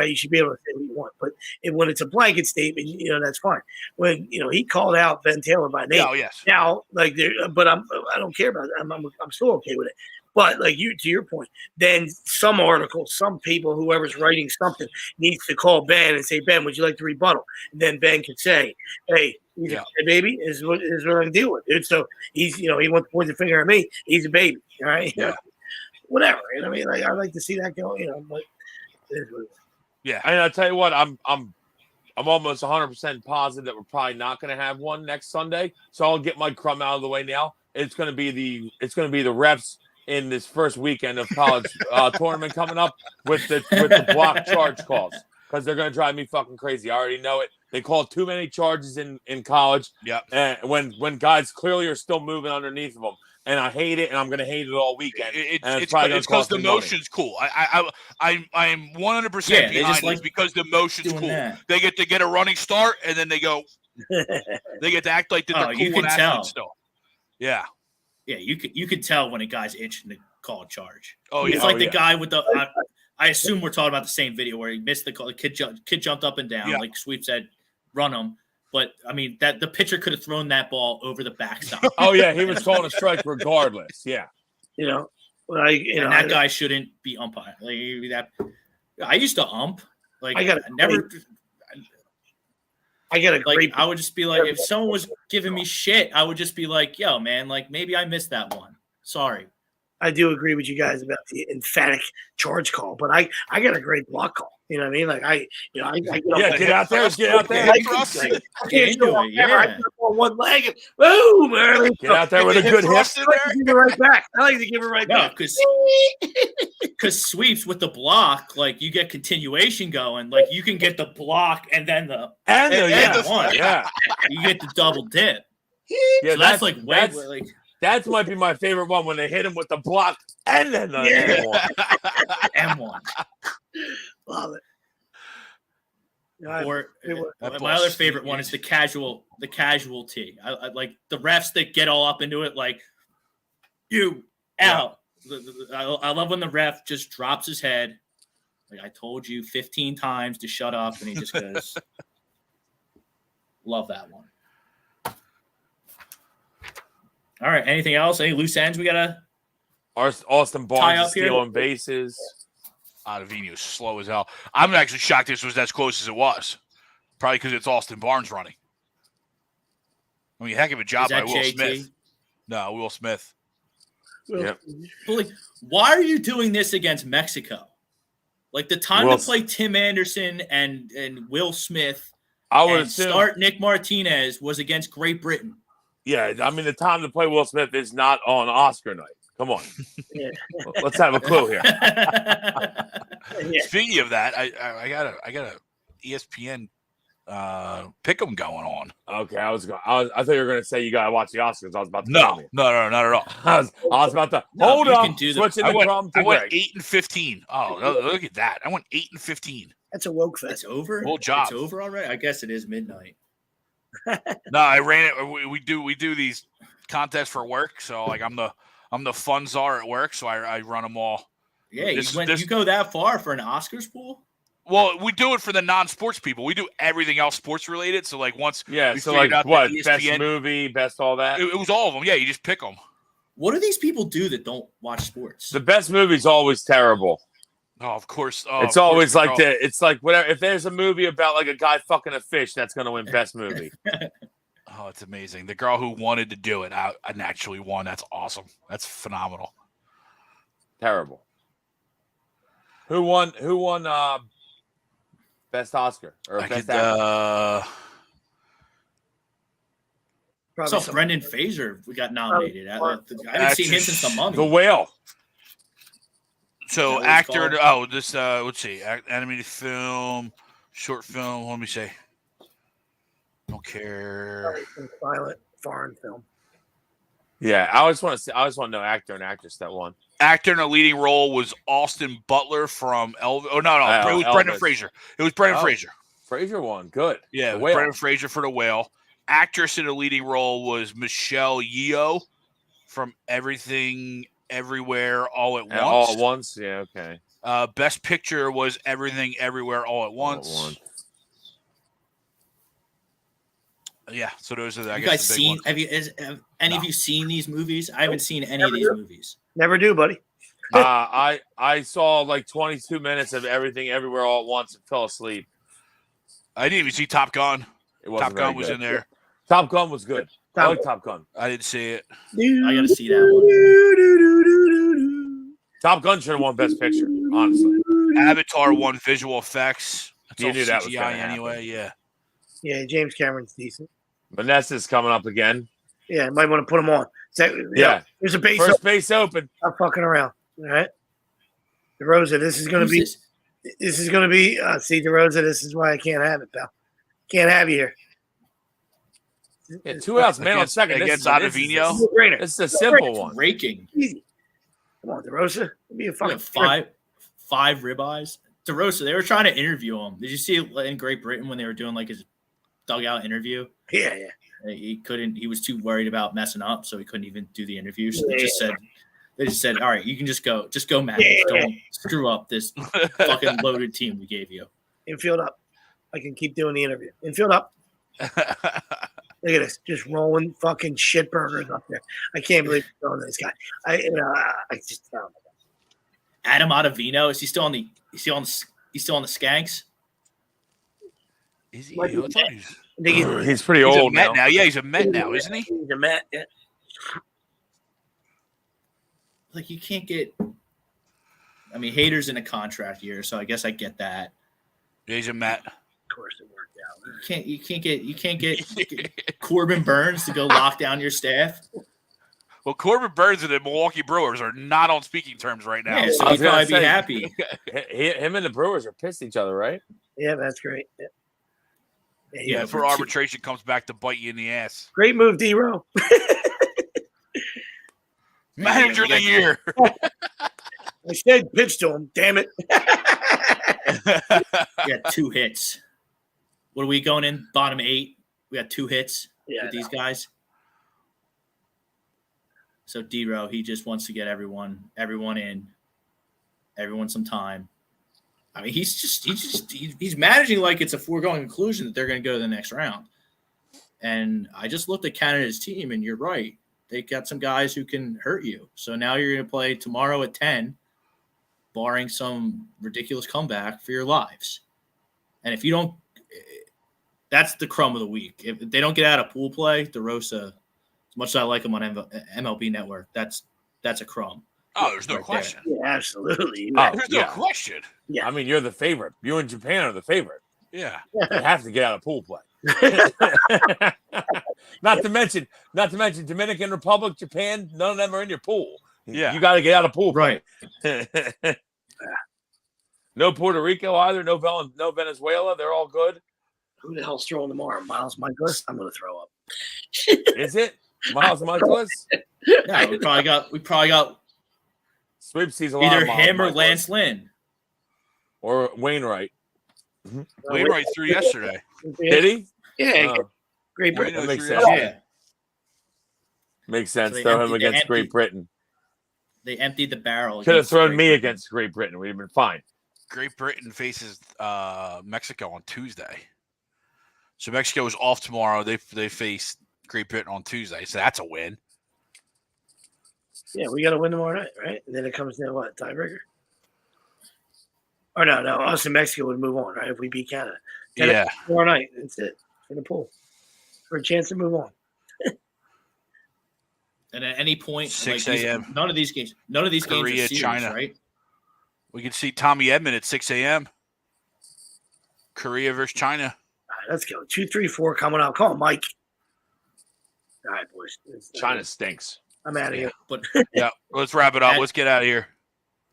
You should be able to say what you want. But when it's a blanket statement, that's fine. When he called out Ben Taylor by name. Oh yes. Now, but I don't care about it. I'm still okay with it. But to your point, then some articles, some people, whoever's writing something needs to call Ben and say, Ben, would you like to rebuttal? And then Ben could say, hey, he's a baby is what I deal with, dude. So he's, he wants to point the finger at me. He's a baby. All right. Yeah. Whatever. I mean, I like to see that go, but it is what it is. Yeah. And I'll tell you what, I'm almost 100% positive that we're probably not going to have one next Sunday. So I'll get my crumb out of the way now. It's going to be the refs in this first weekend of college tournament coming up with the block charge calls, because they're going to drive me fucking crazy. I already know it. They call too many charges in college. Yeah. And when guys clearly are still moving underneath of them, and I hate it, and I'm going to hate it all weekend. It's because the motion's cool. I'm 100% behind it because the motion's cool. That. They get to get a running start, and then they go. They get to act like they're cool. You can tell. Still. Yeah. Yeah, you could tell when a guy's itching to call a charge. Oh, yeah. It's like the guy with the I assume we're talking about the same video where he missed the call. The kid jumped up and down, like Sweep said, run him. But, I mean, that the pitcher could have thrown that ball over the backstop. Oh, yeah, he was calling a strike regardless, yeah. That guy shouldn't be umpiring. I used to ump. I would just be like, if someone was giving me shit, I would just be like, yo, man, maybe I missed that one. Sorry. I do agree with you guys about the emphatic charge call, but I got a great block call. You know what I mean? Get out there. I can't do it. I put on one leg and boom, early. Get out there with a good hit. I like to give it right back. No, because Sweeps with the block, you get continuation going. You can get the block and then the one. Yeah. You get the double dip. Yeah, so that's That might be my favorite one when they hit him with the block and then the M1. Love it. Or my other favorite one is the casualty. I like the refs that get all up into it, like you out. I love when the ref just drops his head. Like, I told you 15 times to shut up, and he just goes. Love that one. All right. Anything else? Any loose ends we gotta? Austin Barnes is stealing bases. Ottavino is slow as hell. I'm actually shocked this was as close as it was. Probably because it's Austin Barnes running. I mean, heck of a job by Will Smith. No, Will Smith. Yep. Why are you doing this against Mexico? Like the time to play Tim Anderson and Will Smith start Nick Martinez was against Great Britain. Yeah, I mean the time to play Will Smith is not on Oscar night. Come on. Let's have a clue here. Speaking of that, I got a ESPN pick 'em going on. Okay, I thought you were going to say you got to watch the Oscars. I was about to no, not at all. I was about to hold up. I went 8-15. Oh, look at that! I went 8-15. That's a woke fest. It's over. Whole job. It's over already. I guess it is midnight. No, I ran it. We do these contests for work. So like I'm the fun czar at work. So I run them all. Yeah, you go that far for an Oscars pool? Well, we do it for the non-sports people. We do everything else sports related. So like once, so like what ESPN, best movie, best all that. It was all of them. Yeah, you just pick them. What do these people do that don't watch sports? The best movie's always terrible. Oh, of course. It's always like it's like whatever. If there's a movie about like a guy fucking a fish, that's going to win best movie. Oh, it's amazing. The girl who wanted to do it and actually won. That's awesome. That's phenomenal. Terrible. Who won? Best Oscar or best actor? So Brendan Fraser, we got nominated. I haven't seen him since The Mummy. The Whale. So actor. Oh, this. Let's see. Animated film, short film. Let me say. Don't care. Silent foreign film. Yeah, I always want to know actor and actress that won. Actor in a leading role was Austin Butler from Elvis. Oh no, it was Brendan Fraser. It was Brendan Fraser. Fraser won. Good. Yeah, Brendan Fraser for The Whale. Actress in a leading role was Michelle Yeoh from Everything, Everywhere, All at Once. All at Once. Yeah. Okay. Best Picture was Everything, Everywhere, All at Once. Yeah, so those are the. You guys seen? Have any of you seen these movies? I haven't seen any of these movies. Never do, buddy. I saw like 22 minutes of Everything, Everywhere, All at Once and fell asleep. I didn't even see Top Gun. Top Gun was in there. Top Gun was good. I like Top Gun. I didn't see it. I got to see that one. Top Gun should have won Best Picture, honestly. Avatar won visual effects. That's you knew that was CGI anyway. Yeah. Yeah, James Cameron's decent. Vanessa's coming up again. Yeah, might want to put him on. There's a base. First base open. Stop fucking around. All right. DeRosa, this is going to be. This is going to be. See, DeRosa, this is why I can't have it, pal. Can't have you here. Yeah, 2 outs, man on second against Ottavino. This is a simple one. Raking. Easy. Come on, DeRosa. Be a fucking five ribeyes. DeRosa, they were trying to interview him. Did you see it in Great Britain when they were doing like his dugout interview? Yeah. He couldn't. He was too worried about messing up, so he couldn't even do the interview. So they just said, "All right, you can just go, Matt. Don't screw up this fucking loaded team we gave you." Infield up. I can keep doing the interview. Infield up. Look at this, just rolling fucking shit burgers up there. I can't believe you're throwing this guy. I just. Oh my God. Adam Ottavino, is he still on the? He's still on the Skanks. Is he? He's pretty old now. Yeah, he's a Met now, isn't he? He's a Met. Yeah. Like you can't get. I mean, Hader's in a contract year, so I guess I get that. Yeah, he's a Met. Of course, it worked out. You can't get Corbin Burns to go lock down your staff. Well, Corbin Burns and the Milwaukee Brewers are not on speaking terms right now. Yeah, so he'd probably be happy. Him and the Brewers are pissed at each other, right? Yeah, that's great. Yeah, before arbitration comes back to bite you in the ass. Great move, D-Row. Manager of the year. I said pitch to him. Damn it. We got 2 hits. What are we going in? Bottom 8. We got 2 hits with these guys. So D-Row, he just wants to get everyone in, everyone some time. I mean, he's managing like it's a foregone conclusion that they're going to go to the next round. And I just looked at Canada's team, and you're right. They got some guys who can hurt you. So now you're going to play tomorrow at 10, barring some ridiculous comeback for your lives. And if you don't, that's the crumb of the week. If they don't get out of pool play, DeRosa, as much as I like him on MLB Network, that's a crumb. Oh, there's no question. Yeah, absolutely. There's no question. Yeah. I mean, you're the favorite. You and Japan are the favorite. Yeah. They have to get out of pool play. Not to mention Dominican Republic, Japan, none of them are in your pool. Yeah. You got to get out of pool play. Right. No Puerto Rico either. No Venezuela. They're all good. Who the hell's throwing tomorrow? Miles Michaelis? I'm going to throw up. Is it Miles Michaelis? Yeah, we probably got Sweep sees a lot either of Miles him or Michaelis. Lance Lynn. Or Wainwright. Wainwright threw yesterday. Did he? Yeah. Great Wainwright Britain. That makes threw sense. yesterday. Yeah. Makes sense. So Throw him against Great Britain. They emptied the barrel. Could have against thrown Great me Britain. against Great Britain. We'd have been fine. Great Britain faces Mexico on Tuesday. So Mexico is off tomorrow. They face Great Britain on Tuesday. So that's a win. Yeah, we got to win tomorrow night, right? And then it comes down what, tiebreaker? Or no, us and Mexico would move on, right? If we beat Canada. Yeah. Tomorrow night, that's it for the pool, for a chance to move on. And at any point, 6 like, a.m. None of these games Korea, are serious, China. right? We can see Tommy Edmond at 6 a.m. Korea versus China. All right, let's go. 2, 3, 4 coming out. Come on, Mike. All right, boys. China stinks. I'm out of here. But Yeah. Let's wrap it up. Let's get out of here.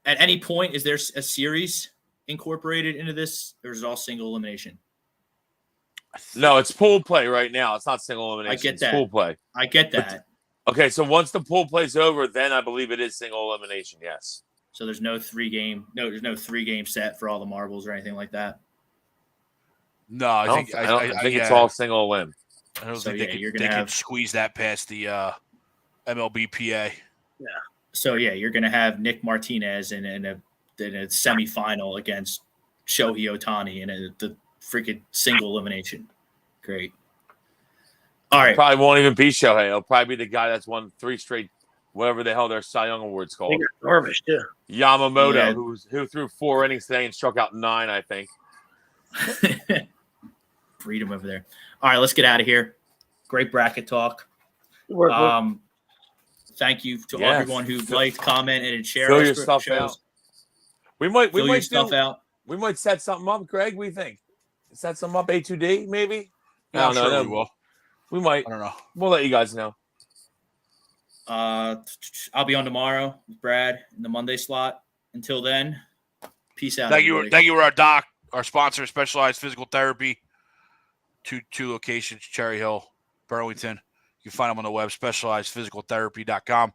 at any point, is there a series incorporated into this, or is it all single elimination? No, it's pool play right now. It's not single elimination. I get It's that. pool play. I get that. Okay, so once the pool play's over, then I believe it is single elimination. Yes. So there's no 3-game set for all the marbles or anything like that. No, I think it's all single elim. I don't So, think yeah, they you're can gonna have- squeeze that past the MLBPA. So yeah, you're going to have Nick Martinez in a semifinal against Shohei Ohtani in the freaking single elimination. Great. All right. Probably won't even be Shohei. It'll probably be the guy that's won 3 straight, whatever the hell their Cy Young Awards They called. got Darvish, too. Yamamoto, Yeah. who threw 4 innings today and struck out 9, I think. Freedom over there. All right, let's get out of here. Great bracket talk. Work. Thank you to Yeah. everyone who liked, commented, and shared Fill our your stuff shows. out. We might We might set something up, Greg. What do you think? Set something up, A2D, maybe? Yeah, I'm No, sure no. we will. We might. I don't know. We'll let you guys know. I'll be on tomorrow with Brad in the Monday slot. Until then, peace out. Thank everybody. you, our doc, our sponsor, Specialized Physical Therapy. Two locations, Cherry Hill, Burlington. You can find them on the web, specializedphysicaltherapy.com.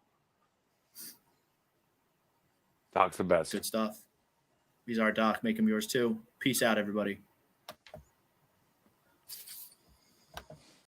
Doc's the best. Good stuff. He's our doc. Make him yours too. Peace out, everybody.